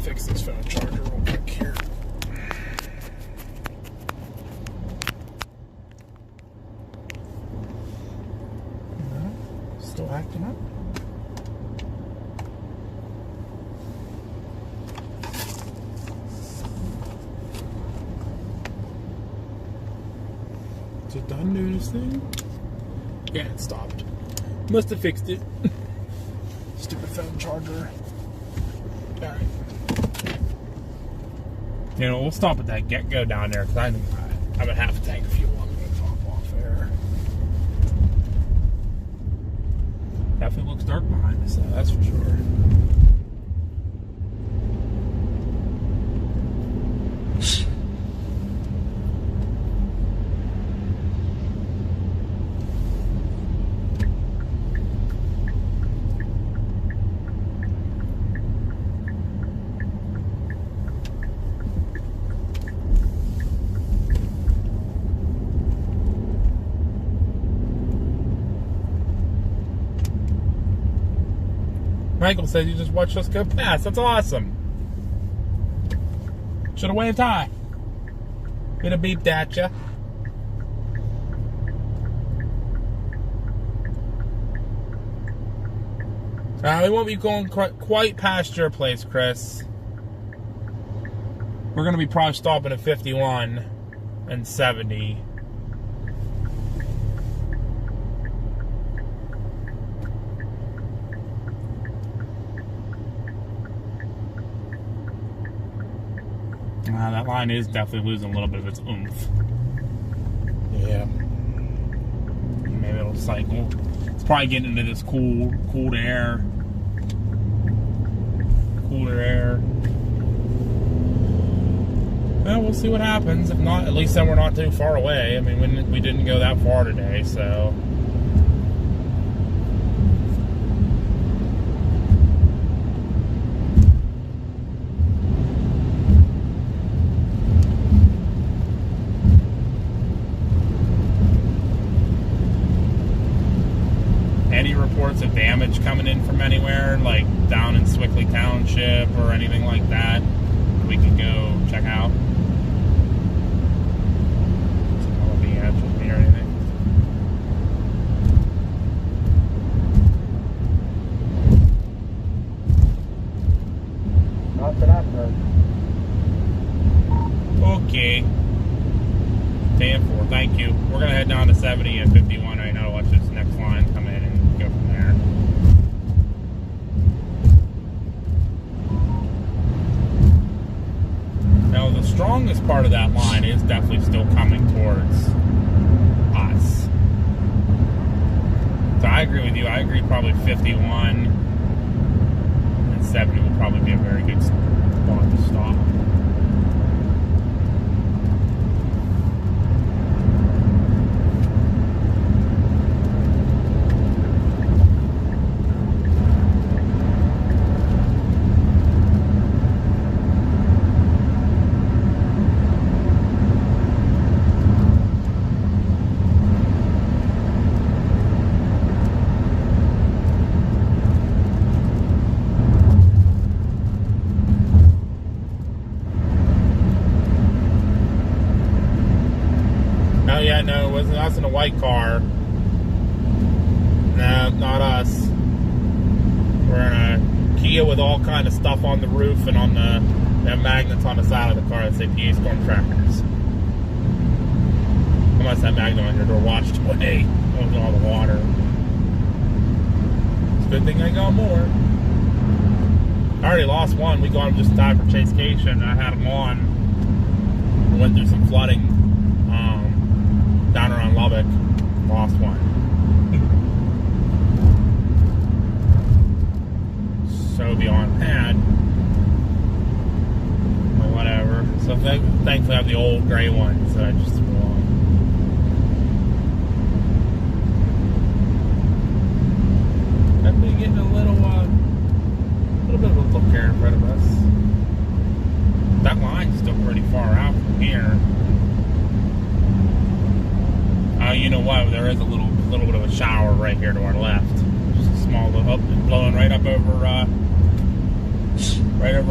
Fix this phone charger real quick here. No, still acting up. Is it done doing this thing? Yeah, it stopped. Must have fixed it. Stupid phone charger. Alright. You know, we'll stop at that get-go down there because I have a half a tank of fuel. I'm going to top off there. Definitely looks dark behind us, though, that's for sure. Michael said you just watched us go past. That's awesome. Should have waved high. Could have beeped at you. We won't be going quite past your place, Chris. We're going to be probably stopping at 51 and 70. That line is definitely losing a little bit of its oomph. Yeah. Maybe it'll cycle. It's probably getting into this cooler air. Well, we'll see what happens. If not, at least then we're not too far away. I mean, we didn't go that far today, so. Any reports of damage coming in from anywhere, like down in Swickley Township or anything like that, we can go check out? Someone being answered me or anything? Not that I've heard. Okay. 10-4, thank you. We're going to head down to 70 and 51 right now to watch this next line come in and go from there. Now, the strongest part of that line is definitely still coming towards us. So I agree with you. I agree probably 51 and 70 will probably be a very good spot to stop. us in a white car. No, not us. We're in a Kia with all kind of stuff on the roof and on the magnets on the side of the car that say PA Storm Trackers. Unless that magnet on your door washed away with all the water. It's a good thing I got more. I already lost one. We got him just in time for Chasecation. I had him on. We went through some flooding down around Lubbock. Lost one. So beyond mad. Or whatever. So thankfully I have the old gray ones that I just threw on. Definitely getting a little bit of a look here in front of us. That line's still pretty far out from here. You know what? There is a little bit of a shower right here to our left. Just a small little blowing right up over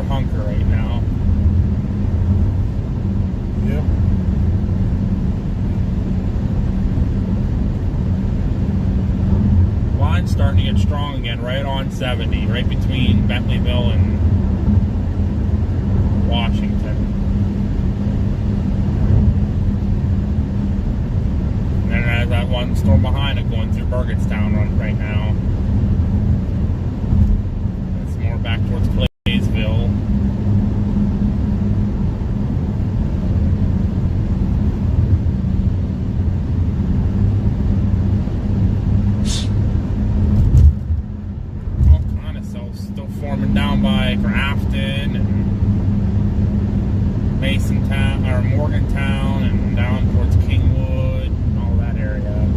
Hunker right now. Yep. Line's starting to get strong again, right on 70, right between Bentleyville and Washington. And then there's that one storm behind it going through Burgettstown right now. It's more back towards Claysville. All kind of cells still forming down by Grafton and Masontown or Morgantown and down towards Kingwood and all that area.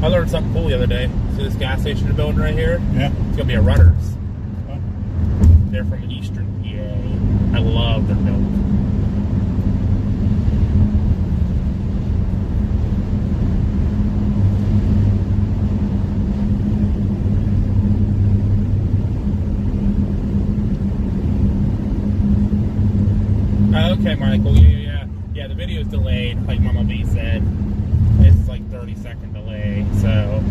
I learned something cool the other day. See this gas station they're building right here? Yeah. It's gonna be a Rudders. Huh? They're from Eastern PA. I love their milk. Okay, Michael. Yeah. The video's delayed, like Mama B said. It's like 30-second delay, so.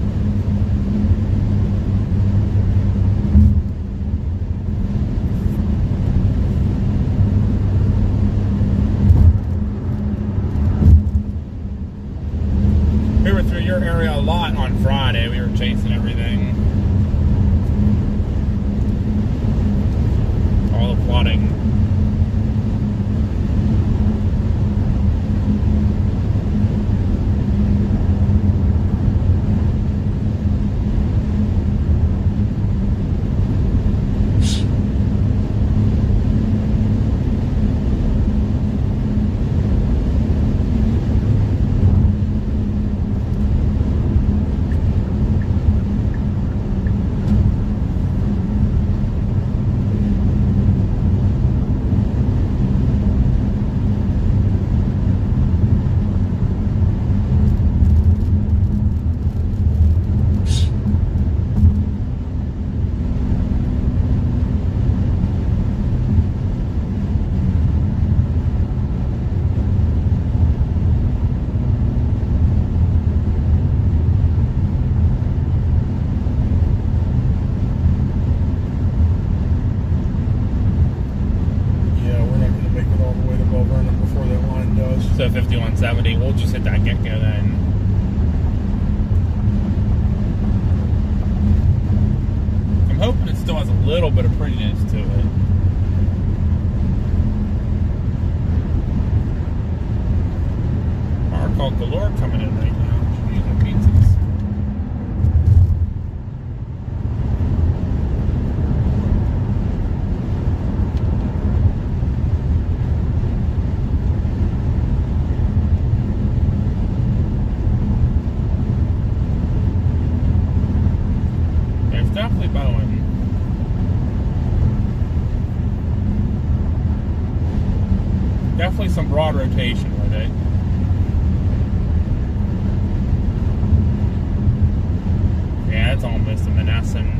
We were through your area a lot on Friday. We were chasing everything. All the flooding. So 5170, we'll just hit that get-go then. I'm hoping it still has a little bit of prettiness to it. Car called Galore coming in right now. Should be using pizzas. Definitely bowing. Definitely some broad rotation with it. Yeah, it's almost a Menneson.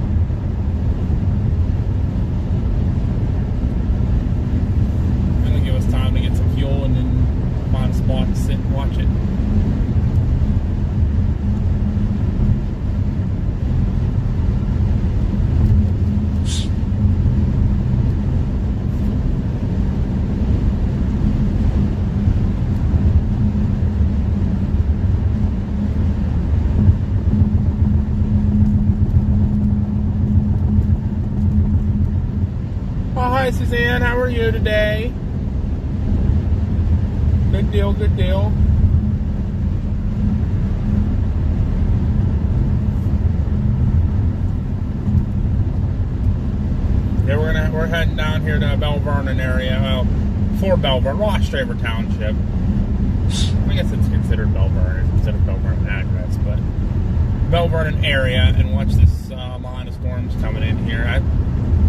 Suzanne. How are you today? Good deal, good deal. Yeah, we're heading down here to Bell Vernon area. Well, for Bell Vernon, Rostraver Township. I guess it's considered Bell Vernon. It's considered Bell Vernon address, but Bell Vernon area, and watch this line of storms coming in here. I'm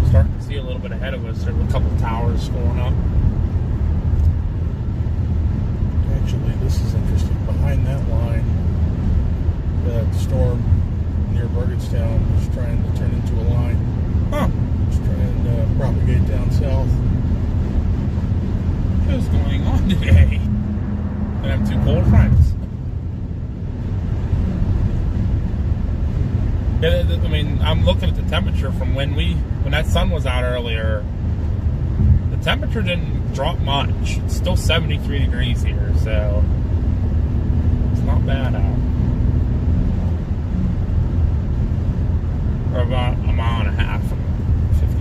starting to see a little bit ahead of us. There's a couple towers going up. Actually, this is interesting. Behind that line, that storm near Burgettstown is trying to turn into a line. Huh. It's trying to propagate down south. What's going on today? I have two cold fronts. Yeah, I mean, I'm looking at the temperature from when that sun was out earlier. The temperature didn't drop much. It's still 73 degrees here, so it's not bad out. We're about a mile and a half from 51.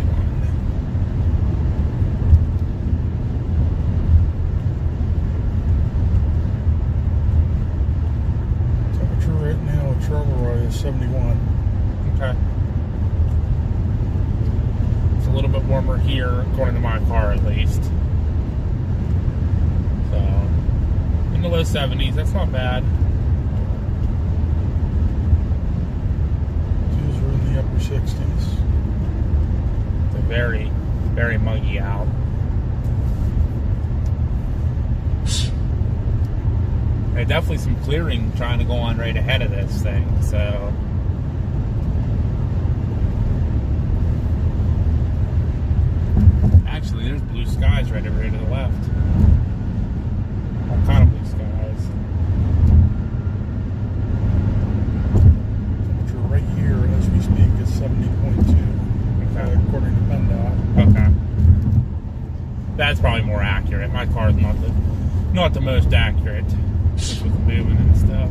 Temperature right now at Charleroi is 71. Okay. It's a little bit warmer here, according to my car at least. So, in the low 70s, that's not bad. Dews are in the upper 60s. It's very, very muggy out. There's definitely some clearing trying to go on right ahead of this thing, so. Actually, there's blue skies right over here to the left. All kind of blue skies. Temperature right here as we speak is 70.2, Okay. according to PennDOT. Okay. That's probably more accurate. My car's not the most accurate, just with the movement and stuff.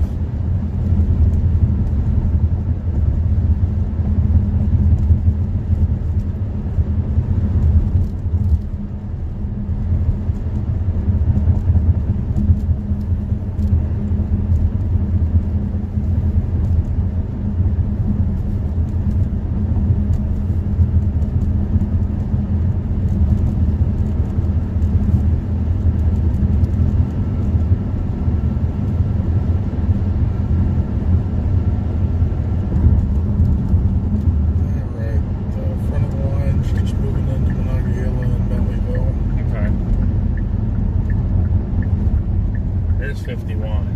There's 51.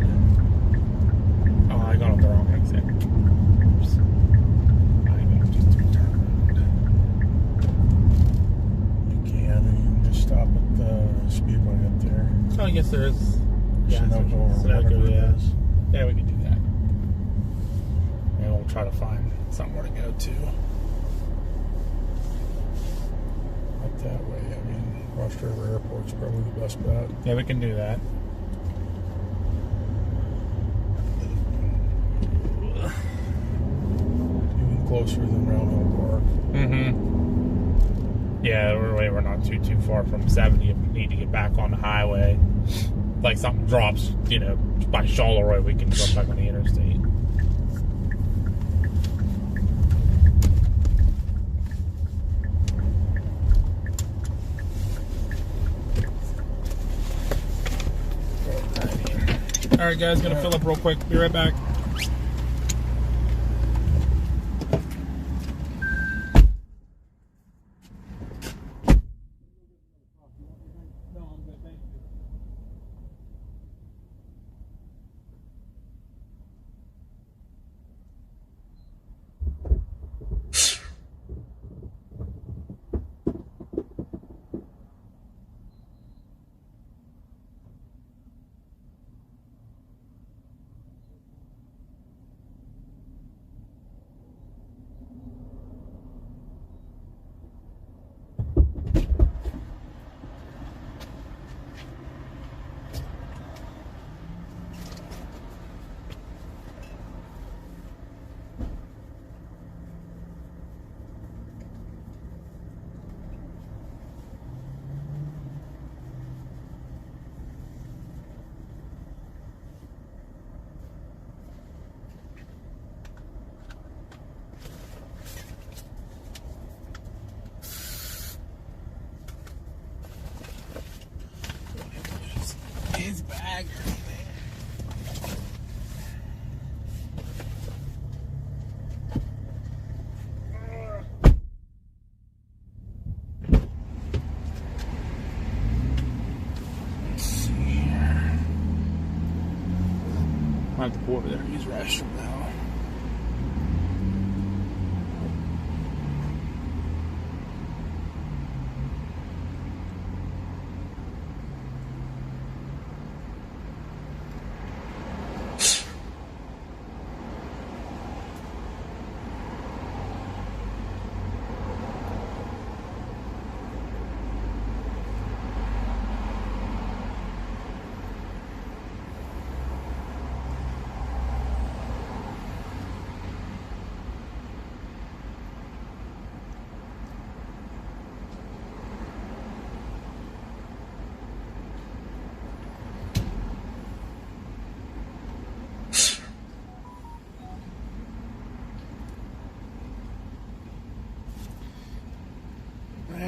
Oh, I got off the wrong exit. Oops. I got just turned. You can just stop at the speedway up there. So I guess there is. Sunoco or Sunoco, whatever it yeah. is. Yeah, we can do that. And we'll try to find somewhere to go to. Up that way. I mean, Rostraver Airport's probably the best bet. Yeah, we can do that. Even closer than Round Hill Park. Mm-hmm. Yeah, we're not too far from 70 if we need to get back on the highway. Like something drops, by Charleroi, we can jump back on the interstate. Alright guys, gonna fill up real quick. Be right back. I have to pull over there and use the restroom now.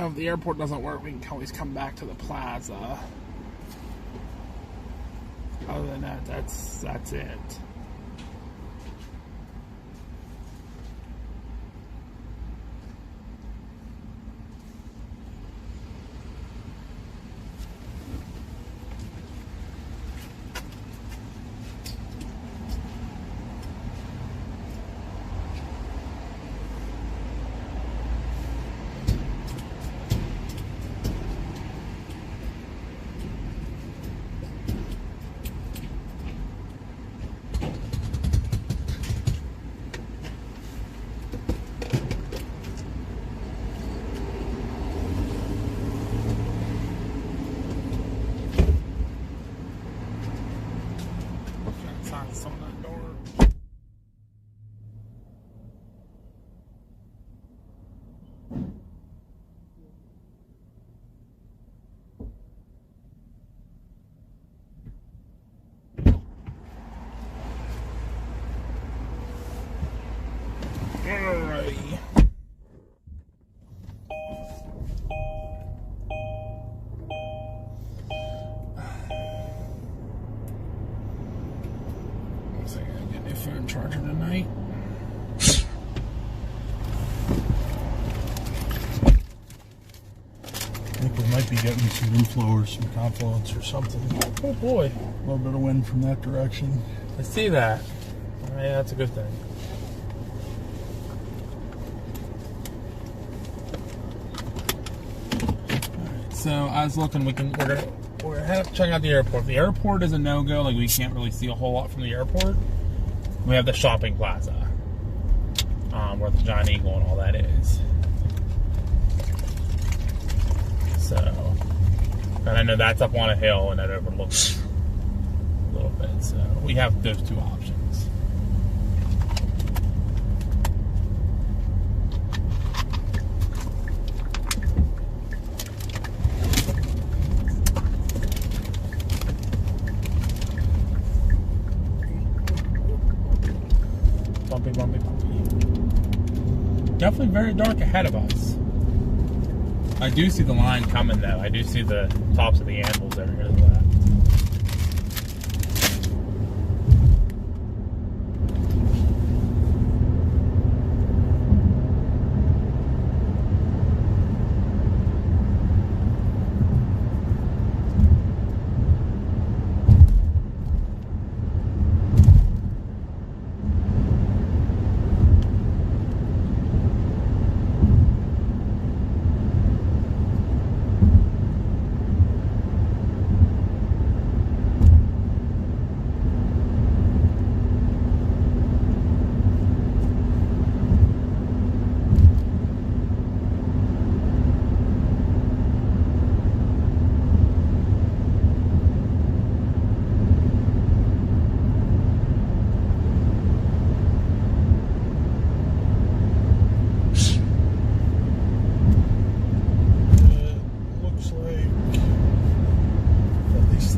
If the airport doesn't work, we can always come back to the plaza. Other than that, that's it. Signs on that door. Alrighty. Looks like I get a new phone charger tonight. I think we might be getting some inflow or some confluence or something. Oh boy. A little bit of wind from that direction. I see that. Yeah, that's a good thing. Alright, so I was looking, we're gonna head up check out the airport. The airport is a no-go, like we can't really see a whole lot from the airport. We have the shopping plaza, where the Giant Eagle and all that is. So, and I know that's up on a hill and that overlooks a little bit. So we have those two options. Bumpy, bumpy, bumpy. Definitely very dark ahead of us. I do see the line coming though. I do see the tops of the anvils over here to the left.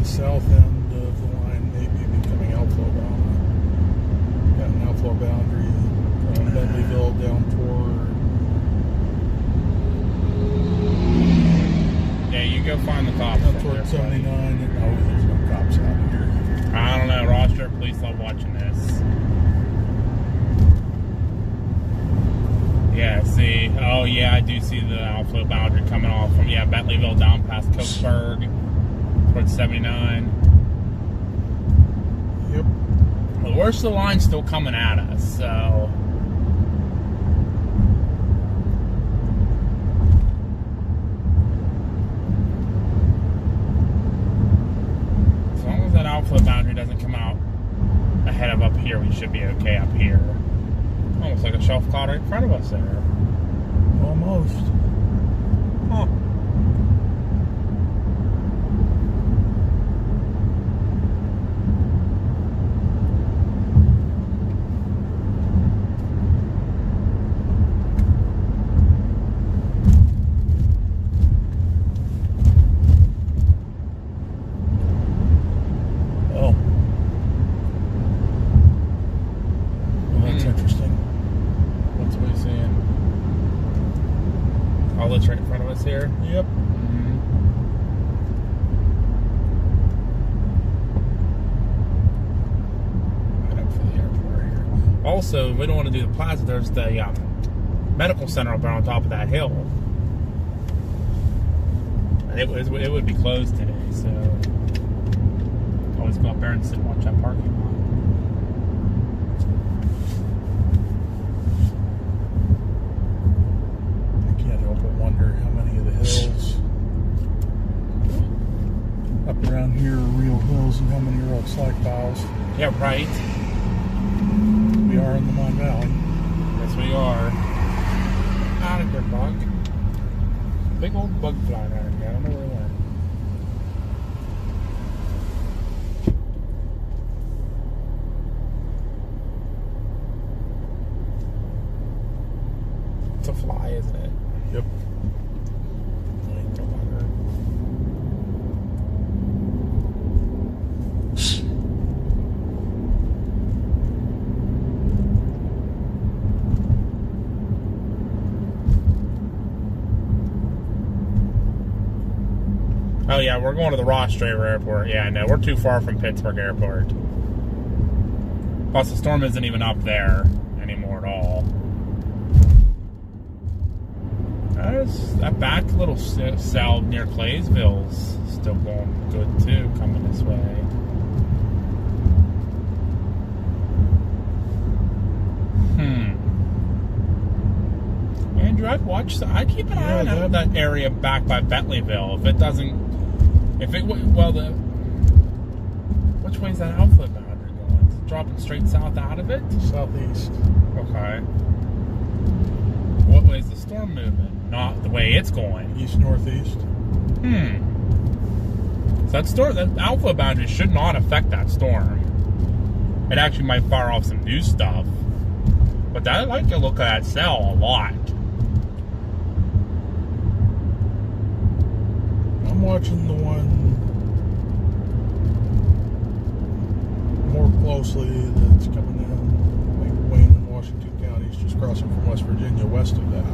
South end of the line may be becoming outflow bound. Got an outflow boundary from Bentleyville down toward. Yeah, you go find the cops. Down toward 79. And no, there's no cops out here. I don't know. Rochester police love watching this. Yeah, see. Oh, yeah, I do see the outflow boundary coming off from, yeah, Bentleyville down past Copeburg towards 79. Yep. Well, most of the line's still coming at us, so. As long as that outflow boundary doesn't come out ahead of up here, we should be okay up here. Almost like a shelf cloud right in front of us there. Almost. Huh. Oh. Well, that's interesting. What's we seeing? All this right in front of us here. Yep. Head up for the airport here. Also, we don't want to do the plaza. There's the medical center up there on top of that hill. And it would be closed today, so always go up there and sit and watch that parking lot. I can't help but wonder how many of the hills up around here are real hills and how many are old slack piles. Yeah, right. We are in the Mon Valley. Yes, we are. Out of here, bug. Big old bug flying out of here. I don't know where it went. It's a fly, isn't it? Yep. Oh yeah, we're going to the Ross Strayer Airport. Yeah, no, we're too far from Pittsburgh Airport. Plus, the storm isn't even up there anymore at all. That back little cell near Claysville's still going good too, coming this way. Andrew, I keep an eye on that area back by Bentleyville. If it doesn't, which way is that outflow boundary going? Is it dropping straight south out of it? Southeast. Okay. What way is the storm moving? Not the way it's going. East-northeast. So that outflow boundary should not affect that storm. It actually might fire off some new stuff. But I like to look at that cell a lot. I'm watching the one more closely that's coming in like Wayne and Washington counties, just crossing from West Virginia west of that.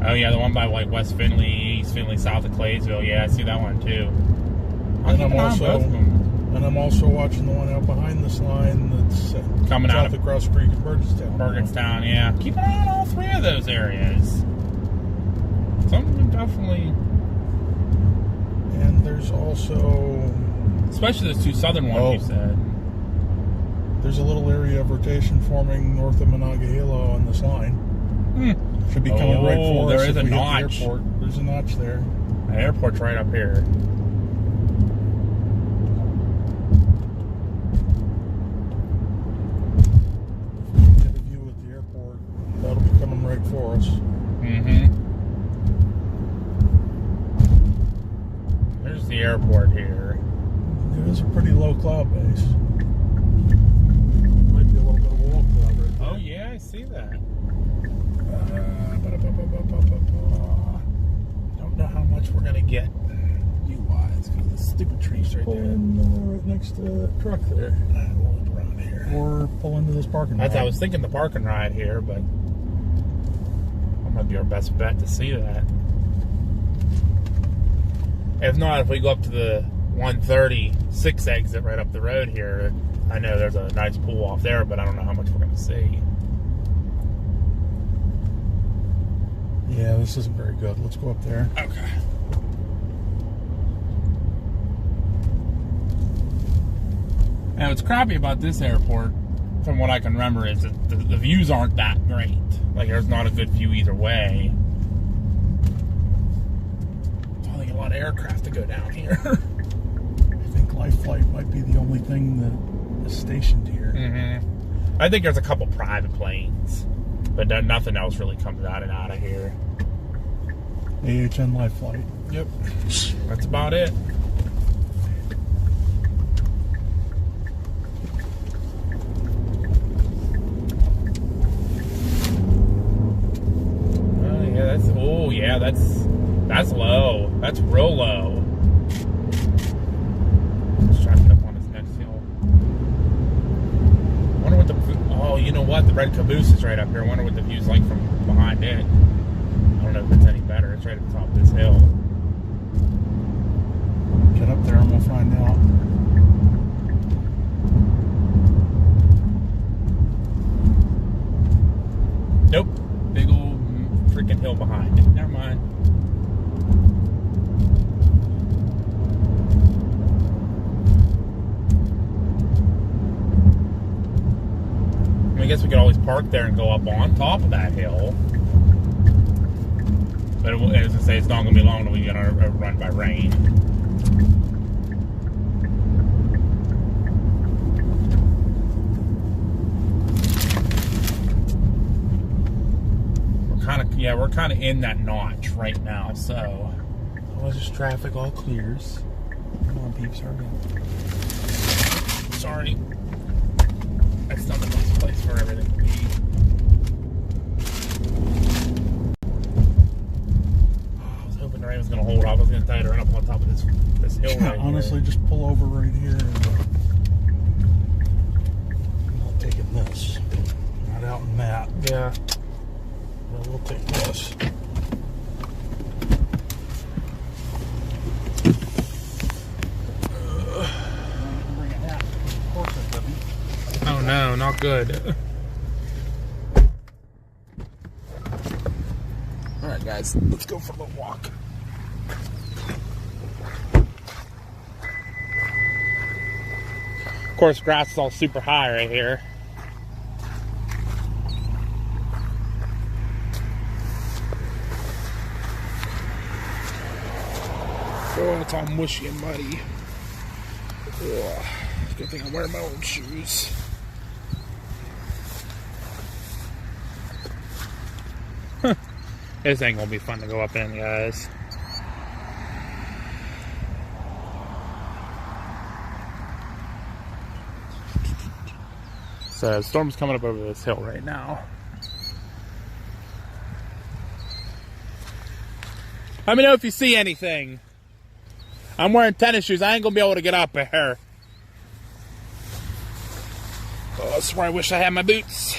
Oh yeah, the one by like West Findlay, East Findlay, south of Claysville. Yeah, I see that one too. And I'm also watching the one out behind this line that's coming south out of across Creek in Burgettstown. Yeah, keep an eye on all three of those areas. Some of them definitely. And there's also, especially those two southern ones you said. There's a little area of rotation forming north of Monongahela on this line. Should be coming right for us. There is a notch. There's a notch there. The airport's right up here. Get a view at the airport. That'll be coming right for us. There's the airport here. It is a pretty low cloud base. Might be a little bit of a wall cloud right there. Oh yeah, I see that. Don't know how much we're gonna get view-wise because of the stupid trees right pull there. in right next to the truck there. We'll look around here. Or pull into this parking lot. I was thinking the parking ride here, but that might be our best bet to see that. If not, if we go up to the 136 exit right up the road here, I know there's a nice pool off there, but I don't know how much we're going to see. Yeah, this isn't very good. Let's go up there. Okay. And what's crappy about this airport, from what I can remember, is that the views aren't that great. Like, there's not a good view either way. So I think a lot of aircraft to go down here. I think Life Flight might be the only thing that is stationed here. Mm-hmm. I think there's a couple private planes, but nothing else really comes out of here. AHN Life Flight. Yep. That's about it. That's low. That's real low. Let's try to get up on this next hill. Wonder what the... Oh, you know what? The red caboose is right up here. I wonder what the view's like from behind it. I don't know if it's any better. It's right at the top of this hill. Get up there and we'll find out. Nope. Big old freaking hill behind it. Never mind. I guess we could always park there and go up on top of that hill. But as I say, it's not going to be long until we get run by rain. We're kind of in that notch right now, so. Well, just traffic all clears. Come on, peeps, hurry up. Sorry. That's not the best place for everything to be. Oh, I was hoping the rain was going to hold off. I was going to tie it right up on top of this hill right here. Honestly, just pull over right here. I'm not taking this. Not out in that. Yeah. But we'll take this. Oh no, not good. Alright guys, let's go for a little walk. Of course, grass is all super high right here. Oh, it's all mushy and muddy. Ugh. Good thing I'm wearing my old shoes. This ain't gonna be fun to go up in, guys. So the storm's coming up over this hill right now. Let me know if you see anything. I'm wearing tennis shoes. I ain't gonna be able to get up here. Oh, that's where I wish I had my boots.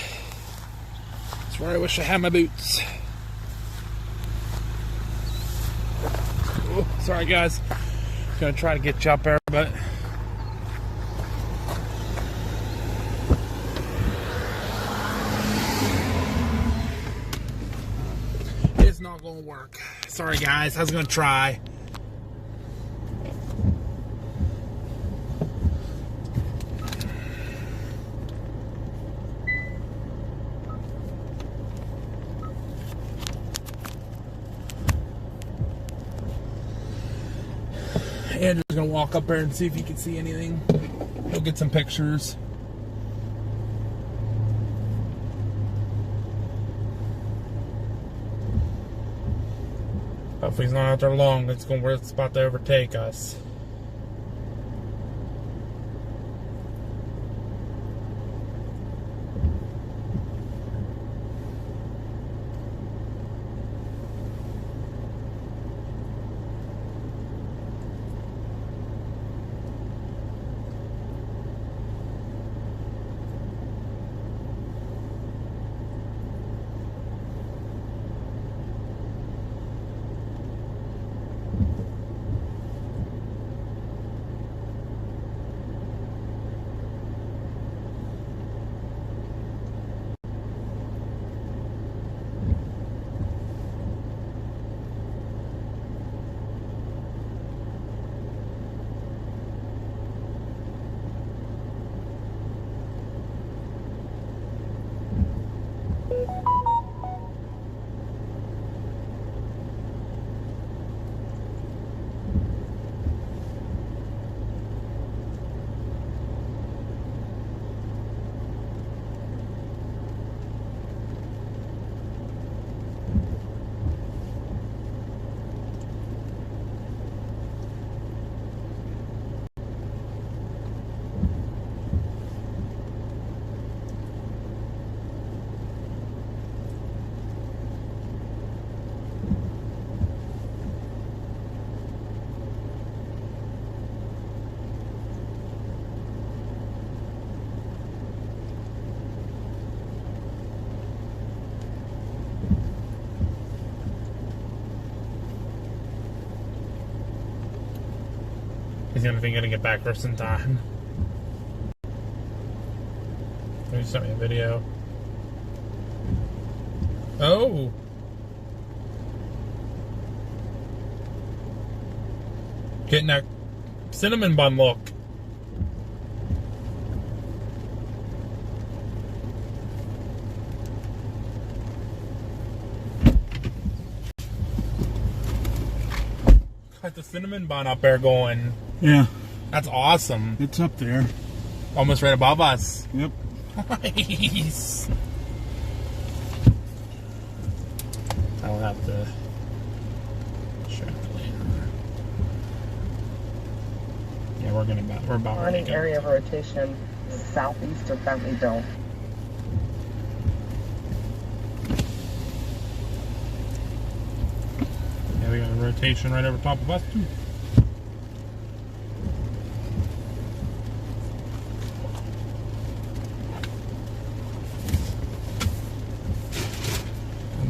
That's where I wish I had my boots. Oh, sorry guys. Gonna try to get you up there, but it's not gonna work. Sorry guys, I was gonna try. Andrew's gonna walk up there and see if he can see anything. He'll get some pictures. Hopefully he's not out there long. It's about to overtake us. He's gonna think he's gonna get back first in time. He sent me a video. Oh! Getting that cinnamon bun look. Got the cinnamon bun up there going. Yeah. That's awesome. It's up there. Almost right above us. Yep. Nice. I'll have to check later. Yeah, we're about ready Running to go. area of rotation southeast of Bentleyville. Yeah, we got a rotation right over top of us too.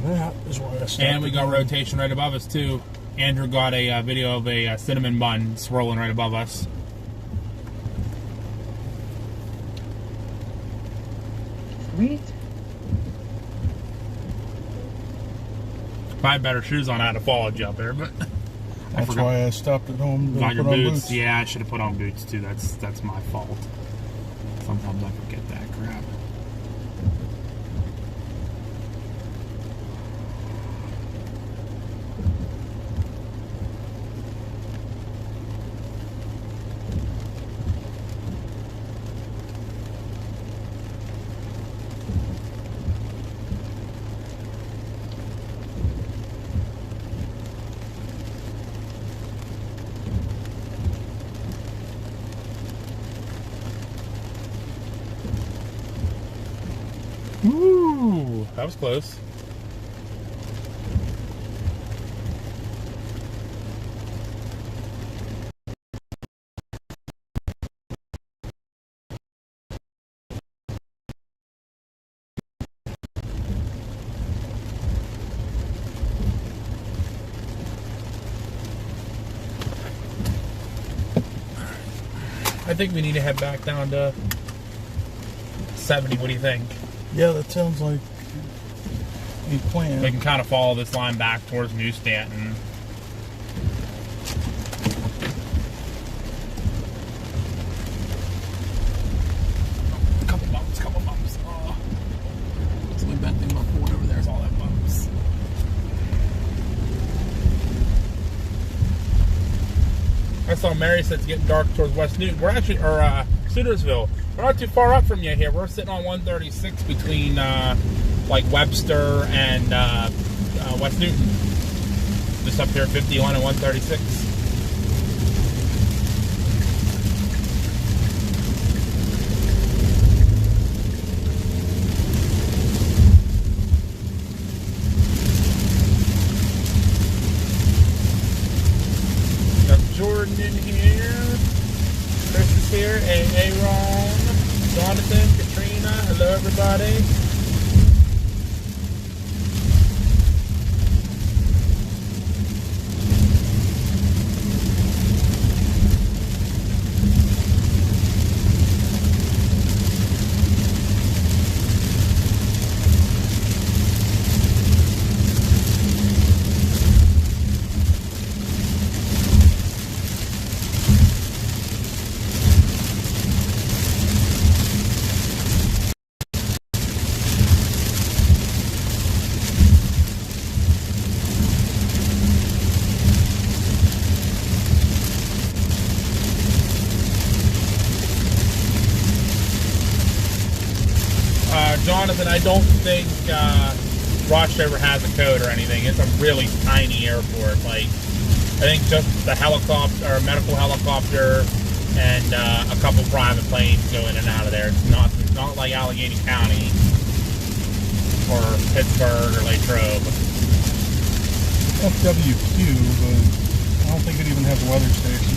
That is why I stopped. And we got rotation right above us too. Andrew got a video of a cinnamon bun swirling right above us. Sweet. If I had better shoes on, I'd have followed you up there, but I That's forgot. why I stopped at home to Got your put on boots. boots. Yeah, I should have put on boots too. That's my fault. Sometimes I forget that crap. Ooh, that was close. I think we need to head back down to 70. What do you think? Yeah, that sounds like a plan. We can kind of follow this line back towards New Stanton. Couple bumps. Oh. It's like that thing about forward over there is all that bumps. I saw Mary said it's getting dark towards West Newton. We're actually, or Sudlersville. We're not too far up from you here. We're sitting on 136 between like Webster and West Newton. Just up here, 51 and 136. Jordan in here, Chris is here, Aaron, Jonathan, Katrina, hello everybody. Jonathan, I don't think Rochester has a code or anything. It's a really tiny airport. Like, I think just the helicopter, or medical helicopter, and a couple private planes go in and out of there. It's not like Allegheny County or Pittsburgh or Latrobe. FWQ, but I don't think it even has a weather station.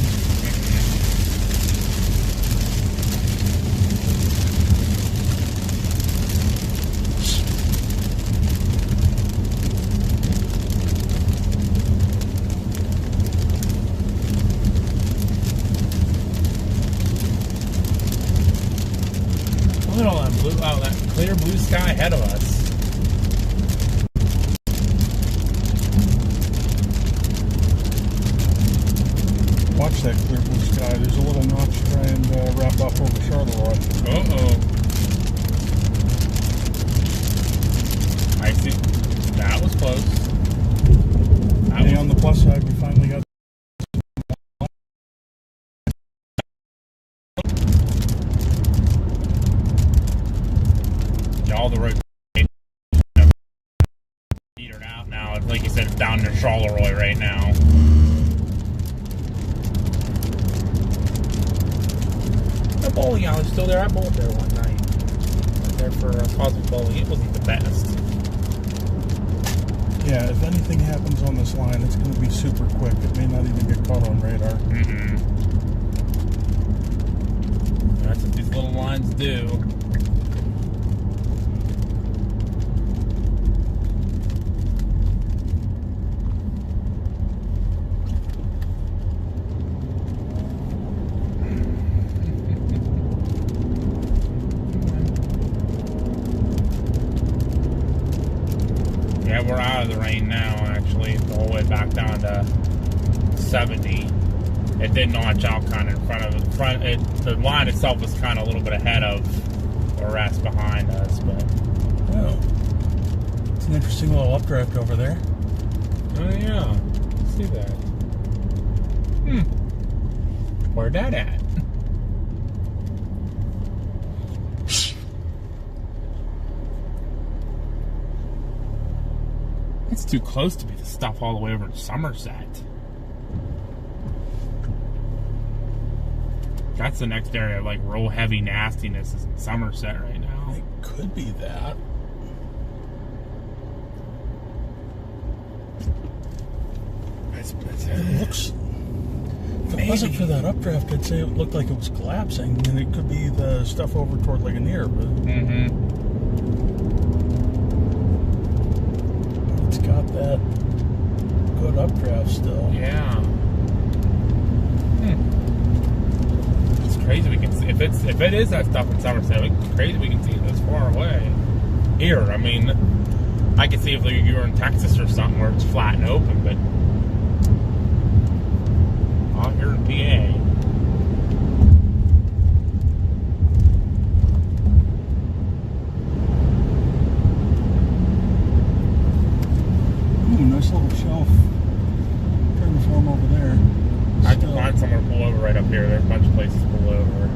Look at all that blue, wow, that clear blue sky ahead of us. Watch that clear blue sky. There's a little notch trying to wrap up over Charleroi. Uh-oh. I see. That was close. Hey, on the plus side, we finally got all the roads petered out now. Like you said, it's down near Charleroi right now. The bowling alley's still there. I bowled there one night. Went there for Cosmic Bowling. It wasn't the best. Yeah, if anything happens on this line, it's going to be super quick. It may not even get caught on radar. That's what these little lines do. Yeah, we're out of the rain now, actually, the whole way back down to 70. It did notch out kind of in front of the line itself was kind of a little bit ahead of the rest behind us, but. Oh. It's an interesting little updraft over there. Oh, yeah. See that. Where'd that at? It's too close to be the stuff all the way over in Somerset. That's the next area, like real heavy nastiness is in Somerset right now. It could be that. It looks. If it wasn't for that updraft, I'd say it looked like it was collapsing, and it could be the stuff over toward Ligonier, but. It's got that good updraft still. Yeah. It's crazy we can see if it is that stuff in Somerset. It's crazy we can see it this far away. Here, I mean, I could see if you were in Texas or something where it's flat and open, but out here in PA. Ooh, nice little shelf. Trying to form over there. I can find somewhere to pull over right up here. There's a bunch of places to pull over.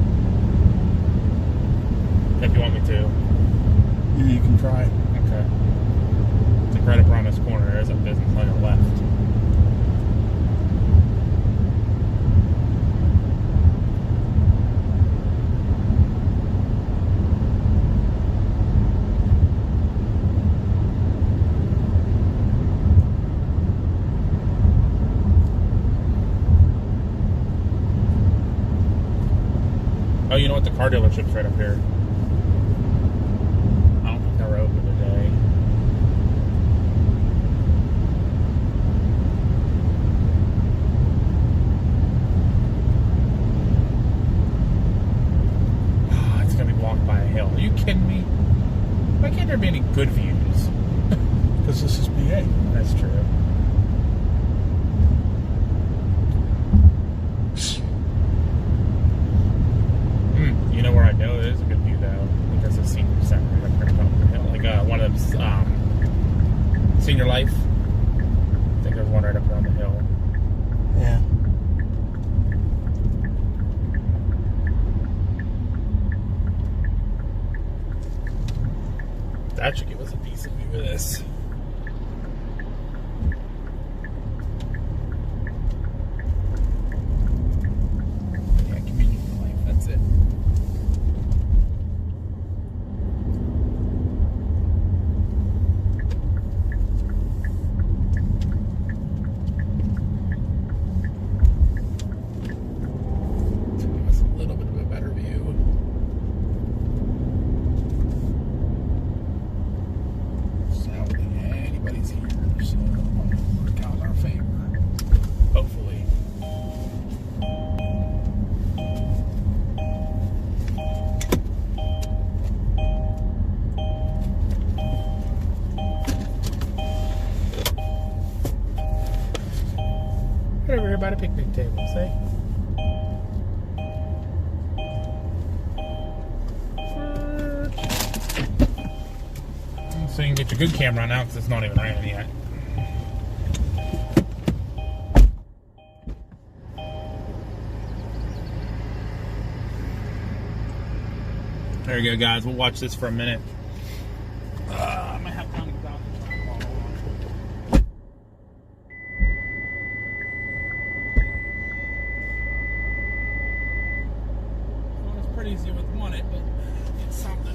If you want me to. Yeah, you can try. Okay. It's like right up around this corner. There's a business on the left. Oh, you know what? The car dealership's right up here. I don't think they're open today. Oh, it's gonna be blocked by a hill. Are you kidding me? Why can't there be any good views? Because this is PA. That's true. You know where I know there's a good view though, because of senior center right up there on the hill, like one of them Senior Life. I think there's one right up there on the hill. Yeah. That should give us a decent view of this. Yeah, community life. That's it. Give us a little bit of a better view. South. say? So you can get your good camera on now because it's not even raining yet. There you go, guys. We'll watch this for a minute. I might have time to get out the tripod. Not as pretty as you would want it, but it's something.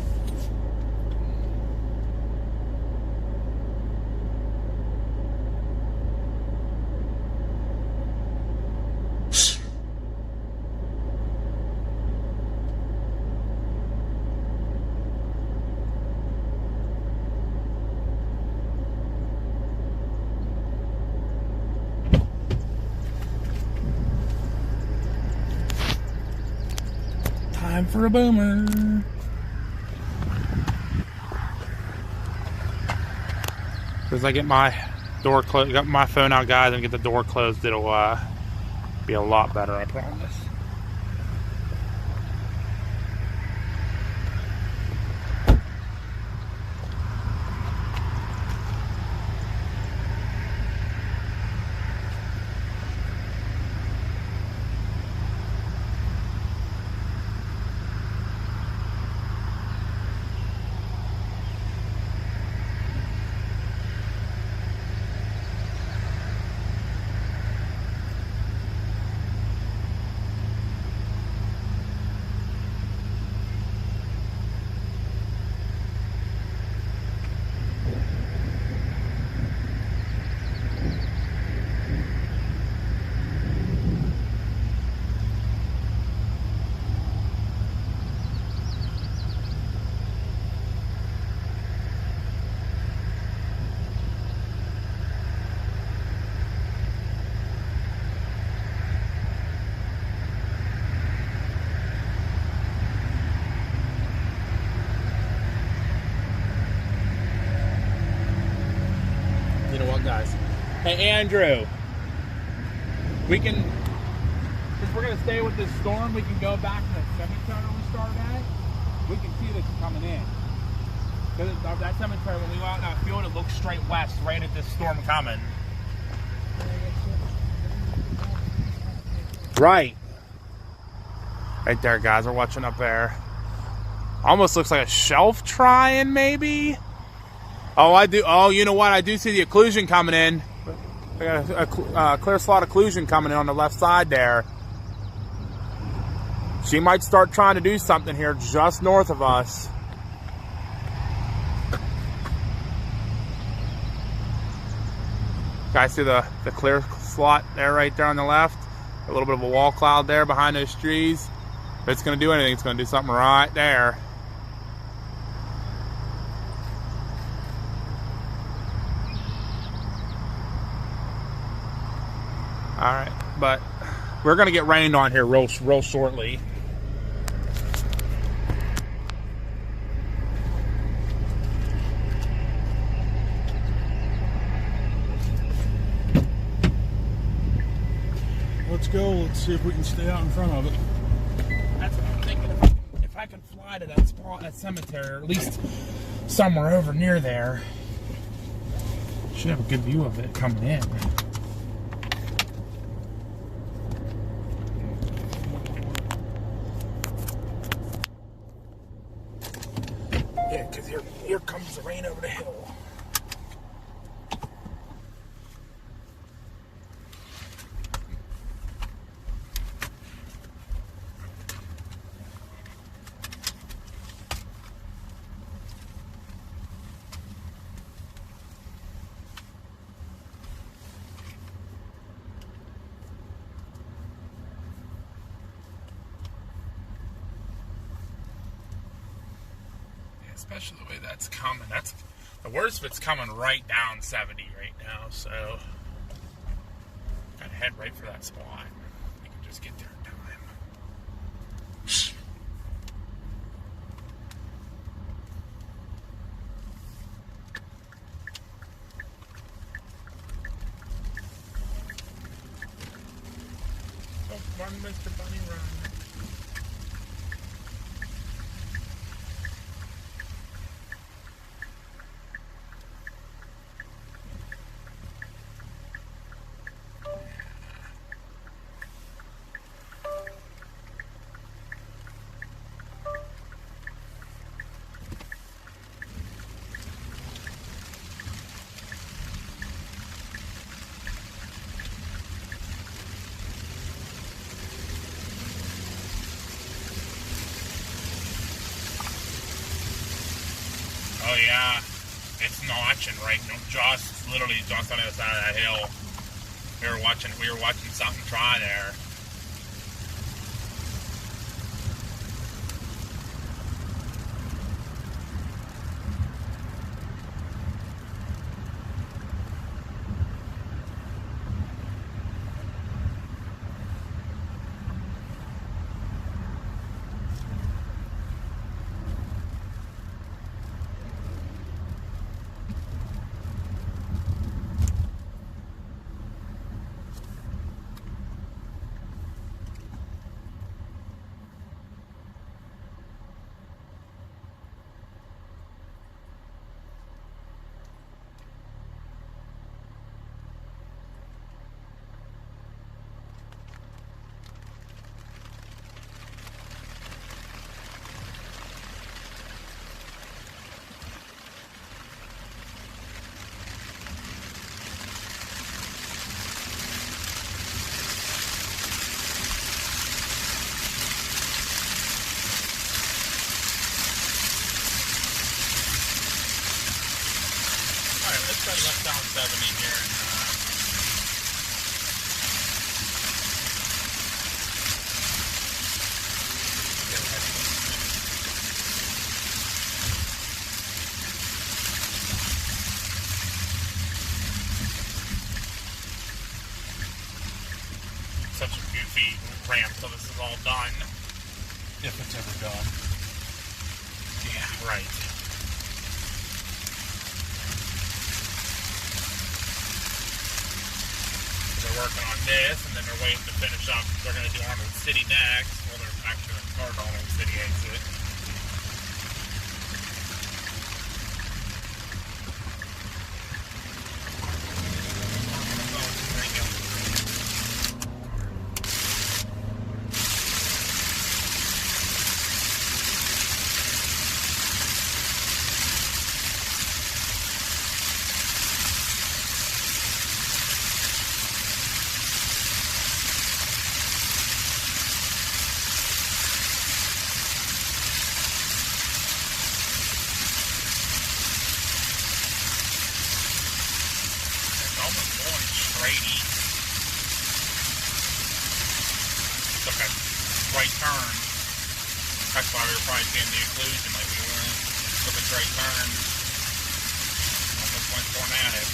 Time for a boomer. As I get my door closed, got my phone out, guys, and get the door closed, it'll be a lot better, I promise. You know what, guys? Hey, Andrew, we can, since we're going to stay with this storm, we can go back to the cemetery we started at. We can see this coming in. Because that cemetery, when we go out in that field, it looks straight west, right at this storm coming. Right. Right there, guys. We're watching up there. Almost looks like a shelf trying, maybe? Oh, I do. Oh, you know what? I do see the occlusion coming in. I got a clear slot occlusion coming in on the left side there. She might start trying to do something here just north of us. Guys, see the clear slot there, right there on the left? A little bit of a wall cloud there behind those trees. If it's going to do anything, it's going to do something right there. All right, but we're going to get rained on here real shortly. Let's go. Let's see if we can stay out in front of it. That's what I'm thinking. If I can fly to that spot, that cemetery, or at least somewhere over near there, should have a good view of it coming in. Yeah, because here comes the rain over the hill. Especially the way that's coming. That's the worst of it's coming right down 70 right now, so gotta head right for that spot. We can just get there in time. Mr. Bunny, run. Oh yeah, it's notching right now. Just literally just on the other side of that hill. We were watching something try there. Let's try left down 70 here and such a goofy ramp till this is all done. If it's ever done. Yeah, right. They're working on this, and then they're waiting to finish up. They're going to do Arnold City next. Well, they're actually going to start Arnold City exit. Took a right turn. That's why we were probably seeing the occlusion like we were. Took a straight turn. Almost went going at it.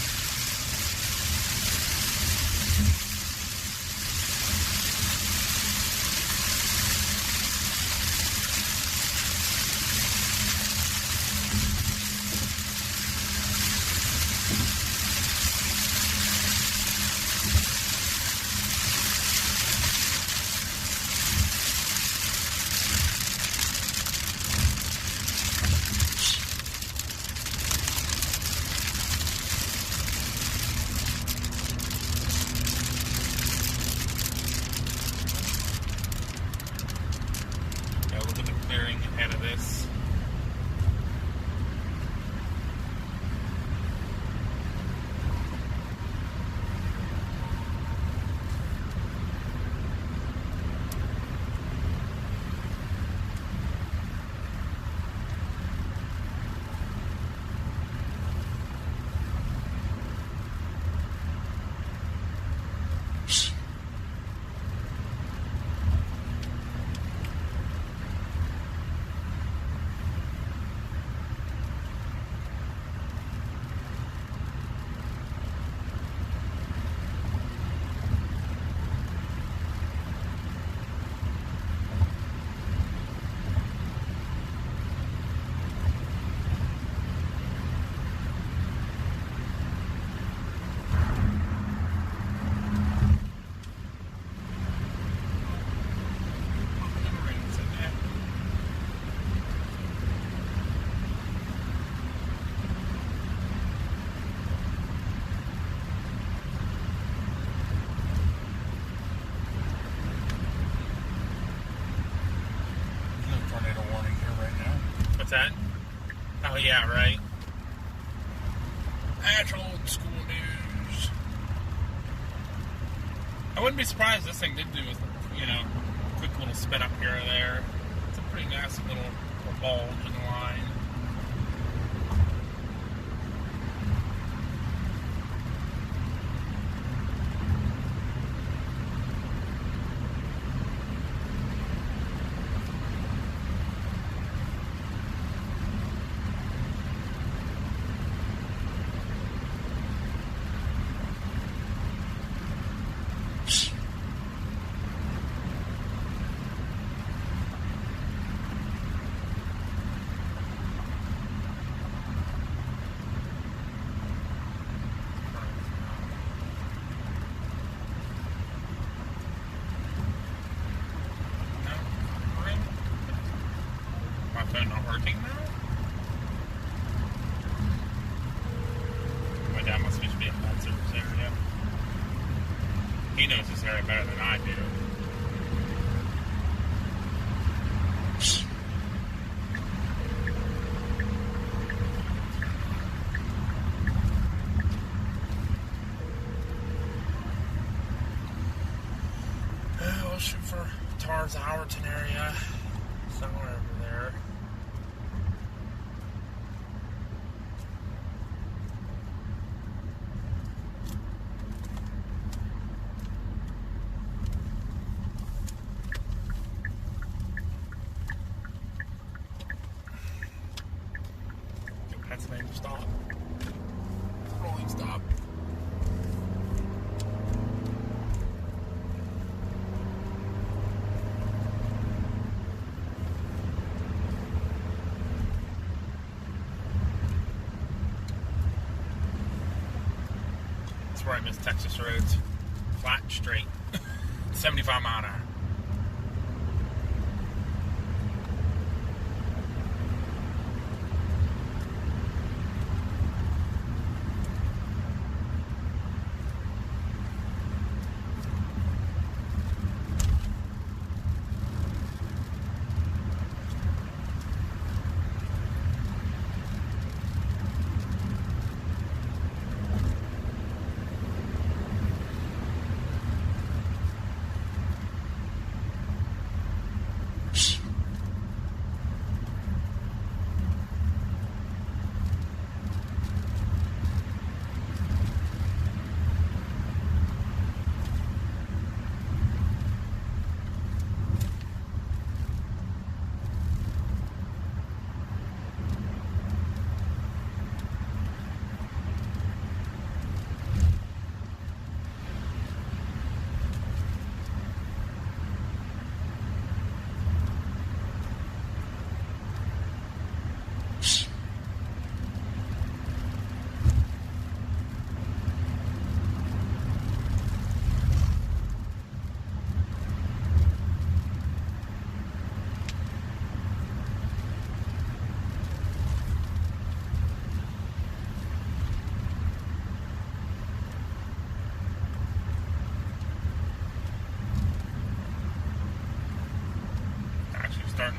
What's that? Oh, yeah, right. That's old school news. I wouldn't be surprised if this thing did do a, you know, quick little spin up here or there. It's a pretty nasty little bulge in the line. Not working now? My dad must just be in that service area. He knows this area better than I do. We'll shoot for Tars Howerton area. Somewhere over there. That's the name of stop. Rolling stop. That's where I miss Texas roads. Flat and straight. 75 mile an hour.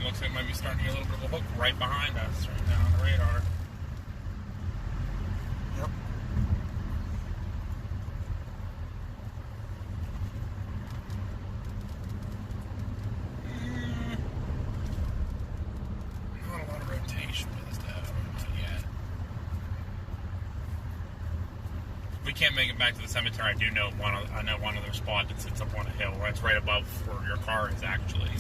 Looks like it might be starting to get a little bit of a hook right behind us, right now on the radar. Yep. Not a lot of rotation with this yet. If we can't make it back to the cemetery, I know one other spot that sits up on a hill. That's right above where your car is actually.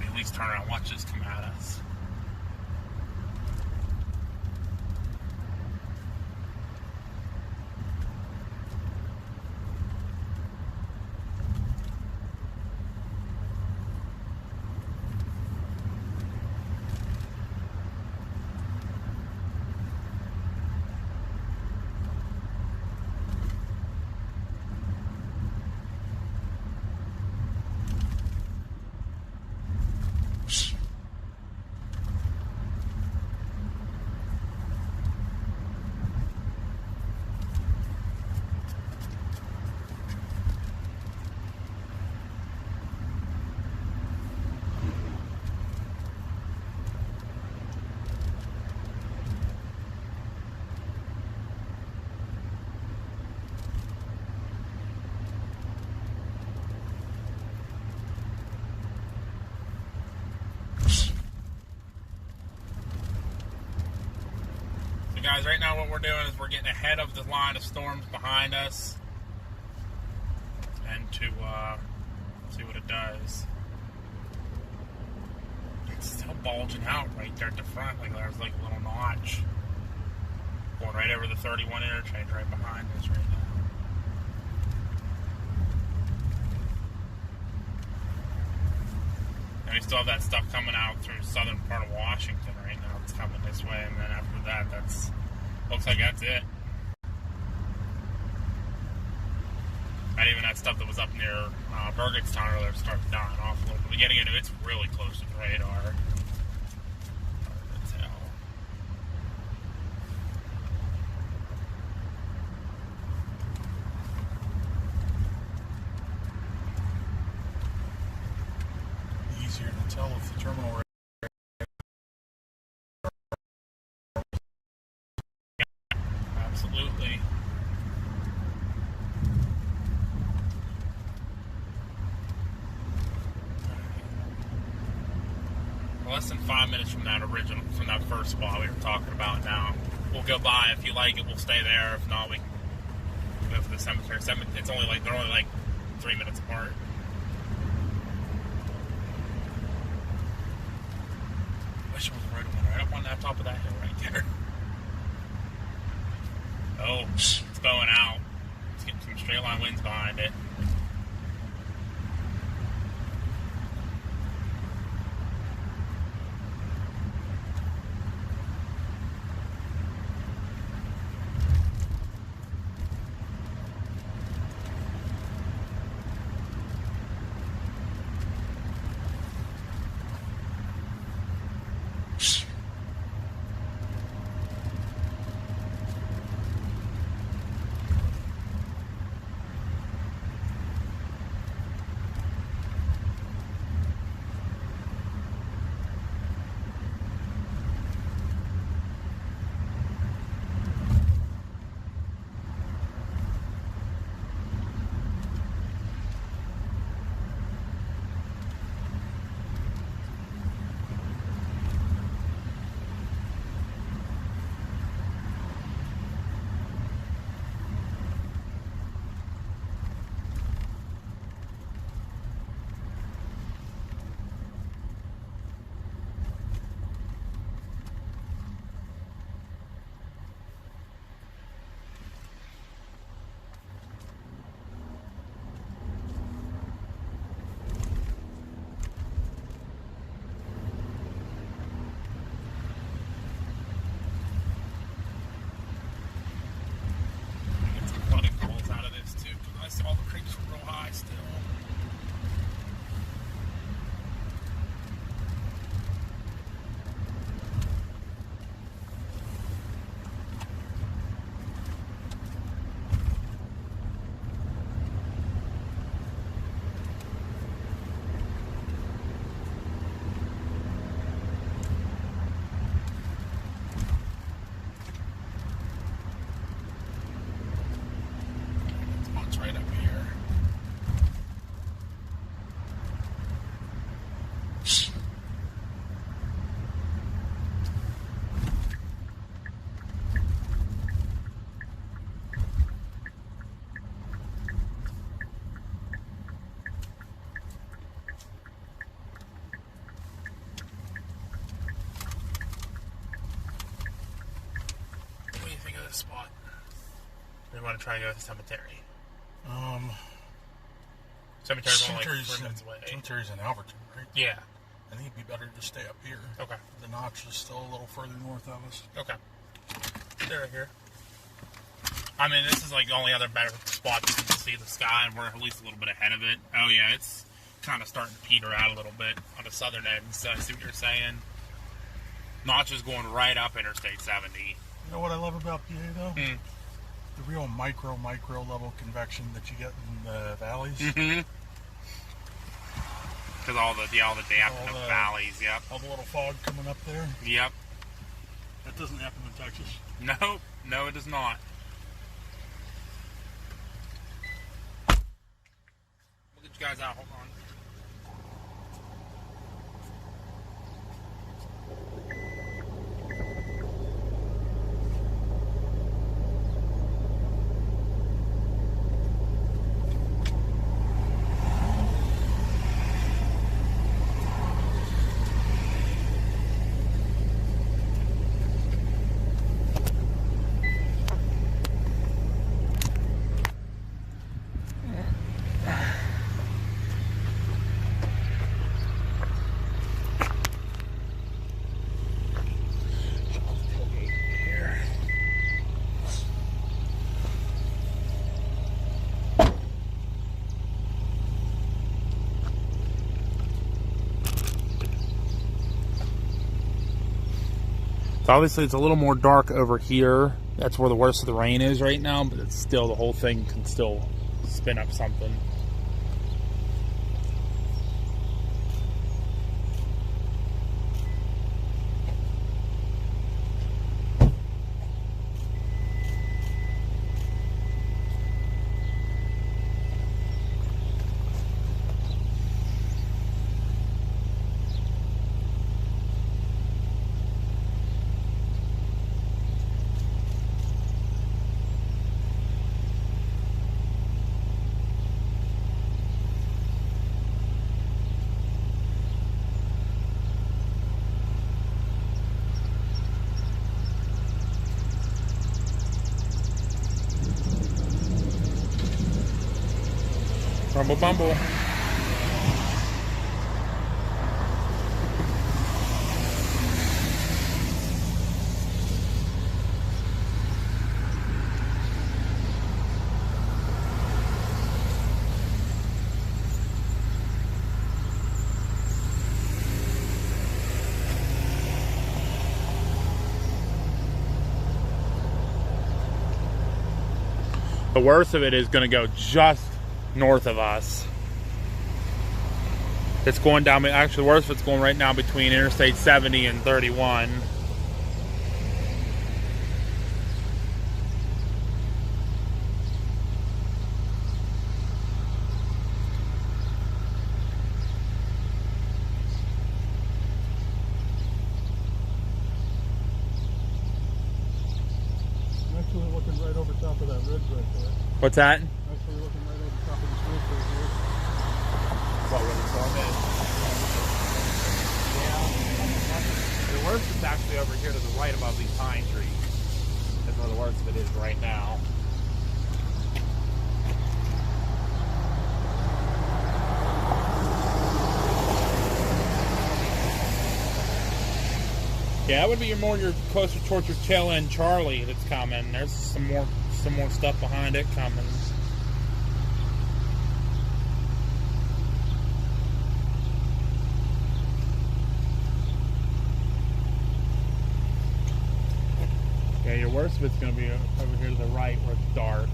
At least turn around and watch this come at us. guys, right now what we're doing is we're getting ahead of the line of storms behind us and to see what it does. It's still bulging out right there at the front, like there's like a little notch going right over the 31 interchange right behind us right now. And we still have that stuff coming out through southern part of Washington right now. It's coming this way, and then after that, looks like that's it. And even that stuff that was up near Burgettstown earlier started dying off a little bit. Getting into it's really close to the radar. Hard to tell. Easier to tell if the terminal rate. Absolutely. Less than 5 minutes from that first spot we were talking about now. We'll go by. If you like it, we'll stay there. If not, we can go for the cemetery. It's only like, they're only like 3 minutes apart. Wish it was right up on that top of that hill right there. Oh, it's bowing out. It's getting some straight line winds behind it. All the creeks were real high still. Right up here. What do you think of this spot? We want to try and go to the cemetery. Cemetery's in Alberton, right? Yeah. I think it'd be better to stay up here. Okay. The notch is still a little further north of us. Okay. They're right here. I mean, this is like the only other better spot that you can see the sky, and we're at least a little bit ahead of it. Oh yeah, it's kind of starting to peter out a little bit on the southern end. So I see what you're saying. Notch is going right up Interstate 70. You know what I love about PA though? The real micro level convection that you get in the valleys. Mm-hmm. Because all the damp in the valleys, yep. All the little fog coming up there. Yep. That doesn't happen in Texas. No, it does not. We'll get you guys out. Hold on. So obviously it's a little more dark over here. That's where the worst of the rain is right now, but it's still, the whole thing can still spin up something. Rumble bumble. The worst of it is going to go just north of us. It's going down, actually worse if it's going right now between Interstate 70 and 31. I'm actually looking right over top of that ridge right there. What's that? Actually looking right over top of this ridge right here. What, where the storm is? Yeah. The worst is actually over here to the right above these pine trees. That's where the worst of it is right now. Yeah, that would be your closer towards your tail end Charlie that's coming. There's some more stuff behind it coming. Yeah, your worst of it's going to be over here to the right where it's dark.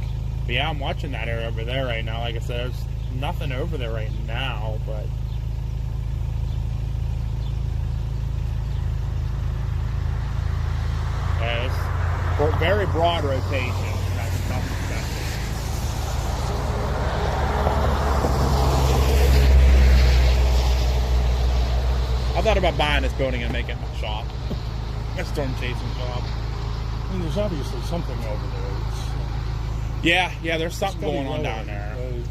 But yeah, I'm watching that area over there right now. Like I said, there's nothing over there right now, but... Yeah, it's very broad rotation. That's nothing special. I thought about buying this building and making it my shop. A storm chasing shop. I mean, there's obviously something over there. Yeah, there's something going on down there. Anything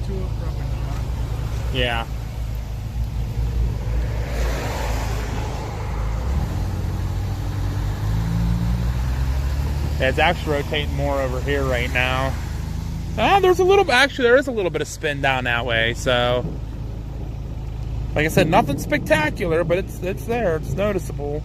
to it, probably not. Yeah. It's actually rotating more over here right now. There's a little, actually there is a little bit of spin down that way, so. Like I said, nothing spectacular, but it's there, it's noticeable.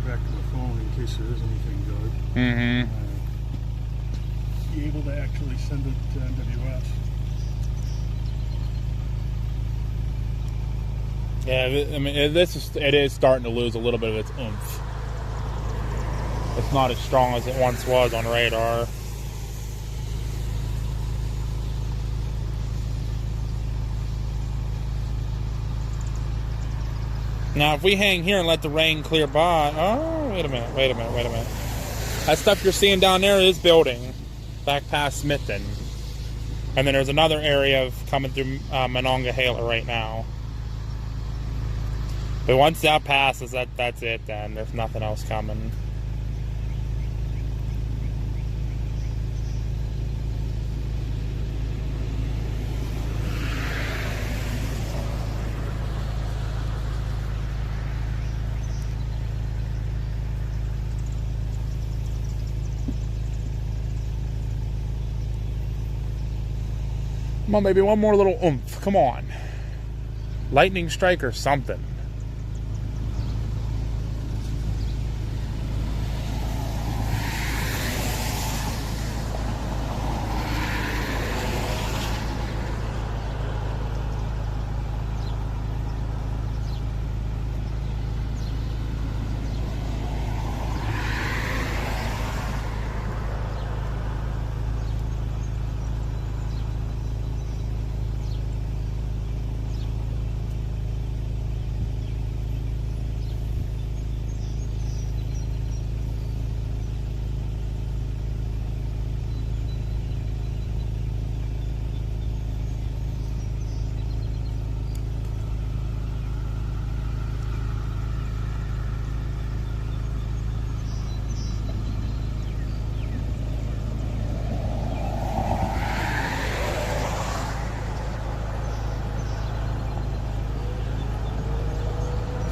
Back to the phone in case there is anything good. Mm-hmm. Be able to actually send it to NWS. Yeah, I mean, it is starting to lose a little bit of its oomph. It's not as strong as it once was on radar. Now, if we hang here and let the rain clear by... Oh, wait a minute. That stuff you're seeing down there is building. Back past Smithton. And then there's another area of coming through Monongahela right now. But once that passes, that's it then. There's nothing else coming. Come on, maybe one more little oomph. Come on. Lightning strike or something.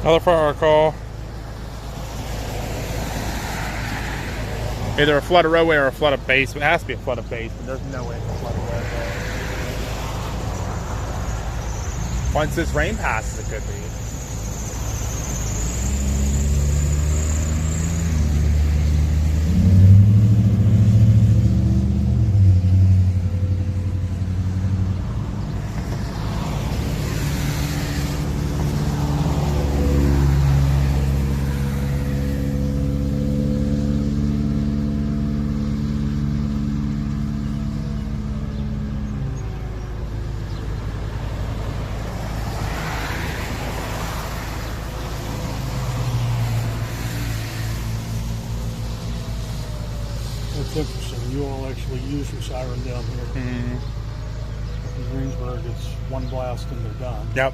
Another fire call. Either a flooded roadway or a flooded basement. It has to be a flooded basement. There's no way it's a flooded roadway. Once this rain passes, it could be. That's interesting. You all actually use your siren down here. Mm-hmm. In Greensburg, it's one blast and they're done. Yep.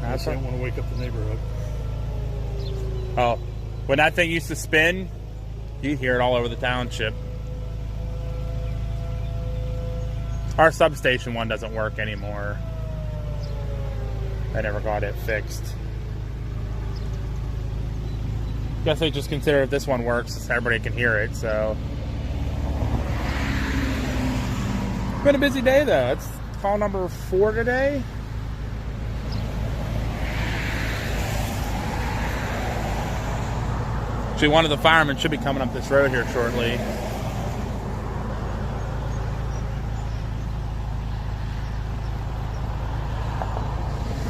I That's don't want to wake up the neighborhood. Oh, when that thing used to spin, you'd hear it all over the township. Our substation one doesn't work anymore. I never got it fixed. Guess they just consider if this one works, everybody can hear it, so. It's been a busy day though. It's call number 4 today. Actually, one of the firemen should be coming up this road here shortly.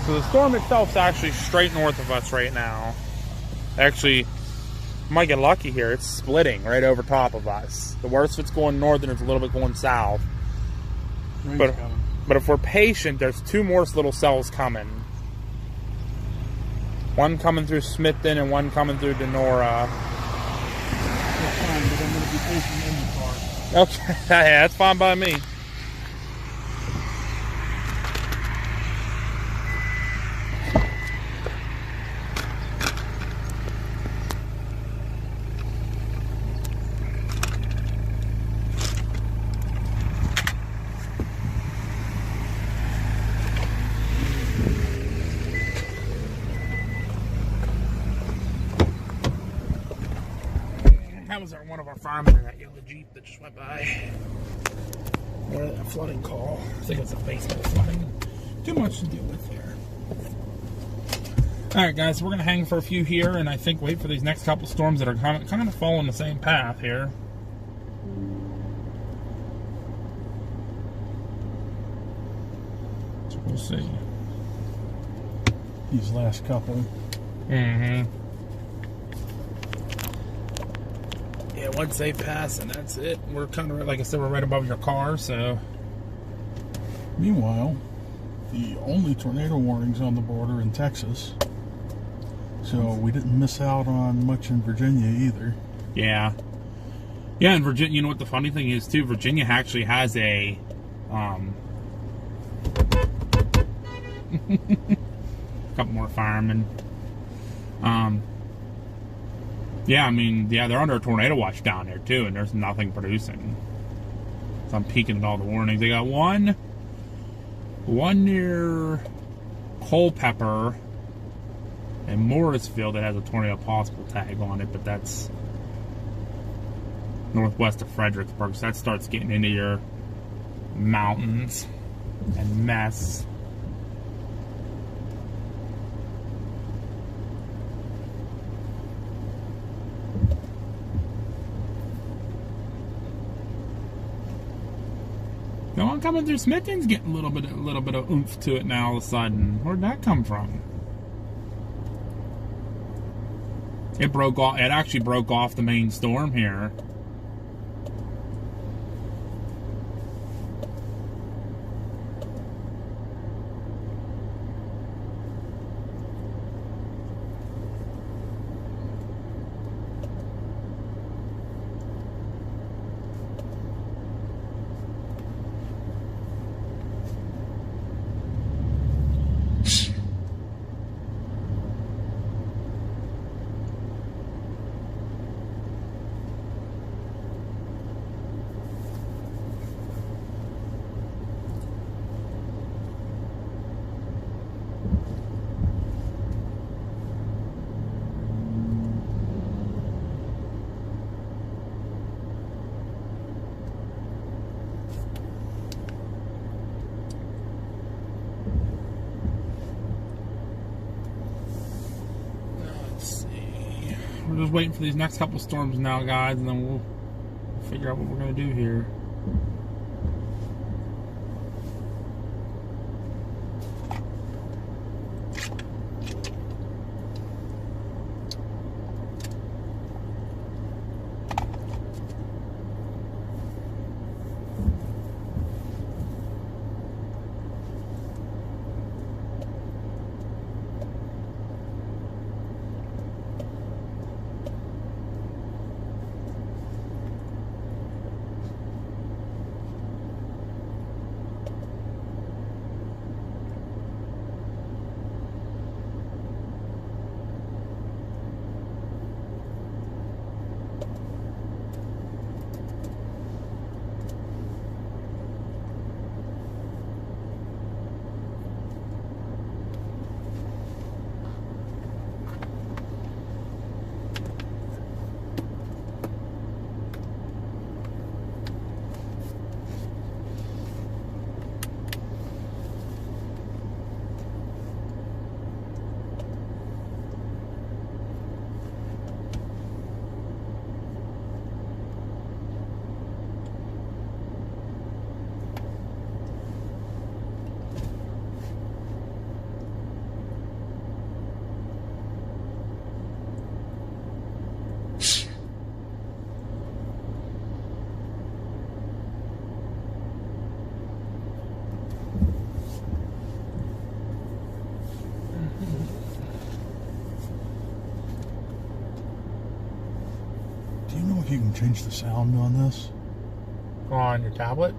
So the storm itself is actually straight north of us right now. Actually, might get lucky here. It's splitting right over top of us. The worst of it's going north and it's a little bit going south. But if we're patient, there's 2 more little cells coming. One coming through Smithton and one coming through Denora. That's fine, but I'm going to be patient in the car. Okay, yeah, that's fine by me. That was one of our firemen in that yellow Jeep that just went by. A flooding call. I think it's a basement flooding. Too much to deal with there. Alright guys, so we're going to hang for a few here and I think wait for these next couple storms that are kind of following the same path here. So we'll see. These last couple. Mm-hmm. Yeah, once they pass and that's it. We're kind of, like I said, we're right above your car, so. Meanwhile, the only tornado warnings on the border in Texas. So we didn't miss out on much in Virginia either. Yeah. Yeah, and Virginia, you know what the funny thing is too? Virginia actually has a couple more firemen. Yeah, I mean, yeah, they're under a tornado watch down there too, and there's nothing producing. So I'm peeking at all the warnings. They got one near Culpeper and Morrisville that has a tornado possible tag on it, but that's northwest of Fredericksburg, so that starts getting into your mountains and mess. The one coming through Smithton's getting a little bit of oomph to it now all of a sudden. Where'd that come from? It broke off. It actually broke off the main storm here. We're just waiting for these next couple storms now, guys, and then we'll figure out what we're going to do here. You can change the sound on this. On your tablet?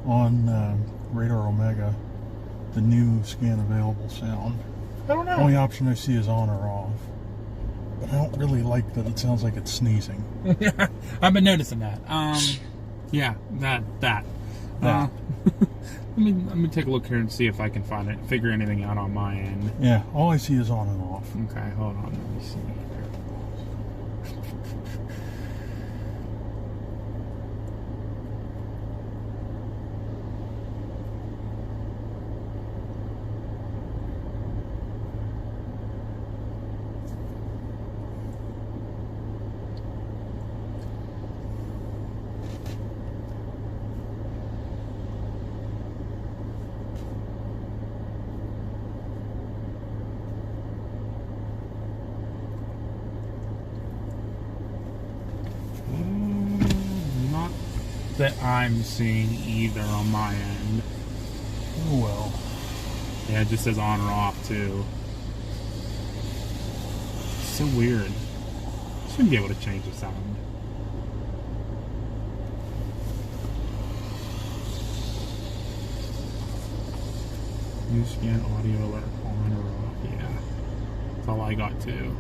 On Radar Omega, the new scan available sound. I don't know. The only option I see is on or off. But I don't really like that it sounds like it's sneezing. I've been noticing that. Yeah, that. Let me take a look here and see if I can figure anything out on my end. Yeah, all I see is on and off. Okay, hold on. Let me see. That I'm seeing either on my end. Oh well. Yeah, it just says on or off too. So weird. Shouldn't be able to change the sound. You scan audio alert on or off. Yeah. That's all I got too.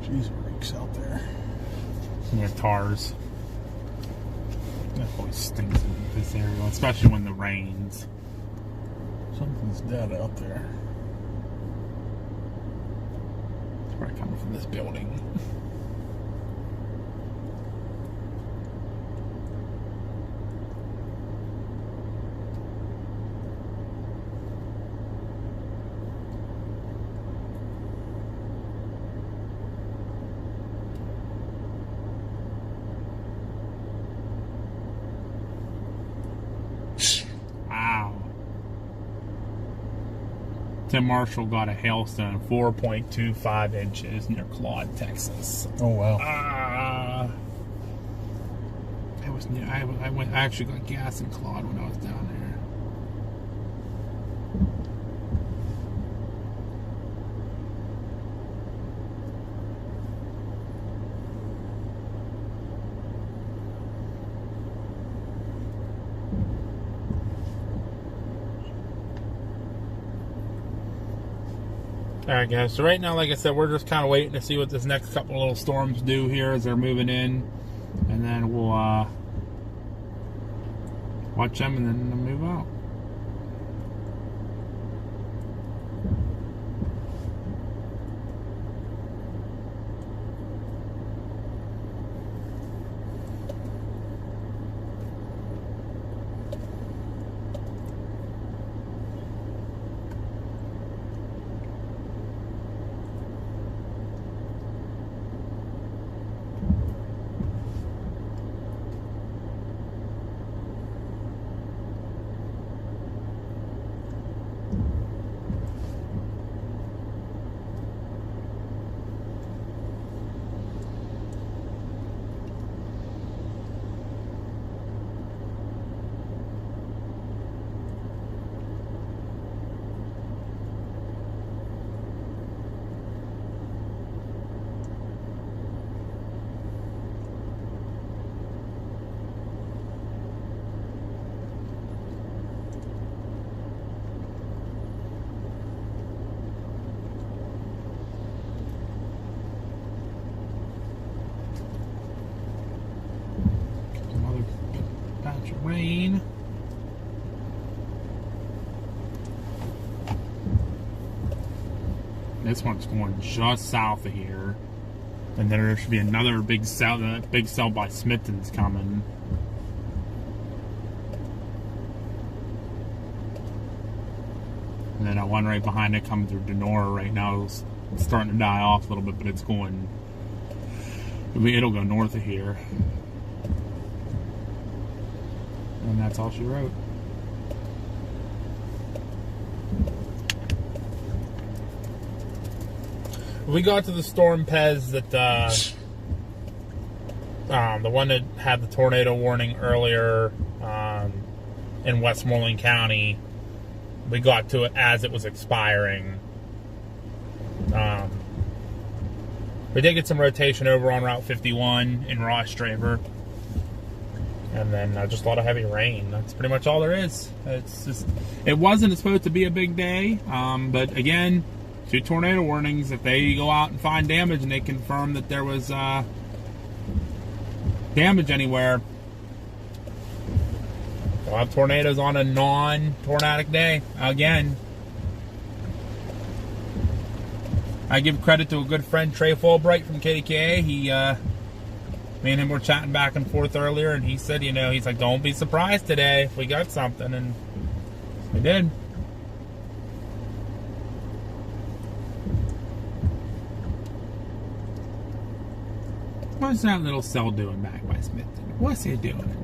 Jeez, it reeks out there. Yeah, tars. That always stinks in this area, especially when the rains. Something's dead out there. It's probably coming from this building. Tim Marshall got a hailstone, 4.25 inches near Claude, Texas. Oh wow! I was near. I actually got gas in Claude when I was down there. Alright guys, so right now, like I said, we're just kind of waiting to see what this next couple little storms do here as they're moving in. And then we'll watch them and then move out. Rain. This one's going just south of here, and then there should be another big cell by Smithton's coming. And then that one right behind it coming through Denora right now is starting to die off a little bit, but it's going. It'll go north of here. And that's all she wrote. We got to the storm Pez that the one that had the tornado warning earlier in Westmoreland County. We got to it as it was expiring. We did get some rotation over on Route 51 in Ross Draver. And then just a lot of heavy rain. That's pretty much all there is. It's just, it wasn't supposed to be a big day, but again, 2 tornado warnings. If they go out and find damage and they confirm that there was damage anywhere, we'll have tornadoes on a non-tornadic day again. I give credit to a good friend, Trey Fulbright from KDKA. Me and him were chatting back and forth earlier, and he said, he's like, don't be surprised today if we got something, and we did. What's that little cell doing back by Smithton? What's he doing?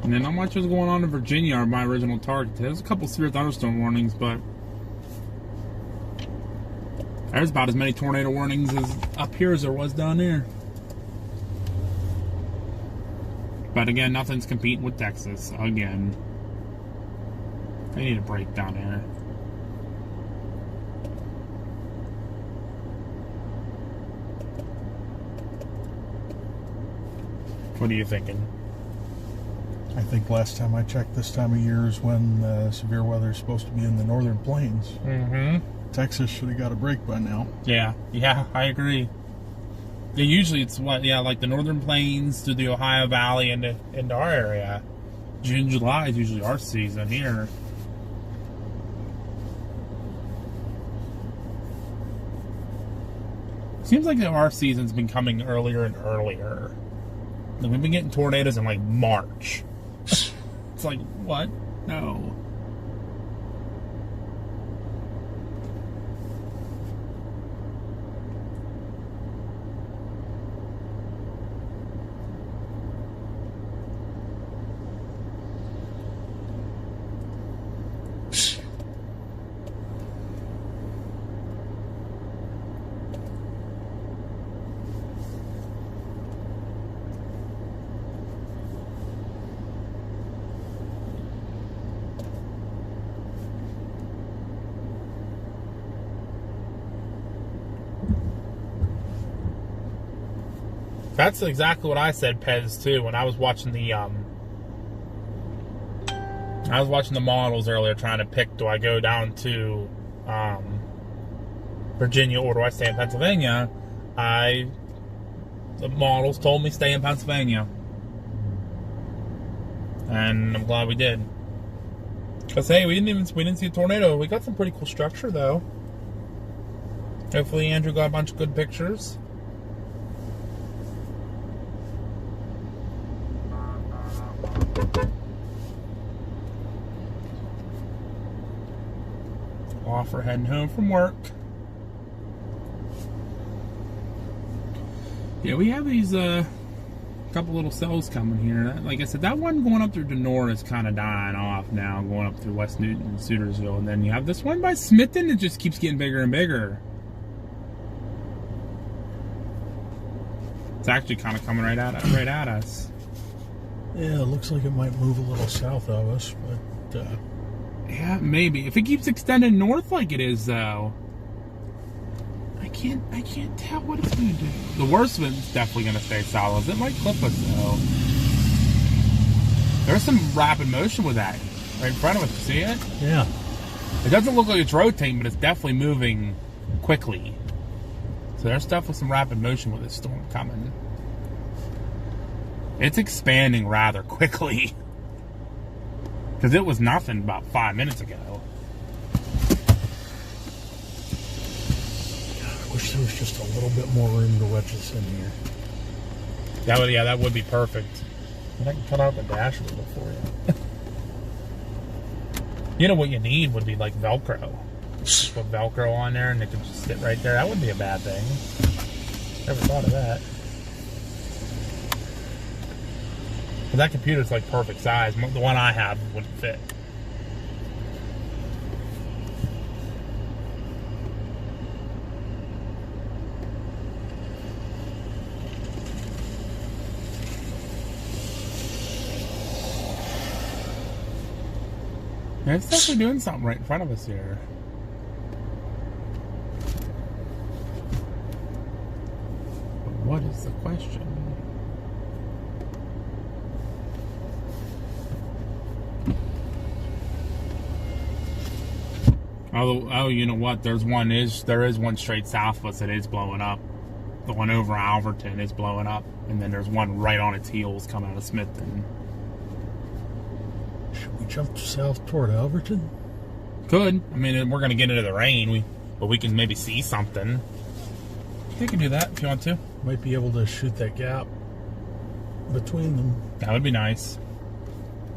And then not much was going on in Virginia, or my original target. There's a couple severe thunderstorm warnings, but there's about as many tornado warnings as up here as there was down there. But again, nothing's competing with Texas. Again, they need a break down there. What are you thinking? I think last time I checked, this time of year is when severe weather is supposed to be in the northern plains. Mm-hmm. Texas should have got a break by now. Yeah, I agree. Yeah, usually it's like the northern plains to the Ohio Valley into our area. June, July is usually our season here. Seems like our season's been coming earlier and earlier. And we've been getting tornadoes in like March. It's like, what? No. That's exactly what I said, Pez, too, when I was watching the models earlier, trying to pick, do I go down to Virginia or do I stay in Pennsylvania? The models told me stay in Pennsylvania. And I'm glad we did. Because, hey, we didn't see a tornado. We got some pretty cool structure, though. Hopefully Andrew got a bunch of good pictures. Off, we're heading home from work. Yeah, we have these couple little cells coming here. Like I said, that one going up through Denora is kind of dying off now, going up through West Newton and Sutersville. And then you have this one by Smithton that just keeps getting bigger and bigger. It's actually kind of coming right at us. Yeah, it looks like it might move a little south of us, but yeah, maybe. If it keeps extending north like it is, though, I can't tell what it's going to do. The worst of it's definitely going to stay south. It might clip us, though. There's some rapid motion with that right in front of us. You see it? Yeah. It doesn't look like it's rotating, but it's definitely moving quickly. So there's stuff with some rapid motion with this storm coming. It's expanding rather quickly. Because it was nothing about 5 minutes ago. I wish there was just a little bit more room to wedge this in here. That would be perfect. And I can cut out the dash a little for you. You know what you need would be like Velcro. Just put Velcro on there and it could just sit right there. That wouldn't be a bad thing. Never thought of that. But that computer's like perfect size. The one I have wouldn't fit. Yeah, it's definitely doing something right in front of us here. But what is the question? Oh, you know what? There is one straight south of us that is blowing up. The one over Alverton is blowing up, and then there's one right on its heels coming out of Smithton. Should we jump south toward Alverton? Could. I mean, we're going to get into the rain, but we can maybe see something. You can do that if you want to. Might be able to shoot that gap between them. That would be nice.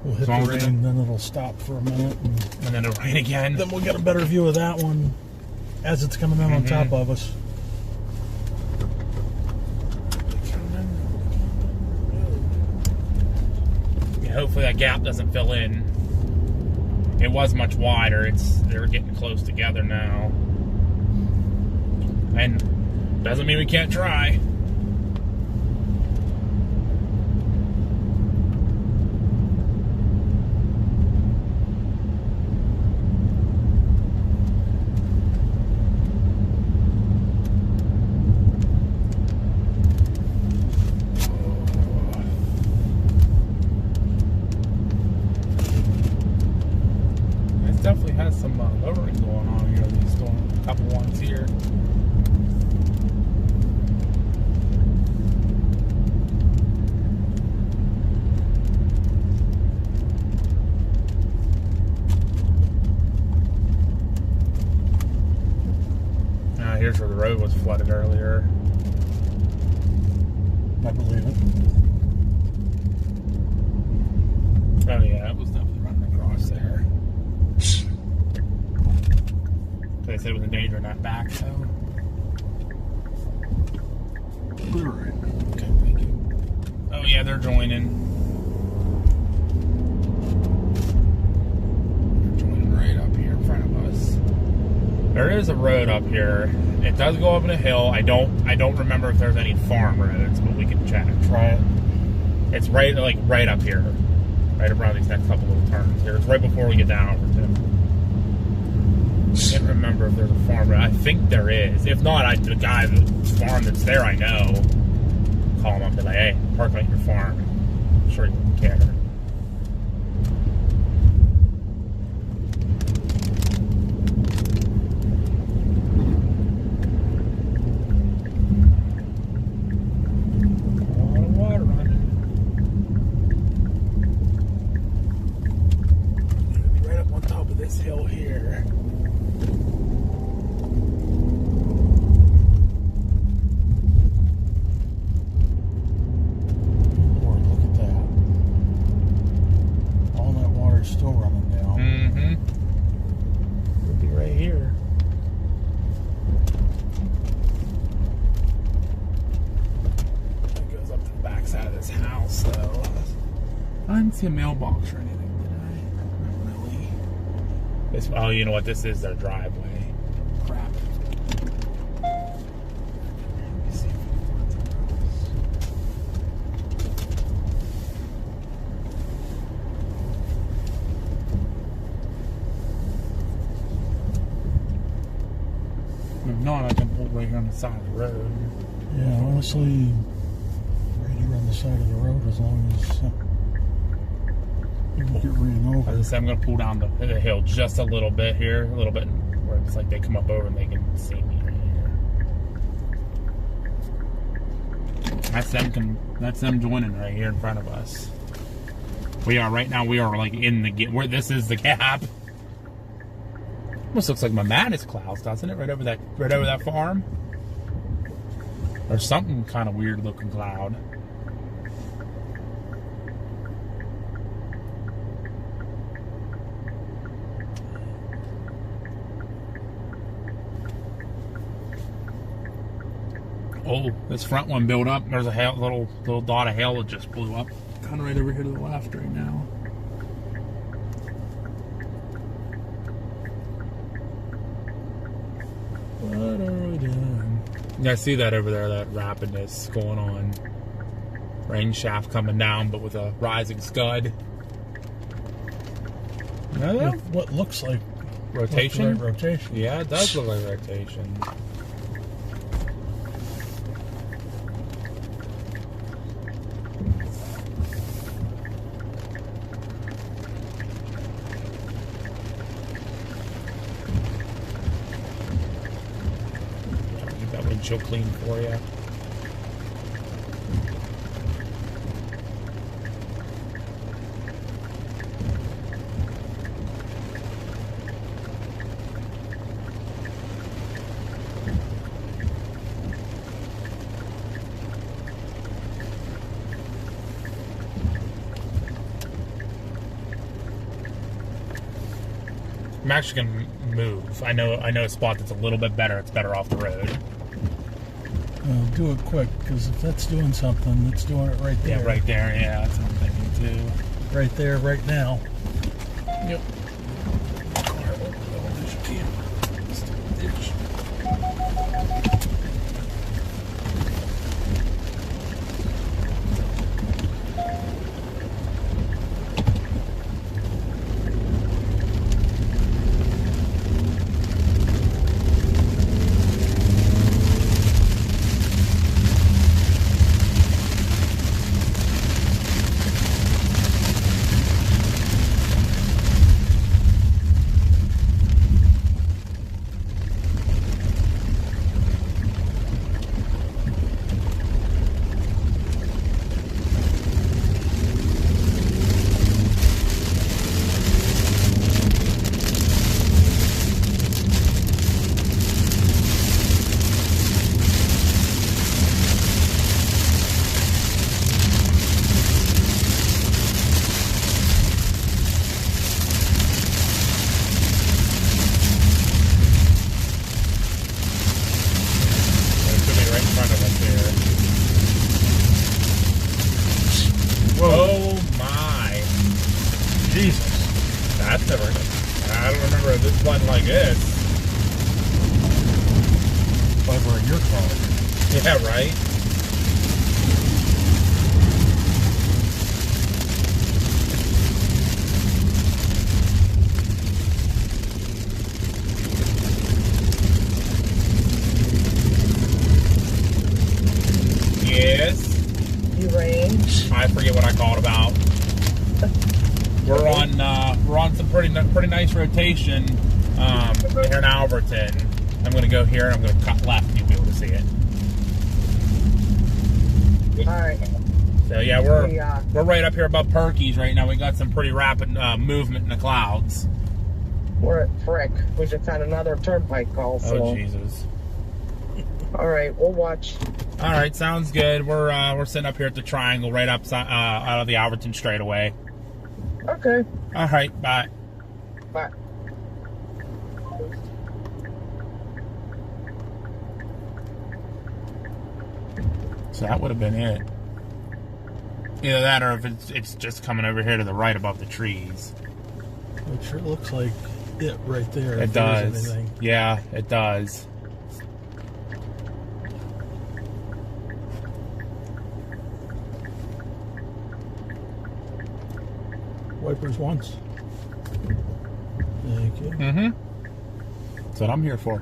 We'll hit the rain, then it'll stop for a minute. And then it'll rain again. Then we'll get a better view of that one as it's coming in on top of us. hopefully that gap doesn't fill in. It was much wider. They're getting close together now. And doesn't mean we can't try. Definitely has some lowering going on here. These doing a couple ones here. Here's where the road was flooded earlier. I believe it. Oh yeah, it was definitely running across there. They said it was in danger in that back, so. All right. Okay, thank you. Oh yeah, they're joining. They're joining right up here in front of us. There is a road up here. It does go up in a hill. I don't remember if there's any farm roads, but we can check. Try it. It's right up here, right around these next couple little turns here. It's right before we get down over to. I can't remember if there's a farm road. I think there is. If not, the guy, the farm that's there, I know. Call him up and be like, hey, park at your farm. I'm sure he wouldn't care. Hill here. Lord, look at that. All that water's still running down. Could be right here. It goes up to the back side of this house, though. I didn't see a mailbox or anything. Oh, you know what? This is their driveway. Crap. Let me see if we can find something else. If not, I can pull right here on the side of the road. Yeah, honestly, right here on the side of the road, as long as you don't get ran over. As I said, I'm going to pull down the hill just a little bit here, a little bit where it's like they come up over and they can see me right here. That's them joining right here in front of us. We are right now. We are like in the where this is the gap. Almost looks like my Mattis clouds, doesn't it? Right over that farm. Or something kind of weird looking cloud. Oh, this front one built up. There's a little dot of hail that just blew up. Kind of right over here to the left right now. What are we doing? Yeah, I see that over there, that rapidness going on. Rain shaft coming down, but with a rising scud. With what looks like rotation? Rotation. Yeah, it does look like rotation. She'll clean for you. I'm actually gonna move. I know a spot that's a little bit better. It's better off the road. Do it quick, because if that's doing something, it's doing it right there. Yeah, right there. Yeah, that's what I'm thinking too. right there, right now. Yep. Oh my. Jesus. That's never. I don't remember this one like this. Clever in your car. Yeah, right? Yes. You range. I forget what I called about. We're on some pretty nice rotation here in Alberton. I'm going to go here and I'm going to cut left and you'll be able to see it. Alright. So yeah, we're right up here above Perky's right now. We got some pretty rapid movement in the clouds. We're at Frick. We just had another turnpike call. So. Oh Jesus! Alright, we'll watch. All right, sounds good. We're sitting up here at the triangle, right up out of the Alberton straightaway. Okay. All right, bye. Bye. So that would have been it. Either that, or if it's just coming over here to the right above the trees. It sure looks like it right there. It if there is does. anything. Yeah, it does. Wipers once. Thank you. Mm-hmm. That's what I'm here for.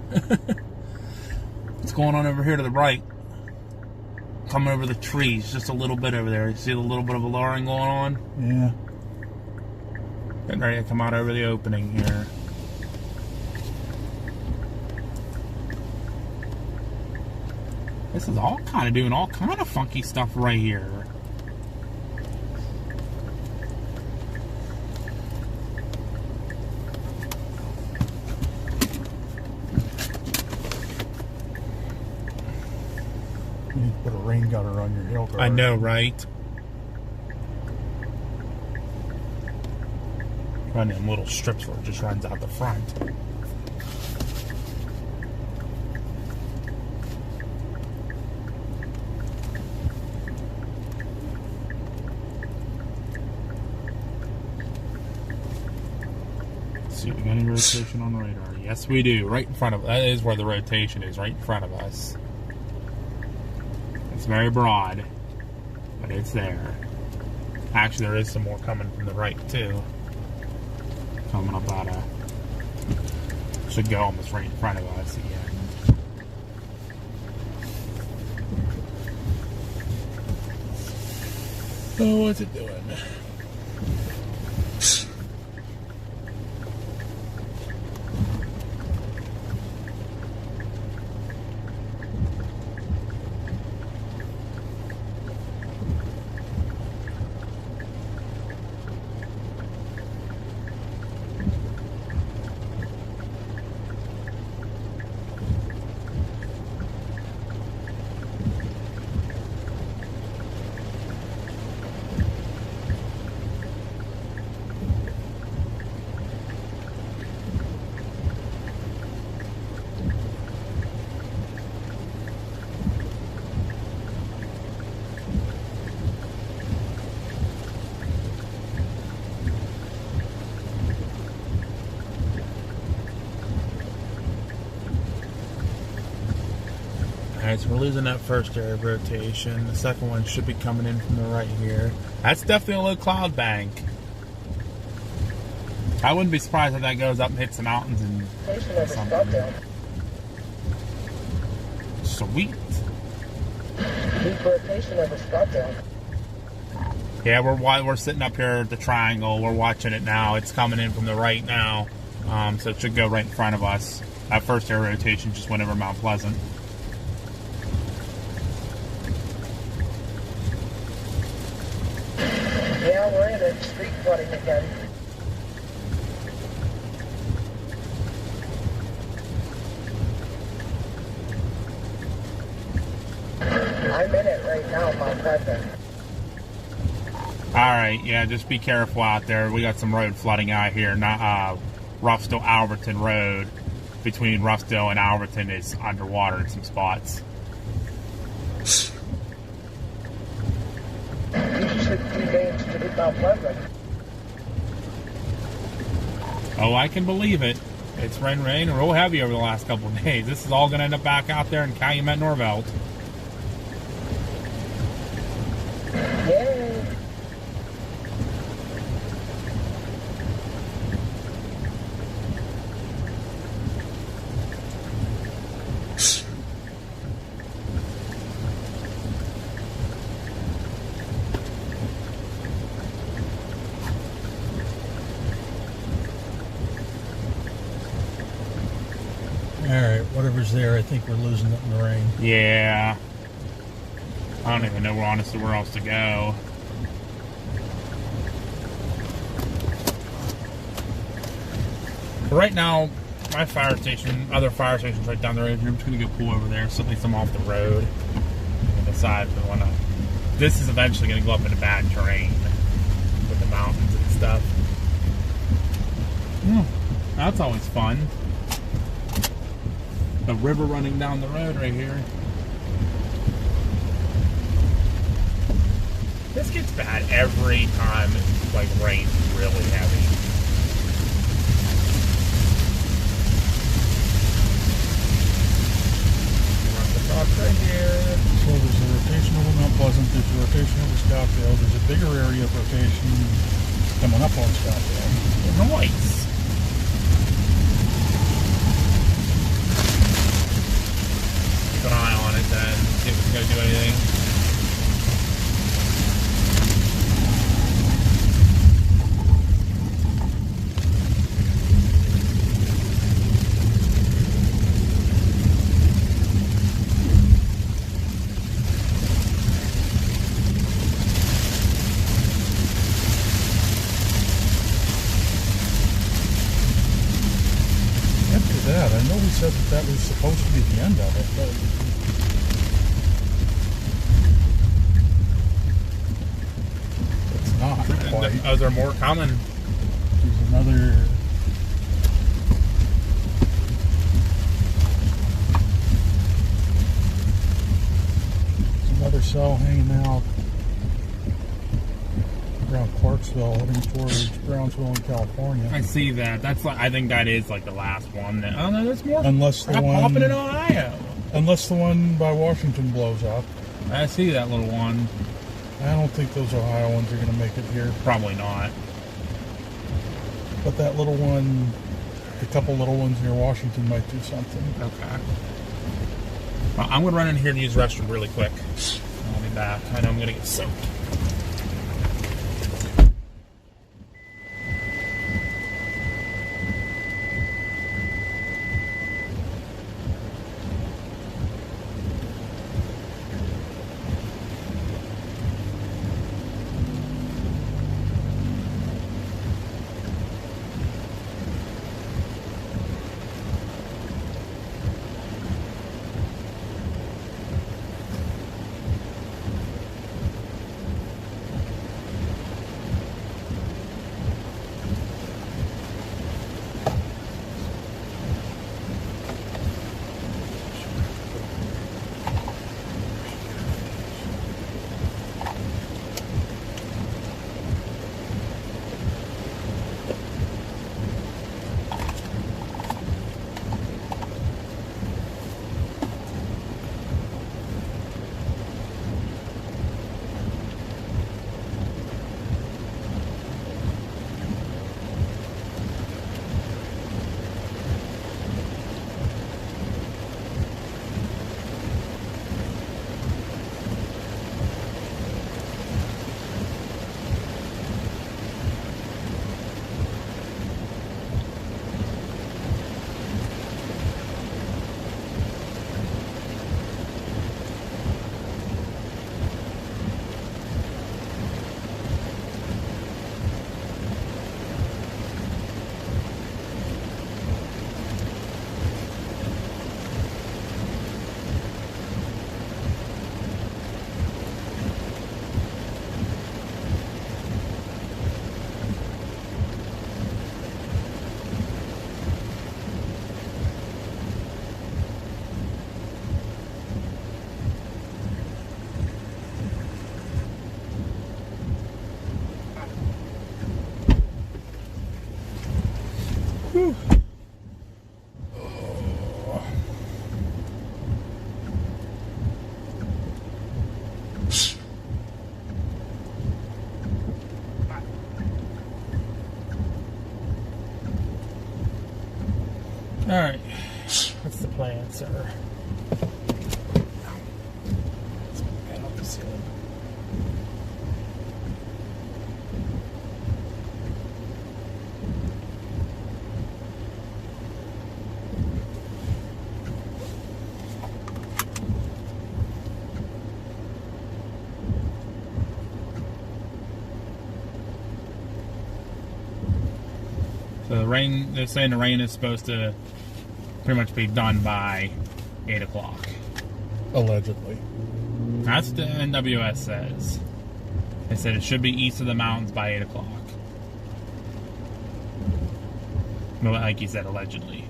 What's going on over here to the right? Coming over the trees, just a little bit over there. You see a little bit of a lowering going on? Yeah. Getting ready to come out over the opening here. This is all kind of doing all kind of funky stuff right here. You need to put a rain gutter on your hill guard. I know, right? Run them little strips where it just runs out the front. See, we got any rotation on the radar? Yes, we do. Right in front of that is where the rotation is. Right in front of us. It's very broad, but it's there. Actually, there is some more coming from the right too. Coming up out of, should go almost right in front of us again. Oh, what's it doing? Alright, so we're losing that first area of rotation. The second one should be coming in from the right here. That's definitely a low cloud bank. I wouldn't be surprised if that goes up and hits the mountains and something. Sweet. Deep rotation over Scottsdale. Yeah, we're sitting up here at the triangle. We're watching it now. It's coming in from the right now. So it should go right in front of us. That first air rotation just went over Mount Pleasant. Yeah, we're in it. Street flooding again. I'm in it right now, Mount Pleasant. Alright, yeah, just be careful out there. We got some road flooding out here. Ruffsdale-Alberton Road between Ruffsdale and Alberton is underwater in some spots. You should be named to hit Mount Pleasant. Oh, I can believe it. It's rain real heavy over the last couple of days. This is all going to end up back out there in Calumet, Norvelt. Yay! Alright, whatever's there, I think we're losing it in the rain. Yeah. I don't even know honestly where else to go. But right now, my fire station, other fire station's right down the road here. I'm just going to go pull over there, so at least I'm off the road. And decide if I want to. This is eventually going to go up into bad terrain with the mountains and stuff. That's always fun. The river running down the road right here. This gets bad every time it like rains really heavy. Right here. So there's a rotation over Mount Pleasant, there's a rotation over Scottsdale, there's a bigger area of rotation coming up on Scottsdale. Nice. Keep an eye on it then, see if it's going to do anything. I know we said that was supposed to be the end of it, but it's not quite. Oh, there more coming? There's another cell hanging out around Clarksville, heading towards Brownsville in California. I see that. That's like, I think that is like the last one. Oh no, there's more. Unless the one popping in Ohio. Unless the one by Washington blows up. I see that little one. I don't think those Ohio ones are going to make it here. Probably not. But that little one, a couple little ones near Washington might do something. Okay. Well, I'm going to run in here and use the restroom really quick. I'll be back. I know I'm going to get soaked. that, sir. Get up the ceiling. So the rain, they're saying the rain is supposed to pretty much be done by 8 o'clock. Allegedly. That's what the NWS says. They said it should be east of the mountains by 8 o'clock. Well, like you said, allegedly.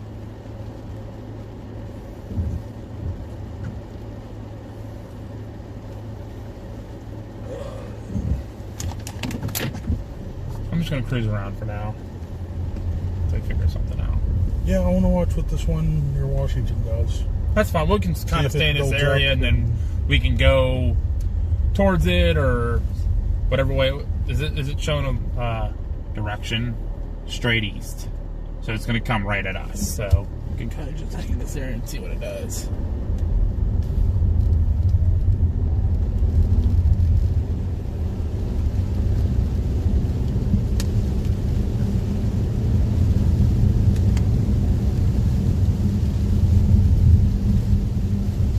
I'm just going to cruise around for now. Until I figure something out. Yeah, I want to watch what this one near Washington does. That's fine. We can kind of if it stay in this builds area up and then and- we can go towards it or whatever way. Is it showing a direction? Straight east. So it's going to come right at us. So we can kind of just hang in this area and see what it does.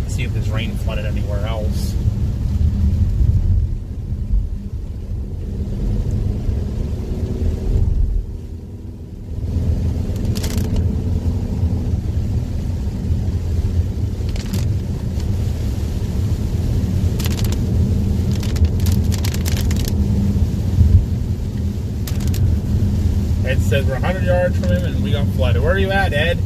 See if there's rain flooded anywhere else. Ed says we're 100 yards from him and we got flooded. Where are you at, Ed?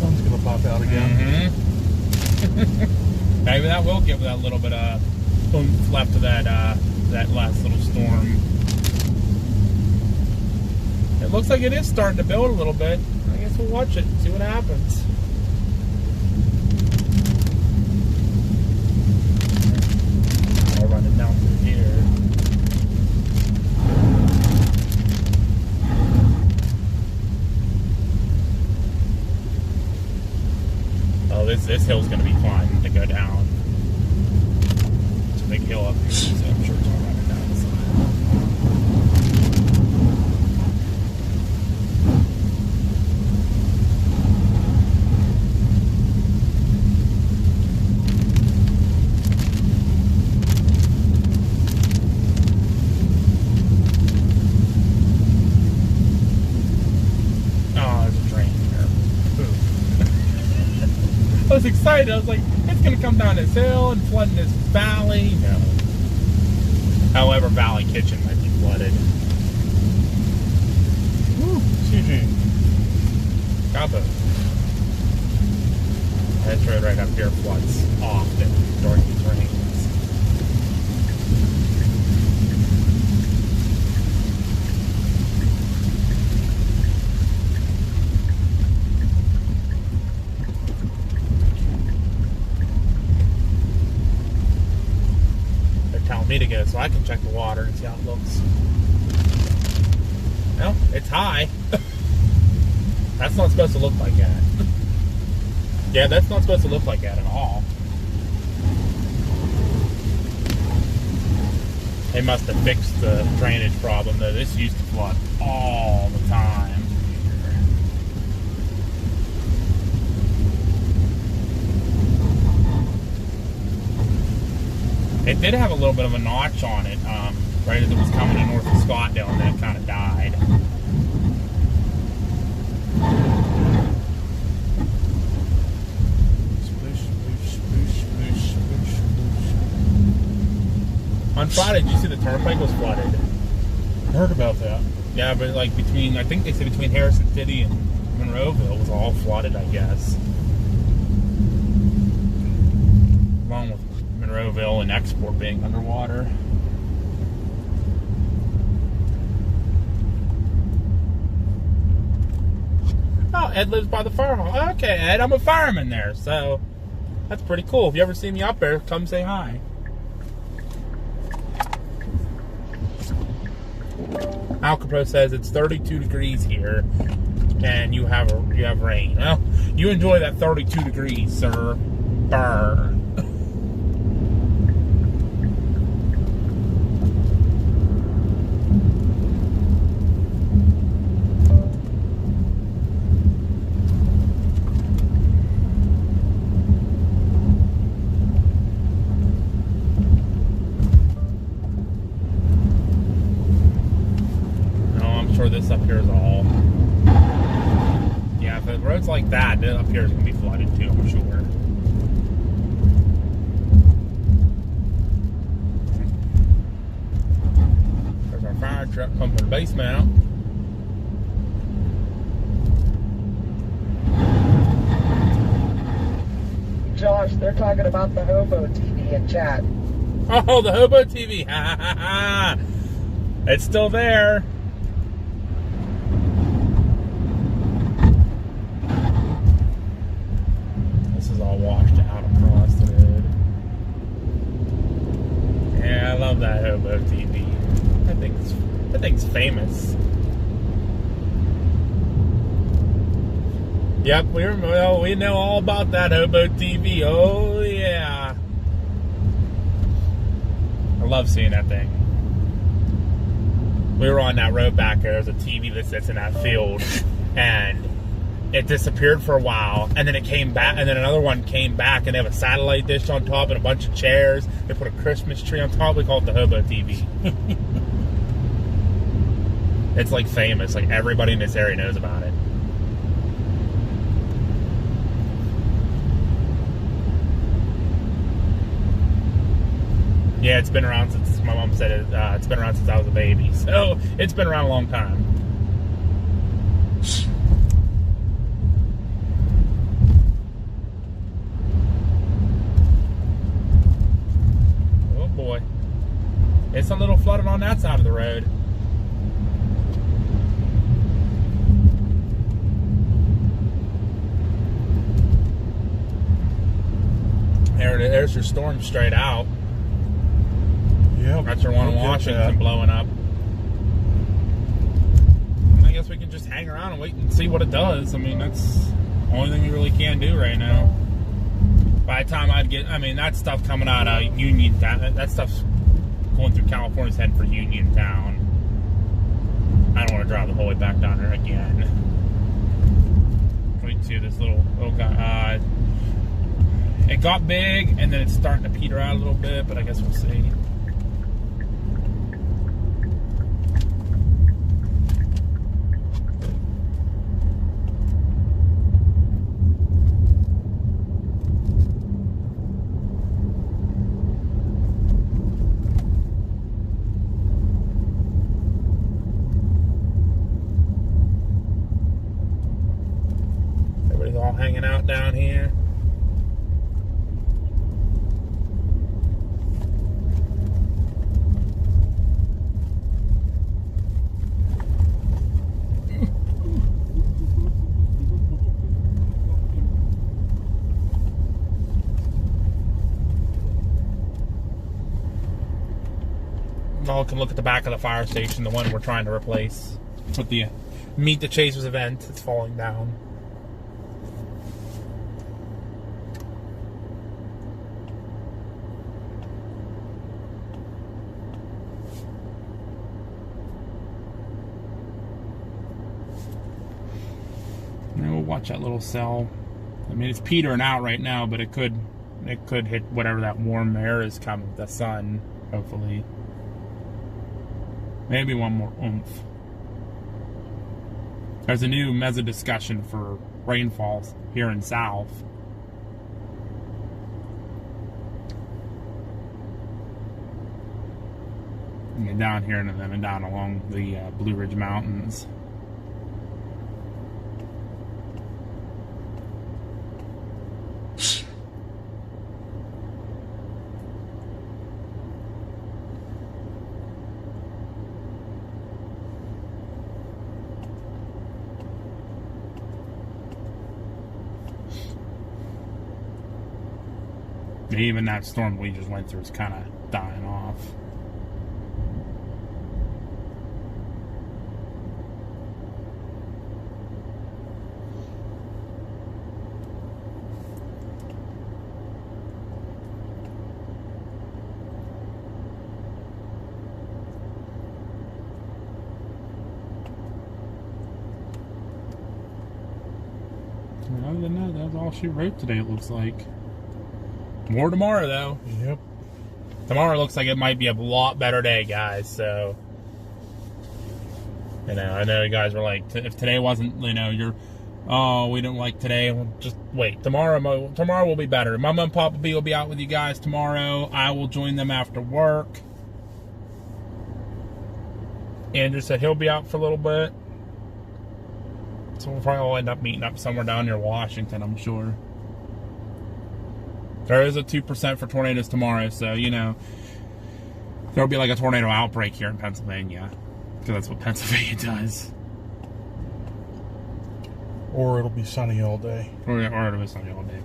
Sun's gonna pop out again. Maybe that will give that little bit of oomph left of that that last little storm. It looks like it is starting to build a little bit. I guess we'll watch it and see what happens. I'll run it down through here. Oh, this hill's gonna be fun to go down. It's a big hill up here, so I'm sure it's all running down the side. Oh, there's a drain here. Boom. I was excited. I was like, it's going to come down this hill and flood in this valley. No. However, Valley Kitchen might be flooded. Woo, CG. Cabo. This road right up here floods often during these rains. Telling me to go so I can check the water and see how it looks. Well, it's high. That's not supposed to look like that. Yeah, that's not supposed to look like that at all. They must have fixed the drainage problem though. This used to flood all the time. It did have a little bit of a notch on it, right as it was coming to north of Scottsdale, and then it kind of died. Splish, splish, splish, splish, splish, splish. On Friday, did you see the turnpike was flooded? I heard about that. Yeah, but like between, I think they said between Harrison City and Monroeville was all flooded, I guess. Along with Monroeville and Export being underwater. Oh, Ed lives by the fire hall. Okay, Ed, I'm a fireman there, so That's pretty cool. If you ever see me up there, come say hi. Alcapro says it's 32 degrees here, and you have rain. Well, you enjoy that 32 degrees, sir. Burn. This up here is all, yeah, if the road's like that, then up here is going to be flooded too, I'm sure. There's our fire truck pumping the basement out. Josh, they're talking about the Hobo TV in chat. Oh, the Hobo TV. Ha ha ha. It's still there. All washed out across the road. Yeah, I love that Hobo TV. That thing's famous. Yep, we know all about that Hobo TV. Oh yeah, I love seeing that thing. We were on that road back there. There's a TV that sits in that field, and it disappeared for a while, and then it came back, and then another one came back, and they have a satellite dish on top and a bunch of chairs. They put a Christmas tree on top. We call it the Hobo TV. It's like famous. Like everybody in this area knows about it. Yeah, it's been around since, my mom said it, it's been around since I was a baby. So it's been around a long time. Boy, it's a little flooded on that side of the road. There's your storm straight out. Yeah, that's your one in Washington blowing up. I guess we can just hang around and wait and see what it does. I mean, that's the only thing we really can do right now. By the time that stuff coming out of Uniontown, that stuff's going through California's heading for Uniontown. I don't want to drive the whole way back down there again. Wait to this little guy. It got big, and then it's starting to peter out a little bit, but I guess we'll see. All hanging out down here. Y'all can look at the back of the fire station, the one we're trying to replace with the Meet the Chasers event. It's falling down. Watch that little cell. I mean, it's petering out right now, but it could hit whatever that warm air is coming with the sun, hopefully. Maybe one more oomph. There's a new mesa discussion for rainfalls here in South. And down here and then down along the Blue Ridge Mountains. Even that storm we just went through is kind of dying off. Other than that, that's all she wrote today, it looks like. More tomorrow, though. Yep. Tomorrow looks like it might be a lot better day, guys, so... You know, I know you guys were like, if today wasn't, you know, oh, we don't like today, well, just wait. Tomorrow will be better. Mama and Papa B will be out with you guys tomorrow. I will join them after work. Andrew said he'll be out for a little bit. So we'll probably all end up meeting up somewhere down near Washington, I'm sure. There is a 2% for tornadoes tomorrow, so, you know, there'll be like a tornado outbreak here in Pennsylvania. Because that's what Pennsylvania does. Or it'll be sunny all day. Or it'll be sunny all day.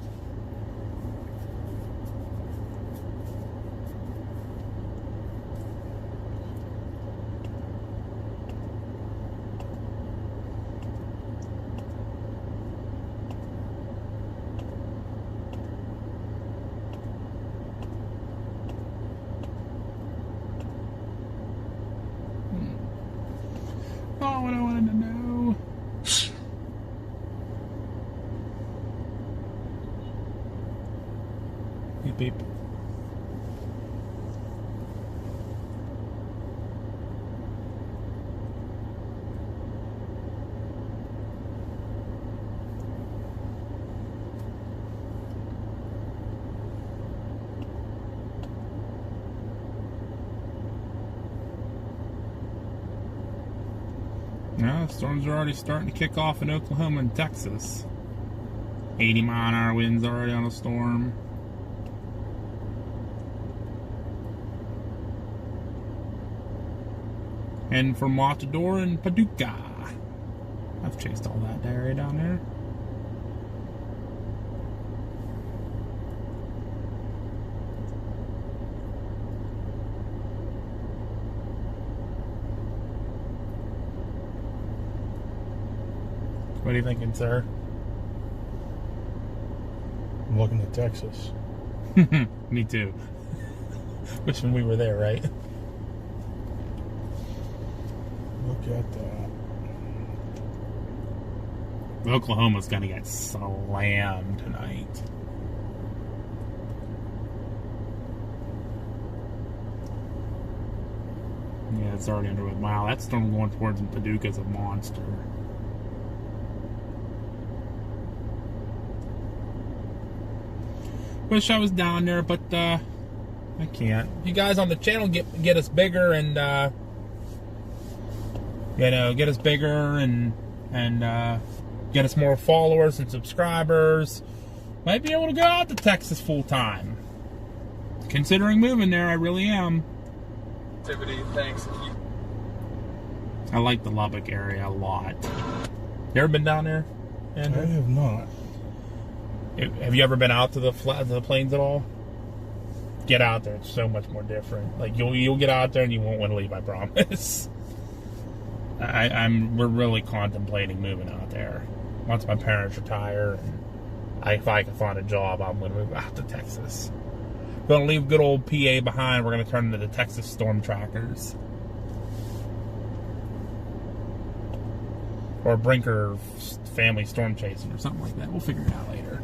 Oh, what I wanted to know. Beep, beep. Yeah, storms are already starting to kick off in Oklahoma and Texas. 80-mile-an-hour winds already on a storm. And from Matador and Paducah. I've chased all that area down there. What are you thinking, sir? I'm looking at Texas. Me too. Wishing we were there, right? Look at that. Oklahoma's gonna get slammed tonight. Yeah, it's already underway. Wow, that storm going towards Paducah is a monster. Wish I was down there, but I can't. You guys on the channel get us bigger and you know, get us bigger and get us more followers and subscribers. Might be able to go out to Texas full time. Considering moving there, I really am. Thanks. I like the Lubbock area a lot. You ever been down there, Andrew? I have not. Have you ever been out to the plains at all? Get out there; it's so much more different. Like you'll get out there and you won't want to leave. I promise. We're really contemplating moving out there. Once my parents retire, and if I can find a job, I'm going to move out to Texas. We're going to leave good old PA behind. We're going to turn into the Texas Storm Trackers. Or Brinker Family Storm Chasing or something like that. We'll figure it out later.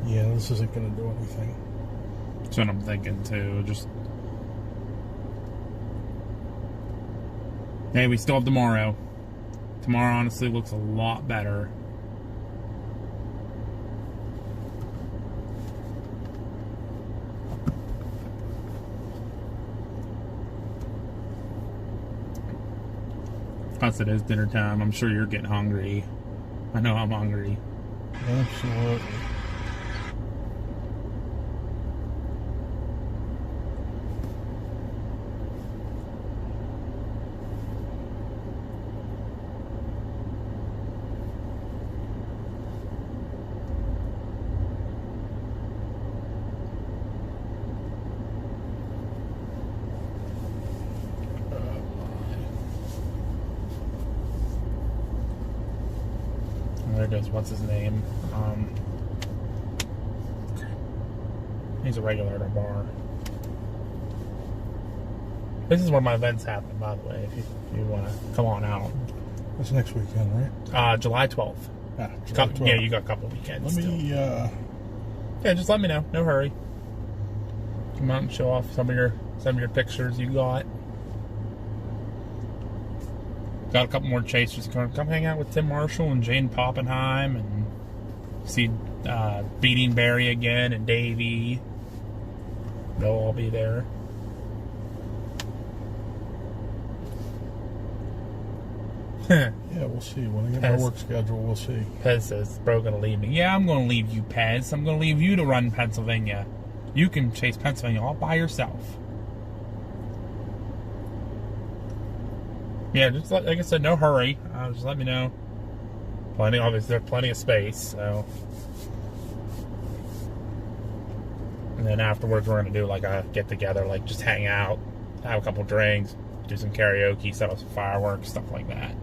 Yeah, this isn't going to do anything. That's what I'm thinking too. Just hey, we still have tomorrow. Tomorrow honestly looks a lot better. Plus it is dinner time. I'm sure you're getting hungry. I know I'm hungry. Absolutely. there goes, what's his name? He's a regular at our bar. This is where my events happen, by the way, if you want to come on out. That's next weekend, right? July 12th. Ah, July 12th. Yeah, you got a couple weekends Let me, Yeah, just let me know. No hurry. Come out and show off some of your pictures you got. Got a couple more chasers. Come hang out with Tim Marshall and Jane Poppenheim and see Beating Barry again and Davey. They'll all be there. Yeah, we'll see. When I get my work schedule, we'll see. Pez says, bro, gonna leave me. Yeah, I'm gonna leave you, Pez. I'm gonna leave you to run Pennsylvania. You can chase Pennsylvania all by yourself. Yeah, just like I said, no hurry. Just let me know. Obviously, there's plenty of space, so. And then afterwards, we're gonna do like a get together, like just hang out, have a couple drinks, do some karaoke, set up some fireworks, stuff like that.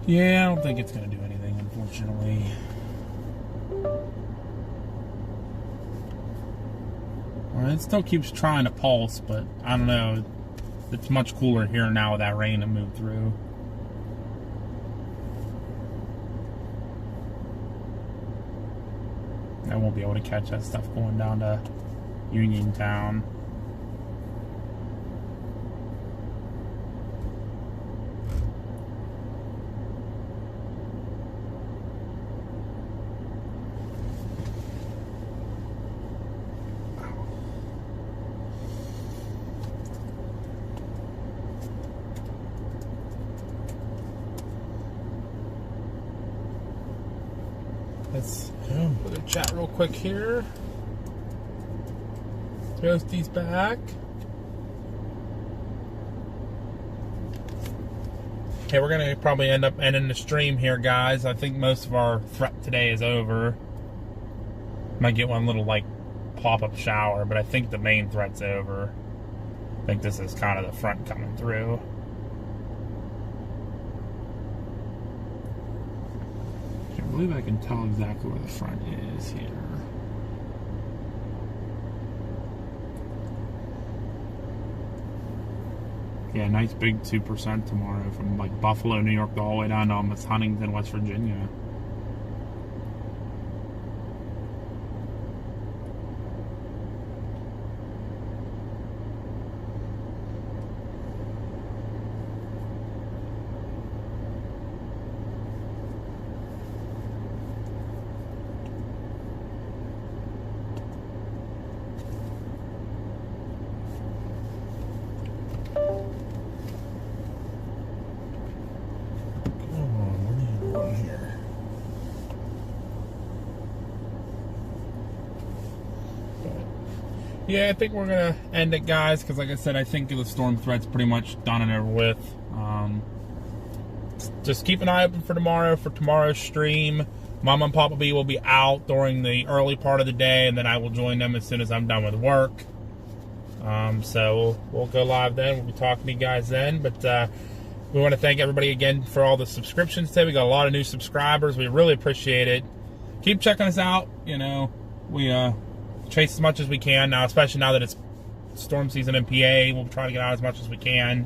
Yeah, I don't think it's going to do anything, unfortunately. Well, it still keeps trying to pulse, but I don't know. It's much cooler here now with that rain to move through. I won't be able to catch that stuff going down to Uniontown. Let's put a chat real quick here. Toasty's back. Okay, we're gonna probably end up ending the stream here, guys. I think most of our threat today is over. Might get one little like pop-up shower, but I think the main threat's over. I think this is kind of the front coming through. I believe I can tell exactly where the front is here. Yeah, nice big 2% tomorrow from like Buffalo, New York, all the way down to almost Huntington, West Virginia. Yeah, I think we're going to end it, guys, because like I said, I think the storm threat's pretty much done and over with. Just keep an eye open for tomorrow's stream. Mama and Papa B will be out during the early part of the day, and then I will join them as soon as I'm done with work. So we'll go live then. We'll be talking to you guys then. But we want to thank everybody again for all the subscriptions today. We got a lot of new subscribers. We really appreciate it. Keep checking us out. You know, we chase as much as we can now, especially now that it's storm season in PA. We'll try to get out as much as we can.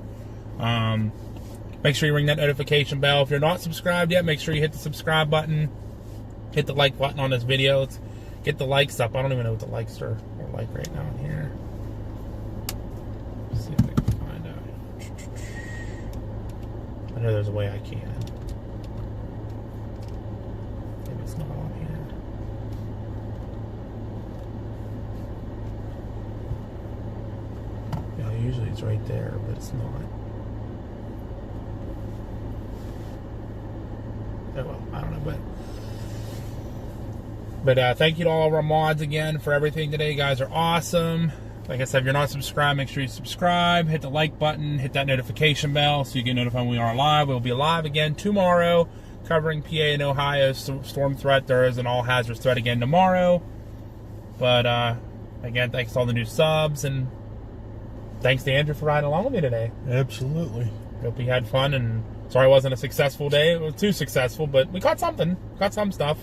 Make sure you ring that notification bell. If you're not subscribed yet, make sure you hit the subscribe button. Hit the like button on this video. Let's get the likes up. I don't even know what the likes are like right now in here. Let's see if I can find out. I know there's a way I can. Maybe it's not on here. Yeah, usually it's right there, but it's not. Oh well, I don't know, but thank you to all of our mods again for everything today. You guys are awesome. Like I said, if you're not subscribed, make sure you subscribe. Hit the like button. Hit that notification bell so you get notified when we are live. We'll be live again tomorrow, covering PA and Ohio storm threat. There is an all hazards threat again tomorrow. But again, thanks to all the new subs, and thanks to Andrew for riding along with me today. Absolutely. Hope you had fun, and sorry it wasn't a successful day. It was too successful, but we caught something. Got some stuff.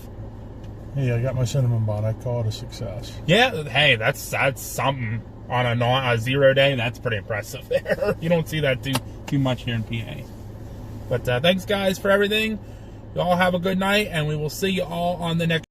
Hey, I got my cinnamon bun. I call it a success. Yeah, hey, that's something. On a 0 day, that's pretty impressive there. You don't see that too much here in PA. But thanks, guys, for everything. You all have a good night, and we will see you all on the next